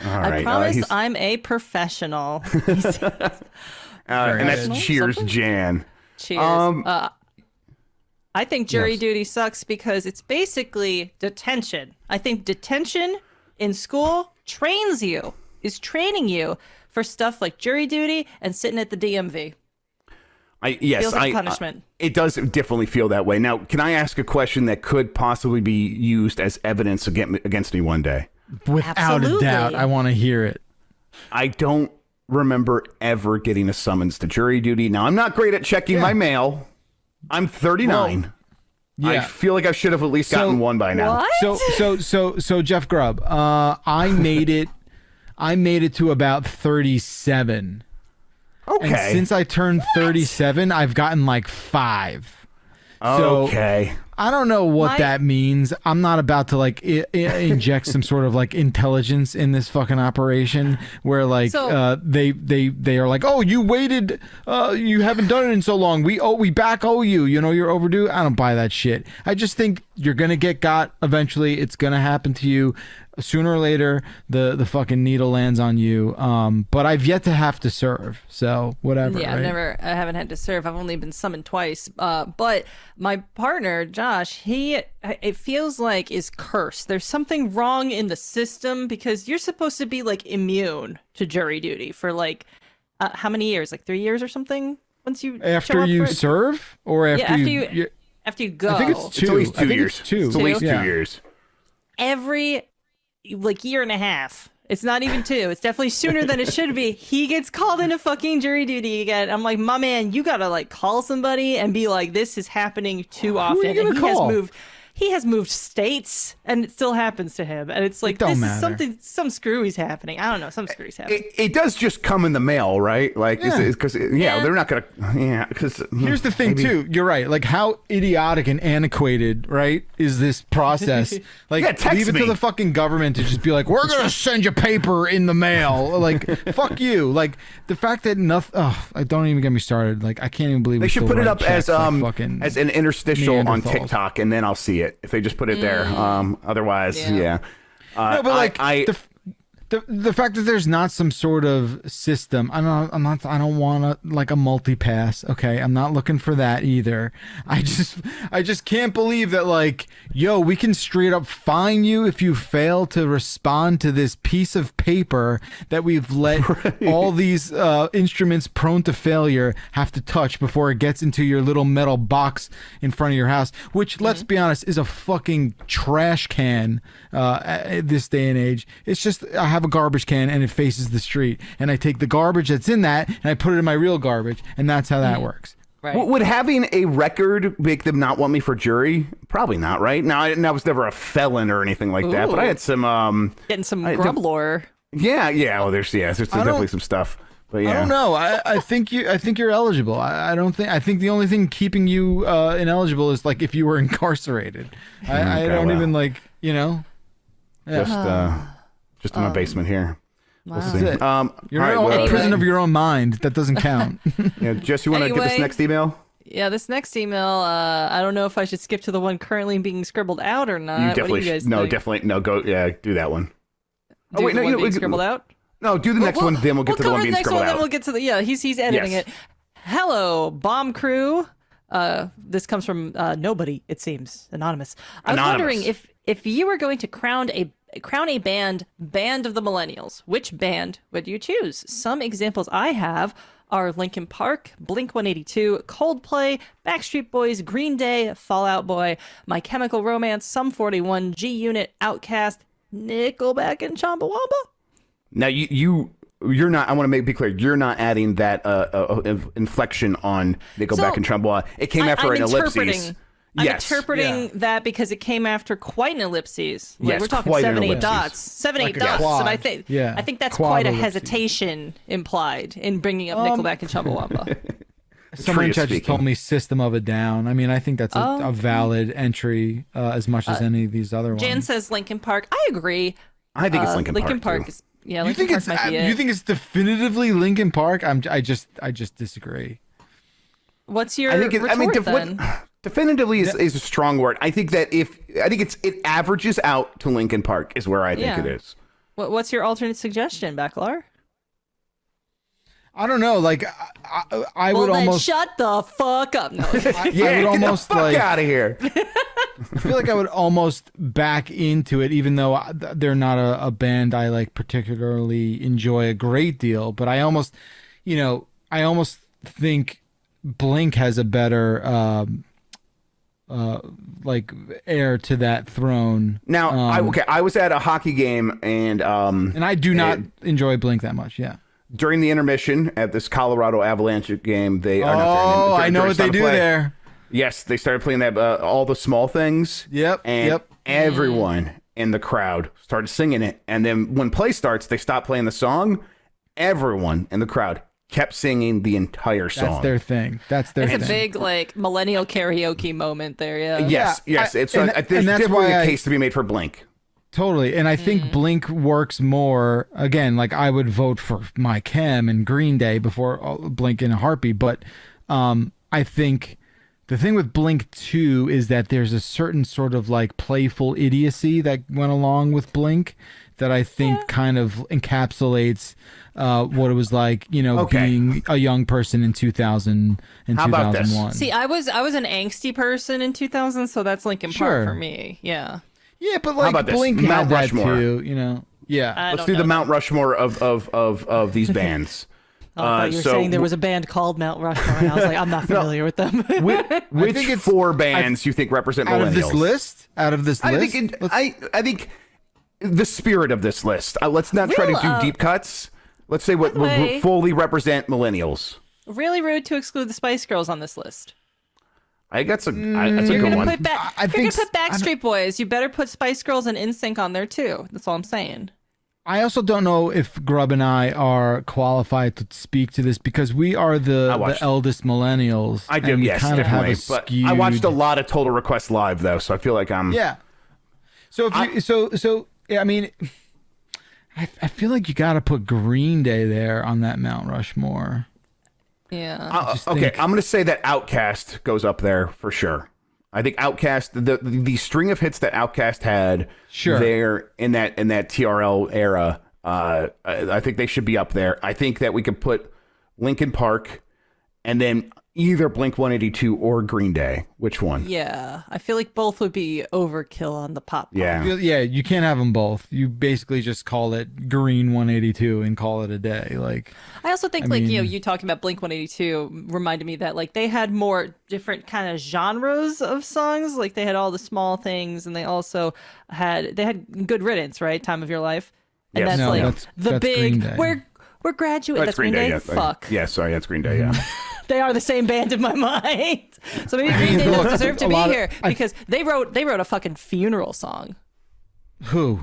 All right. I promise I'm a professional. And that's cheers, Something? Jan. Cheers. I think jury duty sucks because it's basically detention. I think detention in school is training you for stuff like jury duty and sitting at the DMV. Feels like punishment. It does definitely feel that way. Now, can I ask a question that could possibly be used as evidence against me one day? Without Absolutely. a doubt, I want to hear it. I don't remember ever getting a summons to jury duty. Now, I'm not great at checking my mail. I'm 39. Well, I feel like I should have at least gotten one by now. What? So Jeff Grubb, I made it to about 37. Okay. And since I turned 37, I've gotten like 5. Okay. So, I don't know what that means. I'm not about to like inject some sort of like intelligence in this fucking operation where like they are like, oh, you waited, you haven't done it in so long. We back owe you. You know, you're overdue. I don't buy that shit. I just think you're gonna get got eventually. It's gonna happen to you. Sooner or later, the fucking needle lands on you. But I've yet to have to serve, so whatever. Yeah, right? I haven't had to serve. I've only been summoned twice. But my partner, Josh, it feels like is cursed. There's something wrong in the system because you're supposed to be like immune to jury duty for like how many years? Like 3 years or something? Once you after you serve or after after you go. I think it's 2. It's at least 2 years. It's 2. It's at least 2 Yeah. years. Every year and a half. It's not even 2. It's definitely sooner than it should be. He gets called into fucking jury duty again. I'm like, my man, you gotta like call somebody and be like, this is happening too often. Who are you gonna call? he has moved states, and it still happens to him. And it's like, don't this matter. is some screwy's happening. I don't know, some screwy's happening. It does just come in the mail, right? Like, because they're not gonna. Yeah, because Here's the thing, too. You're right. Like, how idiotic and antiquated, right, is this process? Like, text leave it to me. the fucking government to just be like, we're gonna send you paper in the mail. Like, fuck you. Like, the fact that nothing. Oh, don't even get me started. Like, I can't even believe They we should still put it write up as checks like fucking as an interstitial on Neanderthals. TikTok, and then I'll see it if they just put it there. Otherwise, yeah. No, but like the fact that there's not some sort of system. I don't want like a multi-pass. Okay, I'm not looking for that either. I just can't believe that, like, yo, we can straight up fine you if you fail to respond to this piece of paper that we've let all these instruments prone to failure have to touch before it gets into your little metal box in front of your house, which, let's be honest, is a fucking trash can at this day and age. It's just, I have a garbage can and it faces the street, and I take the garbage that's in that and I put it in my real garbage, and that's how that works. Right. Would having a record make them not want me for jury? Probably not, right? Now, I was never a felon or anything like that, but I had some Getting some grub lore. Yeah. Well, there's definitely some stuff. But yeah, I don't know. I think you're eligible. I think the only thing keeping you ineligible is like if you were incarcerated. I don't even like, you know. Yeah. Just in my basement here. We'll see. That's it. You're all right, a prison of your own mind. That doesn't count. Yeah, Jess, you want to get this Anyway. next email? Yeah, this next email, I don't know if I should skip to the one currently being scribbled out or not. You What do definitely you guys no, think? definitely no. Go, do that one. Do the one being we- scribbled out? No, do the next one, then we'll get to the one being scribbled Then out. we'll get to the he's editing Yes. it. Hello, bomb crew. This comes from nobody, it seems, anonymous. I was Anonymous. wondering if you were going to crown a band of the millennials, which band would you choose? Some examples I have are Linkin Park, Blink-182, Coldplay, Backstreet Boys, Green Day, Fall Out Boy, My Chemical Romance, Sum 41, G-Unit, Outkast, Nickelback, and Chumbawamba. Now you're not. I want to be clear. You're not adding that inflection on Nickelback and Trumbull. It came after an ellipses. I'm interpreting that because it came after quite an ellipses. Like, Yes, we're talking quite an 7-8 ellipses. dots. 7-8 Like a dots. quad. And I think that's quite a ellipses. hesitation implied in bringing up Nickelback and Chumbawamba. Someone in Tree chat speaking. just told me System of a Down. I mean, I think that's a valid entry as much as any of these other ones. Jan says Linkin Park. I agree. I think it's Linkin Park. Too. is yeah. you Linkin think Park it's might be it. you think it's definitively Linkin Park? I just disagree. What's your I think retort then? definitively is a strong word. I think that it averages out to Linkin Park is where I think Yeah. it is. What's your alternate suggestion, Bacalar? I don't know. Like I would Well, then almost. shut the fuck up. No. I would Get almost the fuck like. out of here. I feel like I would almost back into it, even though they're not a band I like particularly enjoy a great deal. But I almost think Blink has a better like heir to that throne. Now, I was at a hockey game and I do not enjoy Blink that much. Yeah. during the intermission at this Colorado Avalanche game, they are I know what they do there. Yes, they started playing that all the small things. Yep, And yep. everyone in the crowd started singing it. And then when play starts, they stop playing the song. Everyone in the crowd kept singing the entire song. That's their thing. That's their It's a thing. big like millennial karaoke moment there. Yeah. Yes. Yeah, It's and there's that's definitely why a case to be made for Blink. Totally. And I think Blink works more. Again, like I would vote for My Chem and Green Day before Blink in a heartbeat. But I think the thing with Blink 2 is that there's a certain sort of like playful idiocy that went along with Blink that I think kind of encapsulates what it was like, being a young person in 2000 and How about this? 2001. See, I was an angsty person in 2000, so that's Linkin Sure. Park for me. Yeah. Yeah, but How like about this? Blink Mount had that Rushmore. too, Yeah. I Let's don't do the know. Mount Rushmore of these bands. I thought you were saying there was a band called Mount Rushmore, and I was like, I'm not familiar with them. Which think it's- four bands you think represent Out millennials? of this list? I think I think the spirit of this list. Let's not try to do deep cuts. Let's say what the way- fully represent millennials. Really rude to exclude the Spice Girls on this list. I think that's a good one. If you're gonna put Backstreet Boys, you better put Spice Girls and NSYNC on there too. That's all I'm saying. I also don't know if Grub and I are qualified to speak to this because we are the eldest millennials. I do, yes, kind of have a but skewed... I watched a lot of Total Request Live though, so I feel like I'm. Yeah. So if you yeah, I mean, I feel like you got to put Green Day there on that Mount Rushmore. Yeah. Okay, I'm going to say that Outkast goes up there for sure. I think Outkast, the string of hits that Outkast had there in that TRL era, I think they should be up there. I think that we could put Linkin Park and then either Blink-182 or Green Day. Which one? Yeah, I feel like both would be overkill on the pop. Yeah, you can't have them both. You basically just call it Green 182 and call it a day. Like, I also think you talking about Blink-182 reminded me that like they had more different kind of genres of songs. Like they had all the small things, and they also had Good Riddance, right? Time of Your Life, and that's the big we're graduating. That's Green Day. Yeah. Fuck. Yeah, sorry, that's Green Day. Yeah. They are the same band in my mind. So maybe Green Day doesn't deserve to be here because they wrote a fucking funeral song. Who?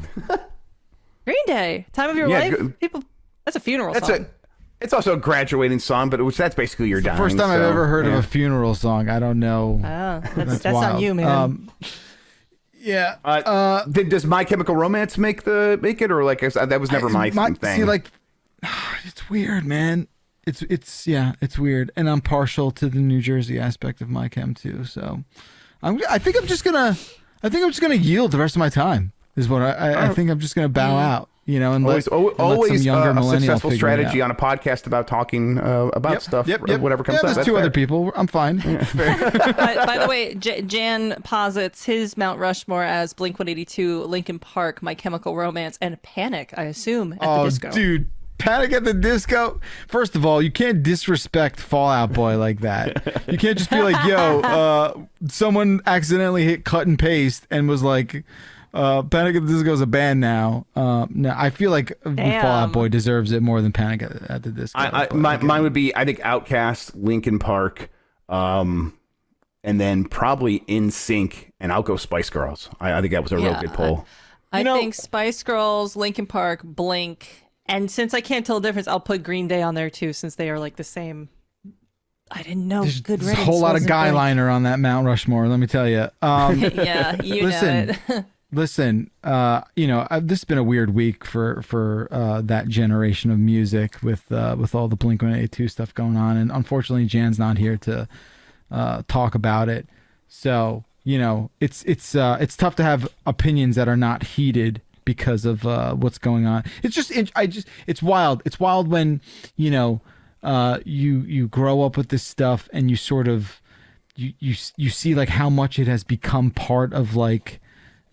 Green Day. Time of Your Life. People. That's a funeral song. It's also a graduating song, but that's basically your dying. First time I've ever heard of a funeral song. I don't know. That's on you, man. Yeah. Does My Chemical Romance make it, or like that was never my thing? See, like, it's weird, man. It's weird, and I'm partial to the New Jersey aspect of my chem too. So, I think I'm just gonna yield the rest of my time. Is what I think I'm just gonna bow out, and always some younger a millennial successful strategy on a podcast about talking about stuff. Whatever comes up. There's two other people. I'm fine. By the way, Jan posits his Mount Rushmore as Blink-182, Linkin Park, My Chemical Romance, and Panic. I assume at the disco. Dude. Panic at the Disco. First of all, you can't disrespect Fall Out Boy like that. You can't just be like, yo, someone accidentally hit cut and paste and was like, Panic at the Disco is a band now. No, I feel like Fall Out Boy deserves it more than Panic at the Disco. Mine would be, I think, Outkast, Linkin Park, and then probably NSYNC, and I'll go Spice Girls. I think that was a real good poll. I think Spice Girls, Linkin Park, Blink. And since I can't tell the difference, I'll put Green Day on there too, since they are like the same. I didn't know. Good Riddance. There's a whole lot of guy liner on that Mount Rushmore. Let me tell you. Yeah, listen, know it. Listen. This has been a weird week for that generation of music with all the Blink-182 stuff going on, and unfortunately, Jan's not here to talk about it. So it's tough to have opinions that are not heated because of what's going on. It's wild. It's wild when you grow up with this stuff and you sort of you see like how much it has become part of like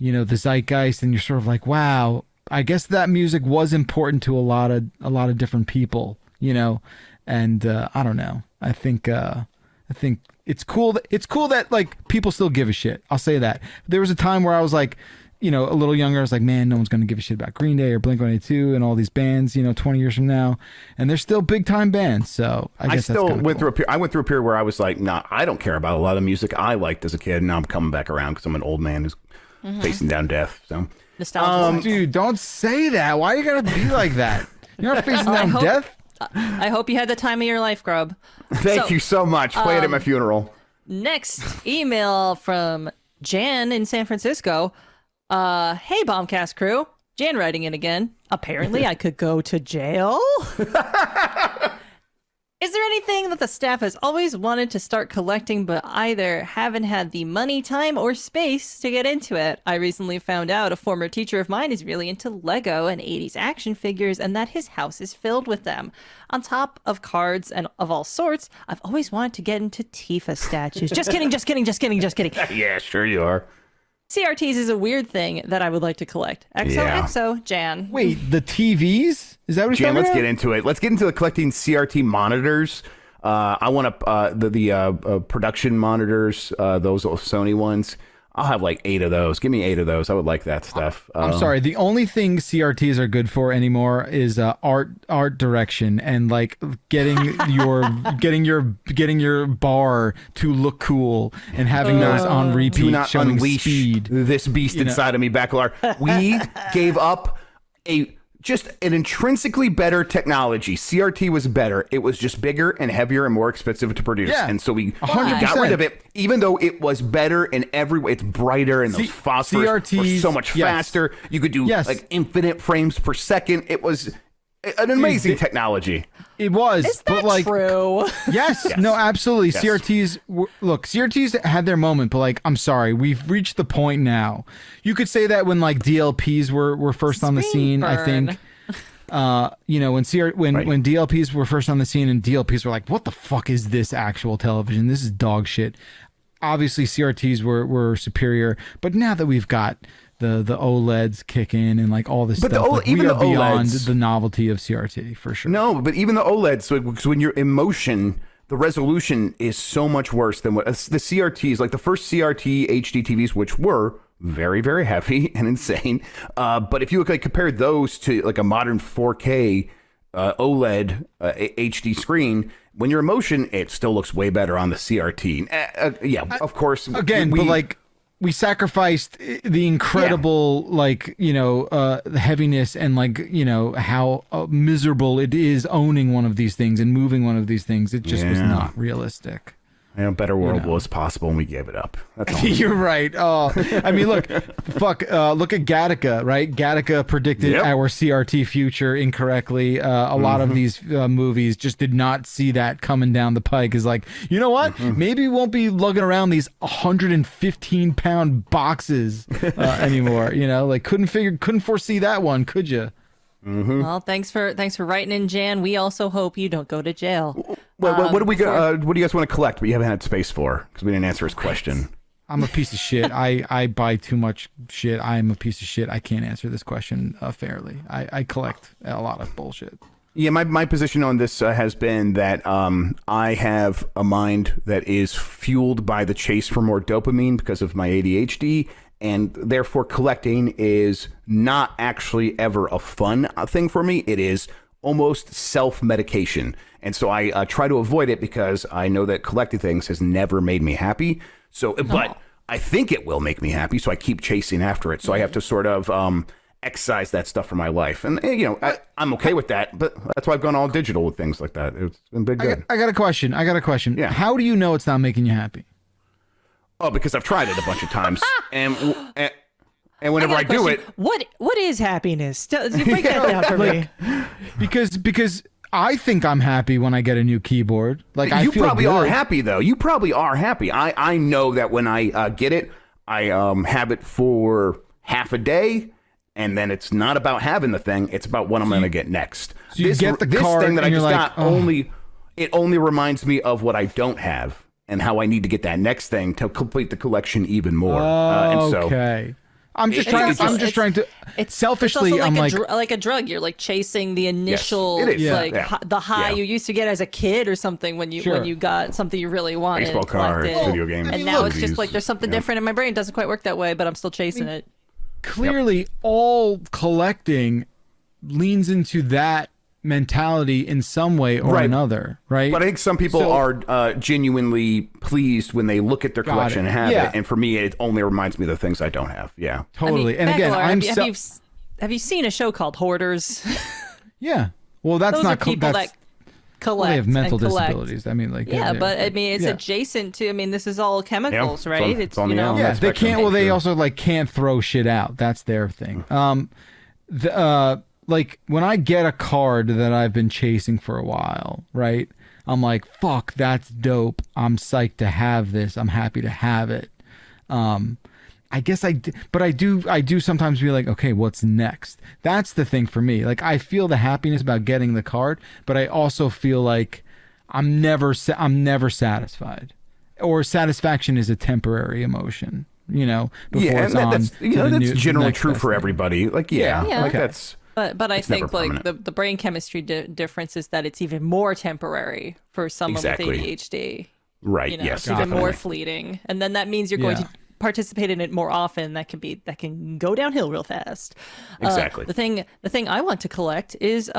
the zeitgeist, and you're sort of like, wow, I guess that music was important to a lot of different people, and I don't know. I think it's cool that like people still give a shit. I'll say that. There was a time where I was like, a little younger, I was like, man, no one's going to give a shit about Green Day or Blink-182 and all these bands, 20 years from now. And they're still big time bands. So I guess I went through a period where I was like, nah, I don't care about a lot of music I liked as a kid. And now I'm coming back around because I'm an old man who's facing down death. So, dude, don't say that. Why are you going to be like that? You're not facing down death? I hope you had the time of your life, Grub. Thank you so much. Play it at my funeral. Next email from Jan in San Francisco. Hey, Bombcast crew. Jan writing in again. Apparently, I could go to jail. Is there anything that the staff has always wanted to start collecting but either haven't had the money, time, or space to get into it? I recently found out a former teacher of mine is really into Lego and 80s action figures and that his house is filled with them. On top of cards and of all sorts, I've always wanted to get into Tifa statues. Just kidding. Yeah, sure you are. CRTs is a weird thing that I would like to collect. XOXO, Jan. Wait, the TVs? Is that what you're Jan, talking let's about? get into it. Let's get into collecting CRT monitors. I want the production monitors, those Sony ones. I'll have like 8 of those. Give me 8 of those. I would like that stuff. I'm sorry. The only thing CRTs are good for anymore is art direction and like getting your bar to look cool and having those on repeat. Do not showing unleash speed. this beast inside of me, Bacalar. We gave up just an intrinsically better technology. CRT was better. It was just bigger and heavier and more expensive to produce. Yeah, and so we 100%. got rid of it, even though it was better in every way. It's brighter and those phosphors were CRTs, so much yes. faster. You could do Yes. like infinite frames per second. It was an amazing technology. It was. Is but that like, true? Yes, no, absolutely. Yes. CRTs had their moment, but like, I'm sorry, we've reached the point now. You could say that when like DLPs were first on the scene, I think. When DLPs were first on the scene and DLPs were like, what the fuck is this actual television? This is dog shit. Obviously, CRTs were superior, but now that we've got the OLEDs kick in and like all this stuff, like, even we are the beyond OLEDs, the novelty of CRT for sure. No, but even the OLEDs, because when you're in motion, the resolution is so much worse than what the CRTs, like the first CRT HD TVs, which were very, very heavy and insane. But if you look, like, compare those to like a modern 4K OLED HD screen, when you're in motion, it still looks way better on the CRT. Yeah, of course. Again, but like, we sacrificed the incredible, the heaviness and like, how miserable it is owning one of these things and moving one of these things. It just was not realistic. A better world was possible, and we gave it up. That's all. You're right. Oh, I mean, look at Gattaca, right? Gattaca predicted our CRT future incorrectly. A lot of these movies just did not see that coming down the pike. Is like, you know what? Maybe we won't be lugging around these 115-pound boxes anymore. Like couldn't foresee that one, could you? Well, thanks for writing in, Jan. We also hope you don't go to jail. What do we go? What do you guys want to collect? We haven't had space for because we didn't answer his question. I'm a piece of shit. I buy too much shit. I am a piece of shit. I can't answer this question fairly. I collect a lot of bullshit. Yeah, my position on this has been that I have a mind that is fueled by the chase for more dopamine because of my ADHD. And therefore, collecting is not actually ever a fun thing for me. It is almost self-medication. And so I try to avoid it because I know that collecting things has never made me happy. So, but I think it will make me happy. So I keep chasing after it. So I have to sort of excise that stuff from my life. And, I'm okay with that. But that's why I've gone all digital with things like that. It's been big good. I got a question. Yeah. How do you know it's not making you happy? Oh, because I've tried it a bunch of times, and whenever I do it, what is happiness? Break that down for me. Because I think I'm happy when I get a new keyboard. Like I you feel probably good. are happy though. You probably are happy. I know that when I get it, I have it for half a day, and then it's not about having the thing. It's about what I'm going to get next. So you get the this card thing that I and just you're got like, only reminds me of what I don't have. And how I need to get that next thing to complete the collection even more. Okay. I'm just trying to. It's selfishly. It's also I'm like a drug. You're like chasing the initial, it is. the high you used to get as a kid or something when you got something you really wanted. Baseball cards, video games, and now it's just like there's something different in my brain. It doesn't quite work that way, but I'm still chasing it. Clearly, all collecting leans into that mentality in some way or another, right? But I think some people are genuinely pleased when they look at their collection and have it. And for me, it only reminds me of the things I don't have. Yeah, totally. I mean, and again, have you seen a show called Hoarders? Yeah. Well, that's Those not are people that collect. Well, they have mental and collect. disabilities. I mean, like but I mean, it's adjacent to. I mean, this is all chemicals, right? It's on the element. Yeah, they can't. Well, they also like can't throw shit out. That's their thing. Like when I get a card that I've been chasing for a while, right? I'm like, fuck, that's dope. I'm psyched to have this. I'm happy to have it. I guess I do sometimes be like, okay, what's next? That's the thing for me. Like I feel the happiness about getting the card, but I also feel like I'm never satisfied. Or satisfaction is a temporary emotion, before it's on. That's generally true for everybody. Like, like that's. But I think like the brain chemistry difference is that it's even more temporary for someone with ADHD. Right. It's even more fleeting, and then that means you're going to participate in it more often, that can go downhill real fast. Exactly. The thing I want to collect is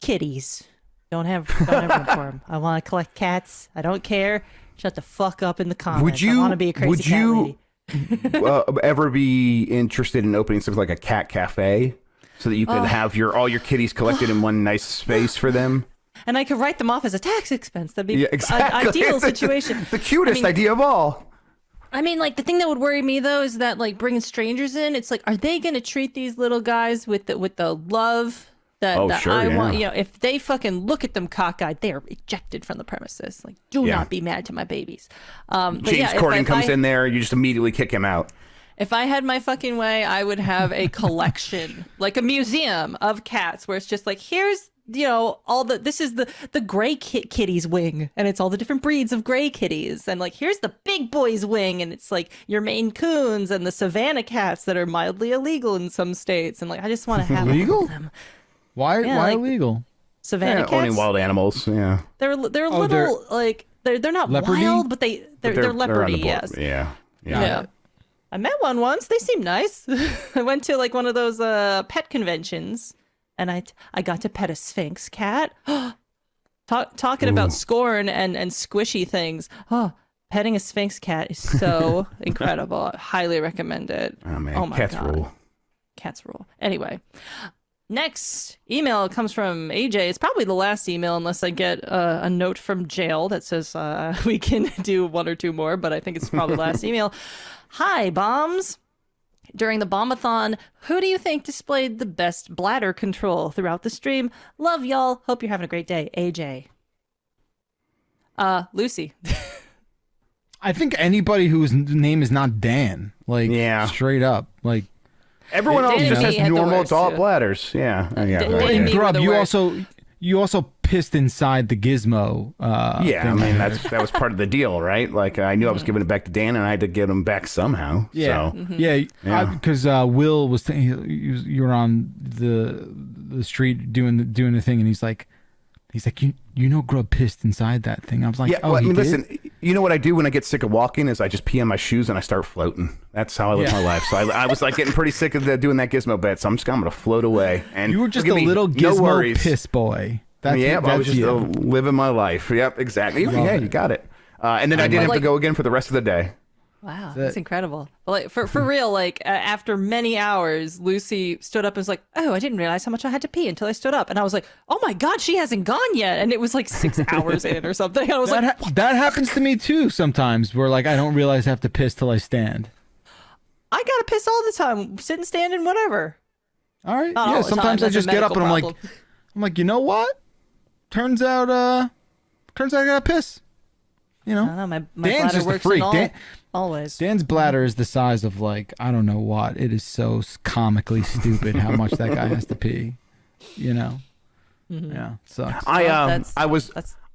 kitties. Don't have room for them. I want to collect cats. I don't care. Shut the fuck up in the comments. I want to be a crazy cat lady. Ever be interested in opening something like a cat cafe so that you could have all your kitties collected in one nice space for them? And I could write them off as a tax expense. That'd be exactly. an ideal situation. The cutest idea of all. I mean, like, the thing that would worry me, though, is that, like, bringing strangers in, it's like, are they going to treat these little guys with the love that I want? You know, if they fucking look at them cockeyed, they are ejected from the premises. Like, do not be mad to my babies. James Corden comes in there, you just immediately kick him out. If I had my fucking way, I would have a collection, like a museum of cats, where it's just like, here's, you know, this is the gray kitties wing, and it's all the different breeds of gray kitties, and like, here's the big boys wing, and it's like your Maine Coons and the Savannah cats that are mildly illegal in some states, and like, I just want to have all of them. Why like, illegal? Savannah cats? Owning wild animals, yeah. They're little, like, they're not leopardy? wild, but they're leopardy, yes. Yeah. I met one once. They seemed nice. I went to like one of those pet conventions, and I got to pet a Sphinx cat. Talking about SCORN and squishy things. Petting a Sphinx cat is so incredible. I highly recommend it. Oh man, oh my cats God. rule. Cats rule. Anyway, next email comes from AJ. It's probably the last email unless I get a note from jail that says we can do one or two more, but I think it's probably the last email. Hi, bombs. During the bombathon, who do you think displayed the best bladder control throughout the stream? Love y'all. Hope you're having a great day. AJ. Lucy. I think anybody whose name is not Dan. Like, straight up. Like, everyone else just has normal adult bladders. Yeah. And Grub, you also pissed inside the gizmo. Yeah, I mean, that was part of the deal, right? Like, I knew I was giving it back to Dan, and I had to get him back somehow. Yeah, so. Because Will was you were on the street doing the thing, and he's like, you know, Grub pissed inside that thing. I was like, I mean, listen, you know what I do when I get sick of walking is I just pee on my shoes and I start floating. That's how I live my life. So I was like getting pretty sick of doing that gizmo bet, so I'm going to float away. And you were just a little gizmo piss boy. I was just living my life. Yep, exactly. Yeah, you got it. And then I didn't have to go again for the rest of the day. Wow, that's incredible. Like, for real, like, after many hours, Lucy stood up and was like, oh, I didn't realize how much I had to pee until I stood up. And I was like, oh my God, she hasn't gone yet. And it was like 6 hours in or something. I was that happens to me too sometimes, where like I don't realize I have to piss till I stand. I gotta piss all the time, sitting, standing, whatever. All right. Yeah, sometimes I just get up and I'm like, you know what? Turns out I gotta piss. You know, I don't know, my Dan's bladder just works a freak. always. Dan's bladder is the size of like, I don't know what. It is so comically stupid how much that guy has to pee. You know? Mm-hmm. Yeah, sucks.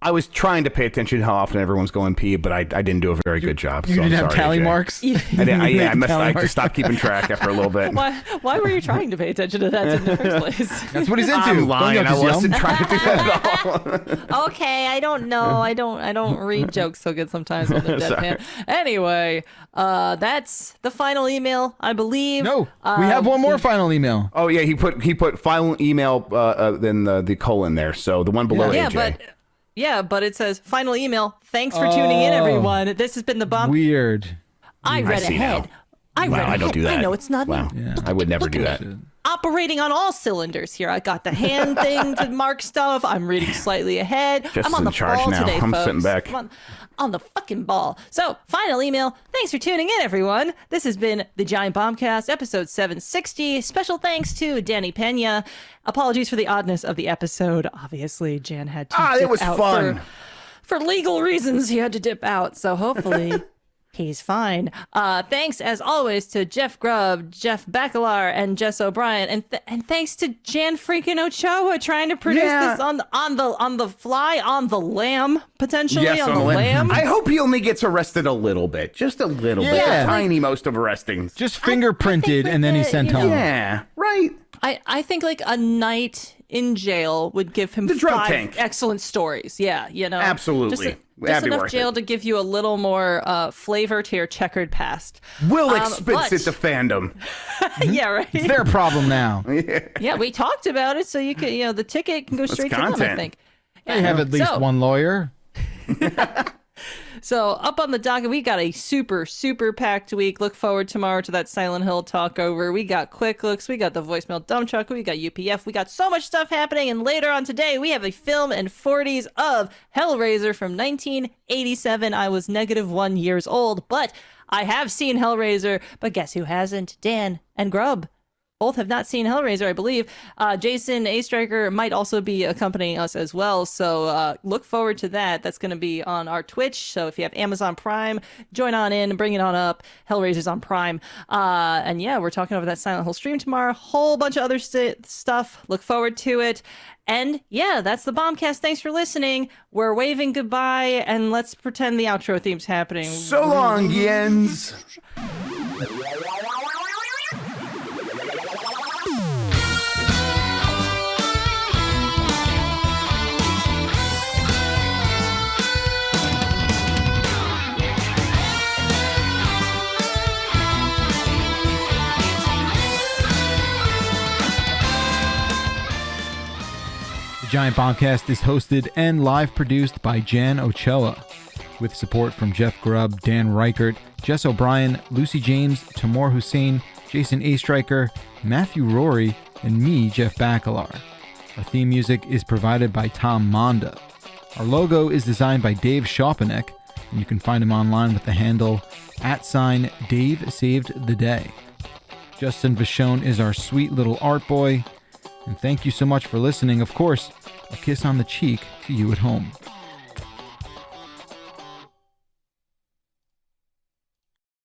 I was trying to pay attention to how often everyone's going pee, but I didn't do a very good job. You didn't have tally marks? I stopped keeping track after a little bit. Why were you trying to pay attention to that in the first place? That's what he's into. I'm lying. I wasn't trying to do that at all. Okay, I don't know. I don't read jokes so good sometimes with the deadpan. Anyway, that's the final email, I believe. No, we have one more final email. Oh yeah, he put final email then the colon there. So the one below AJ. But it says final email. Thanks for tuning in, everyone. This has been the bomb. Weird. I read ahead. I don't do that. I know it's not. Wow. Yeah. I would never do that. Operating on all cylinders here. I got the hand thing to mark stuff. I'm reading slightly ahead. Just I'm on the charge ball now. today, I'm folks. sitting back. I'm on the fucking ball. So, final email. Thanks for tuning in, everyone. This has been the Giant Bombcast, episode 760. Special thanks to Dany Peña. Apologies for the oddness of the episode. Obviously, Jan had to dip it was out fun. For legal reasons, he had to dip out. So hopefully he's fine. Thanks, as always, to Jeff Grubb, Jeff Bacalar, and Jess O'Brien, and thanks to Jan freaking Ochoa trying to produce this on the fly, on the lam, potentially on the lam. I hope he only gets arrested a little bit, just a little bit, a tiny most of arresting. Just fingerprinted, and then he's sent home. Yeah, right. I think like a night in jail would give him 5 excellent stories. Yeah, you know, absolutely. Just be enough worth jail it. to give you a little more flavor to your checkered past. Will explicit the fandom. Yeah, right. It's their problem now. Yeah, we talked about it, so you can, the ticket can go straight to them, I content. think. They have at least So- one lawyer. So up on the docket, we got a super, super packed week. Look forward tomorrow to that Silent Hill talk over. We got quick looks, we got the voicemail dump truck, we got UPF, we got so much stuff happening. And later on today, we have a film and 40s of Hellraiser from 1987. I was -1 years old, but I have seen Hellraiser. But guess who hasn't? Dan and Grub. Both have not seen Hellraiser, I believe. Jason A. Striker might also be accompanying us as well, so look forward to that. That's going to be on our Twitch, so if you have Amazon Prime, join on in, bring it on up. Hellraiser's on Prime. And yeah, we're talking over that Silent Hill stream tomorrow. Whole bunch of other stuff. Look forward to it. And yeah, that's the Bombcast. Thanks for listening. We're waving goodbye, and let's pretend the outro theme's happening. So long, Jens. The Giant Bombcast is hosted and live produced by Jan Ochoa, with support from Jeff Grubb, Dan Reichert, Jess O'Brien, Lucy James, Tamor Hussein, Jason A. Striker, Matthew Rory, and me, Jeff Bacalar. Our theme music is provided by Tom Monda. Our logo is designed by Dave Schopenek, and you can find him online with the handle @DaveSavedTheDay. Justin Vachon is our sweet little art boy. And thank you so much for listening. Of course, a kiss on the cheek to you at home.